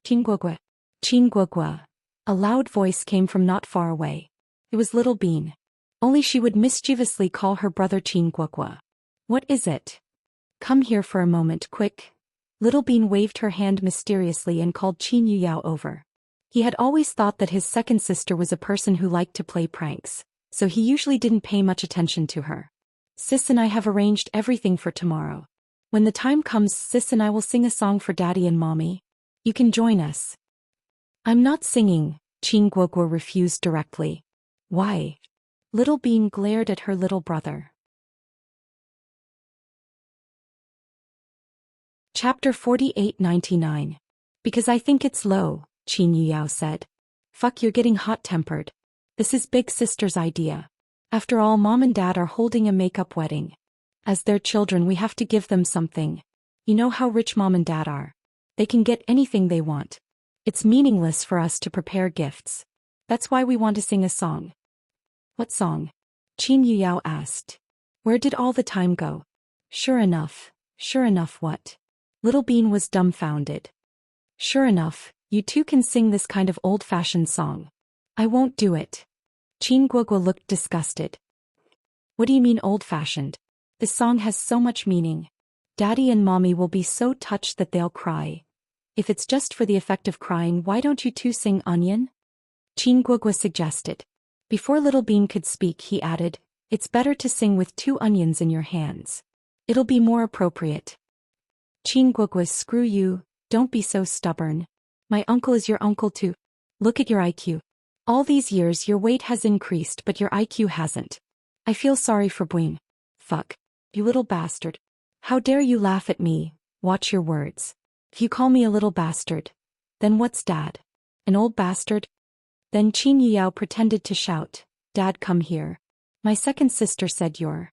Speaker 1: Qingguogua. Qingguogua. A loud voice came from not far away. It was Little Bean. Only she would mischievously call her brother Qingguogua. What is it? Come here for a moment, quick. Little Bean waved her hand mysteriously and called Qin Yuyao over. He had always thought that his second sister was a person who liked to play pranks, so he usually didn't pay much attention to her. Sis and I have arranged everything for tomorrow. When the time comes, Sis and I will sing a song for Daddy and Mommy. You can join us. I'm not singing, Qingguogua refused directly. Why? Little Bean glared at her little brother. Chapter 48-99. Because I think it's low, Qin Yuyao said. Fuck, you're getting hot-tempered. This is big sister's idea. After all, Mom and Dad are holding a makeup wedding. As their children, we have to give them something. You know how rich Mom and Dad are. They can get anything they want. It's meaningless for us to prepare gifts. That's why we want to sing a song. What song? Qin Yuyao asked. Where did all the time go? Sure enough what? Little Bean was dumbfounded. Sure enough, you two can sing this kind of old-fashioned song. I won't do it. Qingguogua looked disgusted. What do you mean old-fashioned? This song has so much meaning. Daddy and Mommy will be so touched that they'll cry. If it's just for the effect of crying, why don't you two sing Onion? Qingguogua suggested. Before Little Bean could speak, he added, it's better to sing with 2 onions in your hands. It'll be more appropriate. Qingguogua, screw you, don't be so stubborn. My uncle is your uncle too. Look at your IQ. All these years your weight has increased but your IQ hasn't. I feel sorry for Buing. Fuck. You little bastard. How dare you laugh at me, watch your words. If you call me a little bastard, then what's Dad? An old bastard? Then Qin Yuyao pretended to shout, Dad, come here. My second sister said you're.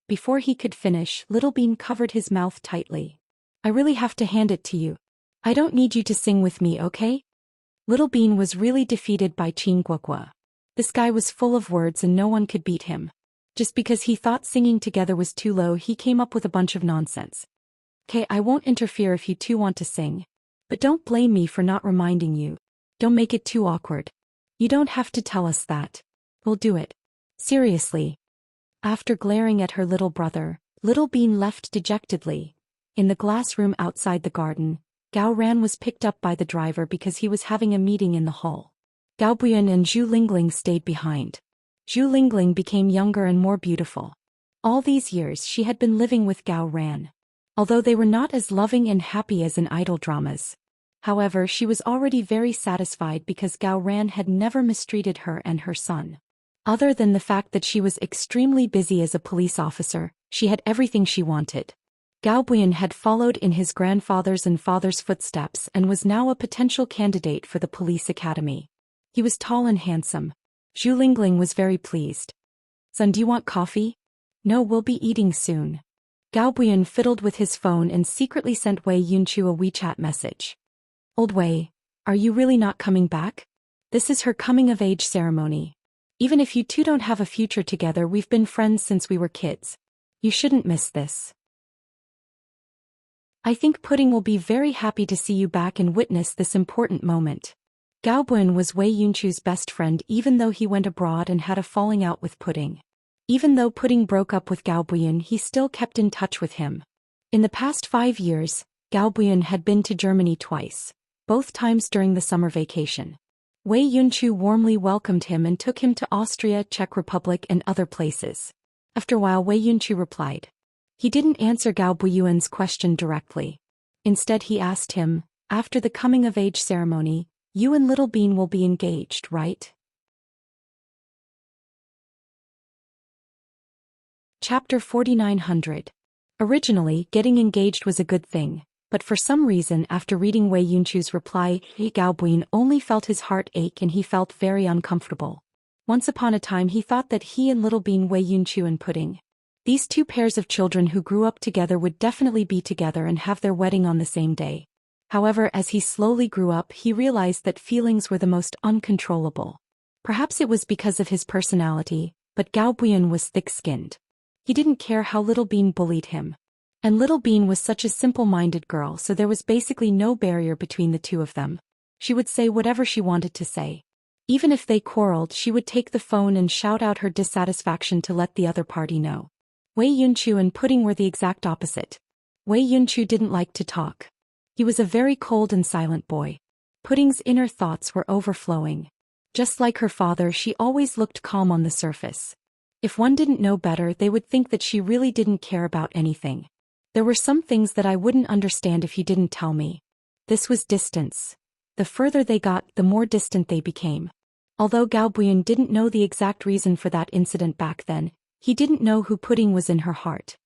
Speaker 1: Before he could finish, Little Bean covered his mouth tightly. I really have to hand it to you. I don't need you to sing with me, okay? Little Bean was really defeated by Qingguogua. This guy was full of words and no one could beat him. Just because he thought singing together was too low, he came up with a bunch of nonsense. Okay, I won't interfere if you two want to sing. But don't blame me for not reminding you. Don't make it too awkward. You don't have to tell us that. We'll do it. Seriously. After glaring at her little brother, Little Bean left dejectedly. In the glass room outside the garden, Gao Ran was picked up by the driver because he was having a meeting in the hall. Gao Buyan and Zhu Lingling stayed behind. Zhu Lingling became younger and more beautiful. All these years she had been living with Gao Ran. Although they were not as loving and happy as in idol dramas. However, she was already very satisfied because Gao Ran had never mistreated her and her son. Other than the fact that she was extremely busy as a police officer, she had everything she wanted. Gao Buyan had followed in his grandfather's and father's footsteps and was now a potential candidate for the police academy. He was tall and handsome. Zhu Lingling was very pleased. Son, do you want coffee? No, we'll be eating soon. Gao Buyan fiddled with his phone and secretly sent Wei Yunchu a WeChat message. Old Wei, are you really not coming back? This is her coming-of-age ceremony. Even if you two don't have a future together, we've been friends since we were kids. You shouldn't miss this. I think Pudding will be very happy to see you back and witness this important moment. Gao Buin was Wei Yunchu's best friend even though he went abroad and had a falling out with Pudding. Even though Pudding broke up with Gao Buin, he still kept in touch with him. In the past 5 years, Gao Buin had been to Germany twice, both times during the summer vacation. Wei Yunchu warmly welcomed him and took him to Austria, Czech Republic and other places. After a while Wei Yunchu replied. He didn't answer Gao Buyuan's question directly. Instead he asked him, after the coming-of-age ceremony, you and Little Bean will be engaged, right? Chapter 4900. Originally, getting engaged was a good thing, but for some reason after reading Wei Yunchu's reply, Gao Buin only felt his heart ache and he felt very uncomfortable. Once upon a time he thought that he and Little Bean Wei Yunchu and Pudding, these two pairs of children who grew up together, would definitely be together and have their wedding on the same day. However, as he slowly grew up, he realized that feelings were the most uncontrollable. Perhaps it was because of his personality, but Gao Buin was thick-skinned. He didn't care how Little Bean bullied him. And Little Bean was such a simple-minded girl, so there was basically no barrier between the two of them. She would say whatever she wanted to say. Even if they quarreled, she would take the phone and shout out her dissatisfaction to let the other party know. Wei Yunchu and Pudding were the exact opposite. Wei Yunchu didn't like to talk. He was a very cold and silent boy. Pudding's inner thoughts were overflowing. Just like her father, she always looked calm on the surface. If one didn't know better, they would think that she really didn't care about anything. There were some things that I wouldn't understand if you didn't tell me. This was distance. The further they got, the more distant they became. Although Gao Buin didn't know the exact reason for that incident back then, he didn't know who Pudding was in her heart.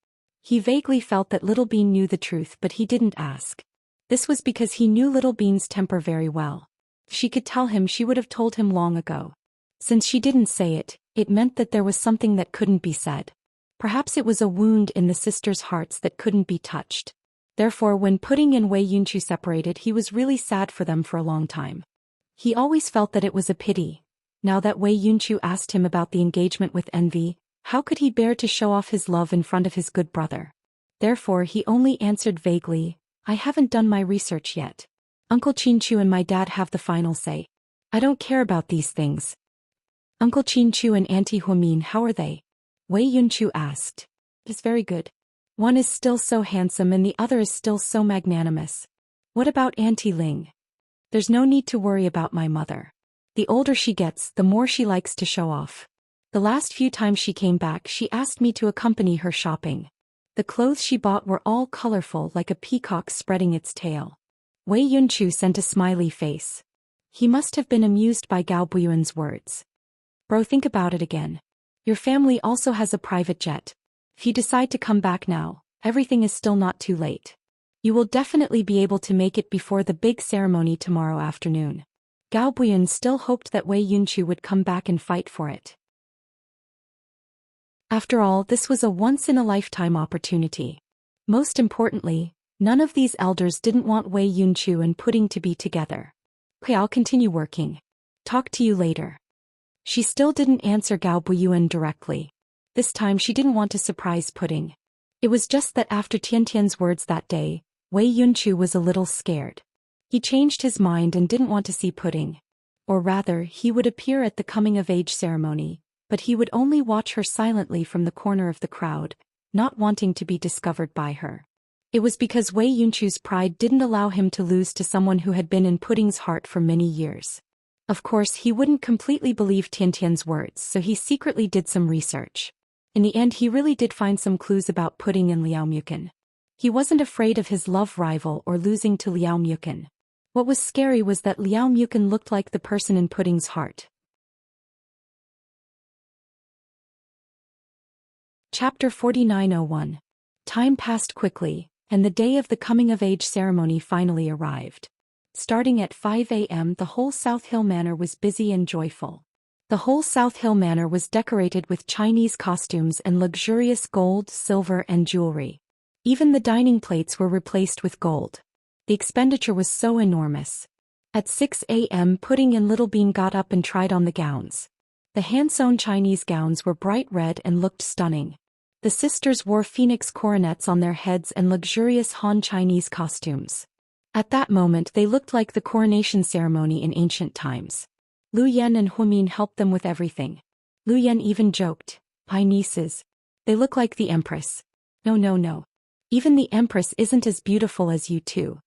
Speaker 1: He vaguely felt that Little Bean knew the truth, but he didn't ask. This was because he knew Little Bean's temper very well. If she could tell him, she would have told him long ago. Since she didn't say it, it meant that there was something that couldn't be said. Perhaps it was a wound in the sisters' hearts that couldn't be touched. Therefore, when Pudding and Wei Yunchu separated, he was really sad for them for a long time. He always felt that it was a pity. Now that Wei Yunchu asked him about the engagement with envy, how could he bear to show off his love in front of his good brother? Therefore he only answered vaguely, I haven't done my research yet. Uncle Chinchu and my dad have the final say. I don't care about these things. Uncle Chinchu and Auntie Huamin, how are they? Wei Yunchu asked. It's very good. One is still so handsome and the other is still so magnanimous. What about Auntie Ling? There's no need to worry about my mother. The older she gets, the more she likes to show off. The last few times she came back, she asked me to accompany her shopping. The clothes she bought were all colorful like a peacock spreading its tail. Wei Yunchu sent a smiley face. He must have been amused by Gao Buyuan's words. Bro, think about it again. Your family also has a private jet. If you decide to come back now, everything is still not too late. You will definitely be able to make it before the big ceremony tomorrow afternoon. Gao Buyuan still hoped that Wei Yunchu would come back and fight for it. After all, this was a once-in-a-lifetime opportunity. Most importantly, none of these elders didn't want Wei Yunchu and Pudding to be together. Okay, I'll continue working. Talk to you later. She still didn't answer Gao Buyuan directly. This time she didn't want to surprise Pudding. It was just that after Tiantian's words that day, Wei Yunchu was a little scared. He changed his mind and didn't want to see Pudding. Or rather, he would appear at the coming-of-age ceremony, but he would only watch her silently from the corner of the crowd, not wanting to be discovered by her. It was because Wei Yunchu's pride didn't allow him to lose to someone who had been in Pudding's heart for many years. Of course, he wouldn't completely believe Tiantian's words, so he secretly did some research. In the end, he really did find some clues about Pudding and Liao Mukin. He wasn't afraid of his love rival or losing to Liao Mukin. What was scary was that Liao Mukin looked like the person in Pudding's heart. Chapter 4901. Time passed quickly, and the day of the coming-of-age ceremony finally arrived. Starting at 5 a.m., the whole South Hill Manor was busy and joyful. The whole South Hill Manor was decorated with Chinese costumes and luxurious gold, silver, and jewelry. Even the dining plates were replaced with gold. The expenditure was so enormous. At 6 a.m., Pudding and Little Bean got up and tried on the gowns. The hand-sewn Chinese gowns were bright red and looked stunning. The sisters wore phoenix coronets on their heads and luxurious Han Chinese costumes. At that moment they looked like the coronation ceremony in ancient times. Lu Yan and Huimin helped them with everything. Lu Yan even joked, "My nieces. They look like the Empress." "No, no, no. Even the Empress isn't as beautiful as you two."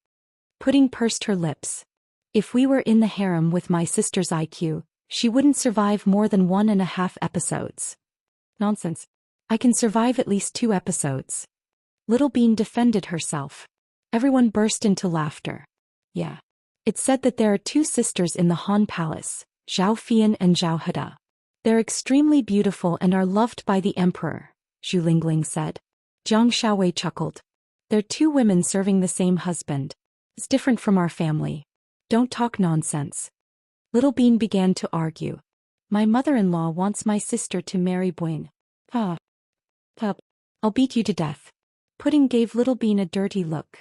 Speaker 1: Pudding pursed her lips. "If we were in the harem with my sister's IQ, she wouldn't survive more than 1.5 episodes." "Nonsense. I can survive at least 2 episodes." Little Bean defended herself. Everyone burst into laughter. "Yeah. It's said that there are 2 sisters in the Han Palace, Zhao Fian and Zhao Heda. They're extremely beautiful and are loved by the emperor," Zhu Lingling said. Jiang Xiaowei chuckled. "They're 2 women serving the same husband. It's different from our family. Don't talk nonsense." Little Bean began to argue. "My mother-in-law wants my sister to marry Buin." "Ah. Pup. I'll beat you to death." Pudding gave Little Bean a dirty look.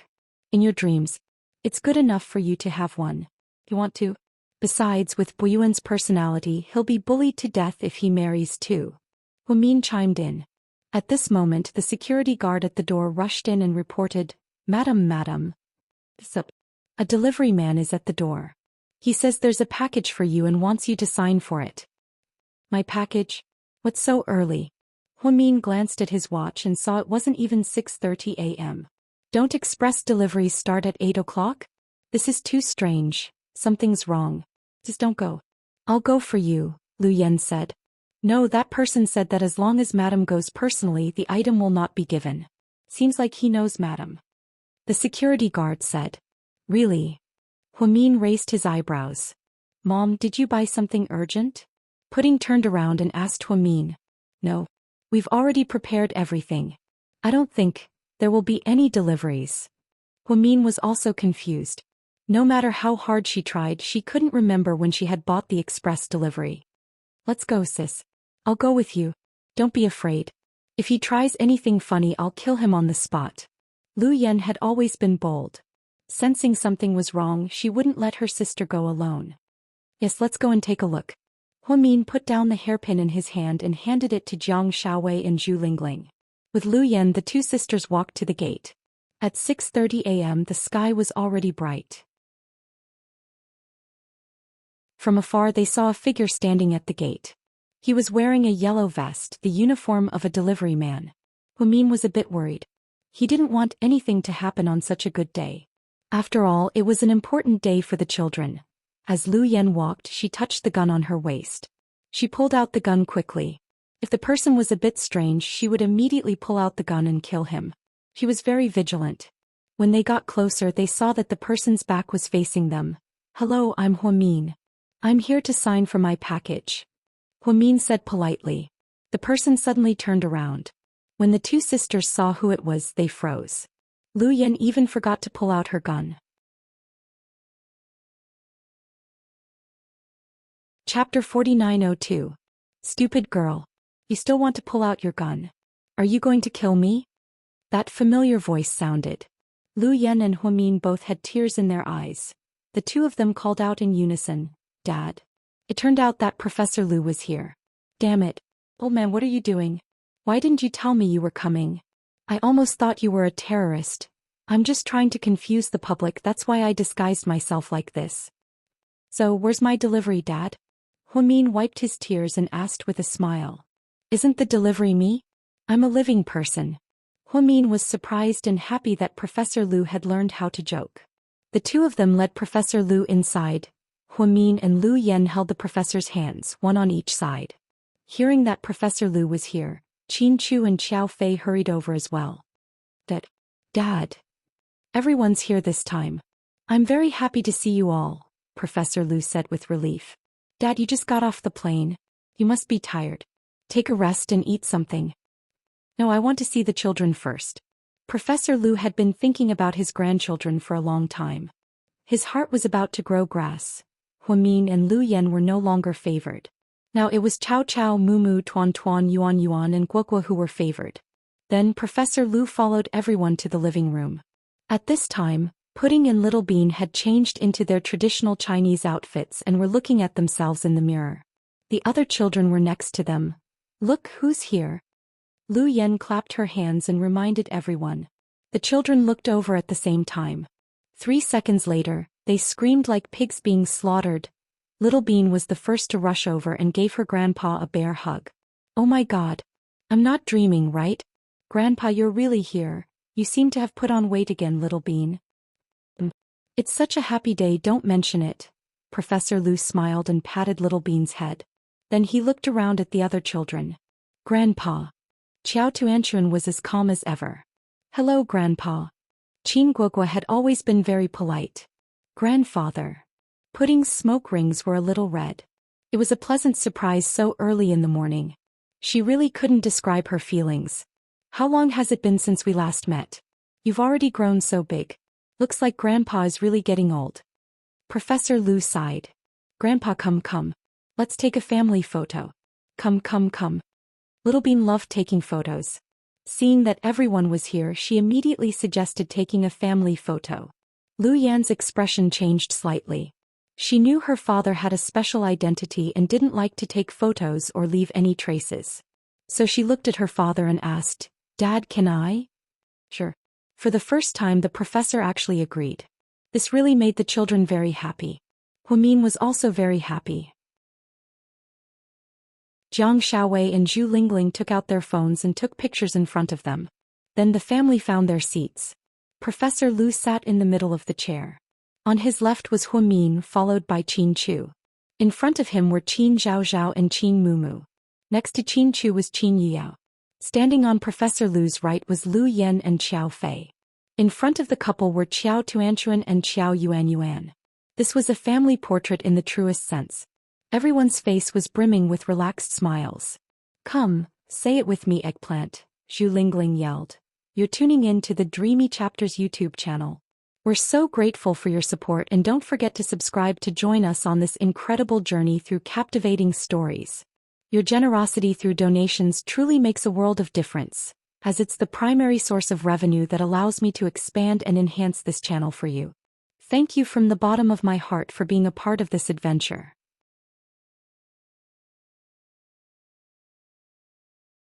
Speaker 1: "In your dreams. It's good enough for you to have one. You want to? Besides, with Buyuan's personality, he'll be bullied to death if he marries too." Huimin chimed in. At this moment the security guard at the door rushed in and reported, Madam. Sup. A delivery man is at the door. He says there's a package for you and wants you to sign for it." "My package? What's so early?" Huimin glanced at his watch and saw it wasn't even 6:30 a.m. "Don't express deliveries start at 8 o'clock? This is too strange. Something's wrong. Just don't go." "I'll go for you," Lu Yan said. "No, that person said that as long as Madam goes personally, the item will not be given. Seems like he knows Madam." The security guard said. "Really?" Huimin raised his eyebrows. "Mom, did you buy something urgent?" Pudding turned around and asked Huimin. "No. We've already prepared everything. I don't think there will be any deliveries." Huimin was also confused. No matter how hard she tried, she couldn't remember when she had bought the express delivery. "Let's go, sis. I'll go with you. Don't be afraid. If he tries anything funny, I'll kill him on the spot." Lu Yan had always been bold. Sensing something was wrong, she wouldn't let her sister go alone. "Yes, let's go and take a look." Huimin put down the hairpin in his hand and handed it to Jiang Xiaowei and Zhu Lingling. With Lu Yan, the 2 sisters walked to the gate. At 6:30 a.m. the sky was already bright. From afar they saw a figure standing at the gate. He was wearing a yellow vest, the uniform of a delivery man. Huimin was a bit worried. He didn't want anything to happen on such a good day. After all, it was an important day for the children. As Lu Yan walked, she touched the gun on her waist. She pulled out the gun quickly. If the person was a bit strange, she would immediately pull out the gun and kill him. She was very vigilant. When they got closer, they saw that the person's back was facing them. "Hello, I'm Huimin. I'm here to sign for my package," Huimin said politely. The person suddenly turned around. When the 2 sisters saw who it was, they froze. Lu Yan even forgot to pull out her gun. Chapter 4902. Stupid girl. You still want to pull out your gun? Are you going to kill me? That familiar voice sounded. Lu Yan and Huimin both had tears in their eyes. The 2 of them called out in unison, "Dad." It turned out that Professor Lu was here. "Damn it. Old man, what are you doing? Why didn't you tell me you were coming? I almost thought you were a terrorist. I'm just trying to confuse the public, that's why I disguised myself like this." "So, where's my delivery, Dad?" Huimin wiped his tears and asked with a smile. "Isn't the delivery me? I'm a living person." Huimin was surprised and happy that Professor Lu had learned how to joke. The 2 of them led Professor Lu inside. Huimin and Lu Yan held the professor's hands, one on each side. Hearing that Professor Lu was here, Qin Chu and Xiao Fei hurried over as well. Dad. Everyone's here this time. I'm very happy to see you all," Professor Lu said with relief. "Dad, you just got off the plane. You must be tired. Take a rest and eat something." "No, I want to see the children first." Professor Lu had been thinking about his grandchildren for a long time. His heart was about to grow grass. Huimin and Lu Yan were no longer favored. Now it was Chao Chao, Mu Mu, Tuan Tuan, Yuan Yuan and Guo Guo who were favored. Then Professor Lu followed everyone to the living room. At this time, Pudding and Little Bean had changed into their traditional Chinese outfits and were looking at themselves in the mirror. The other children were next to them. "Look who's here." Lu Yen clapped her hands and reminded everyone. The children looked over at the same time. 3 seconds later, they screamed like pigs being slaughtered. Little Bean was the first to rush over and gave her grandpa a bear hug. Oh my God. I'm not dreaming, right? Grandpa, you're really here. You seem to have put on weight again, Little Bean. It's such a happy day, don't mention it. Professor Lu smiled and patted Little Bean's head. Then he looked around at the other children. Grandpa. Qiao Tuanchuan was as calm as ever. Hello, Grandpa. Qin Guogua had always been very polite. Grandfather. Pudding's smoke rings were a little red. It was a pleasant surprise so early in the morning. She really couldn't describe her feelings. How long has it been since we last met? You've already grown so big. Looks like Grandpa is really getting old. Professor Lu sighed. Grandpa, come. Let's take a family photo. Come. Little Bean loved taking photos. Seeing that everyone was here, she immediately suggested taking a family photo. Lu Yan's expression changed slightly. She knew her father had a special identity and didn't like to take photos or leave any traces. So she looked at her father and asked, Dad, can I? Sure. For the first time, the professor actually agreed. This really made the children very happy. Huamin was also very happy. Jiang Xiaowei and Zhu Lingling took out their phones and took pictures in front of them. Then the family found their seats. Professor Lu sat in the middle of the chair. On his left was Huamin, followed by Qin Chu. In front of him were Qin Zhaozhao and Qin Mumu. Next to Qin Chu was Qin Yiyao. Standing on Professor Lu's right was Lu Yen and Qiao Fei. In front of the couple were Qiao Tuanchuan and Qiao Yuan. This was a family portrait in the truest sense. Everyone's face was brimming with relaxed smiles. Come, say it with me, Eggplant, Zhu Lingling yelled. You're tuning in to the Dreamy Chapters YouTube channel. We're so grateful for your support, and don't forget to subscribe to join us on this incredible journey through captivating stories. Your generosity through donations truly makes a world of difference, as it's the primary source of revenue that allows me to expand and enhance this channel for you. Thank you from the bottom of my heart for being a part of this adventure.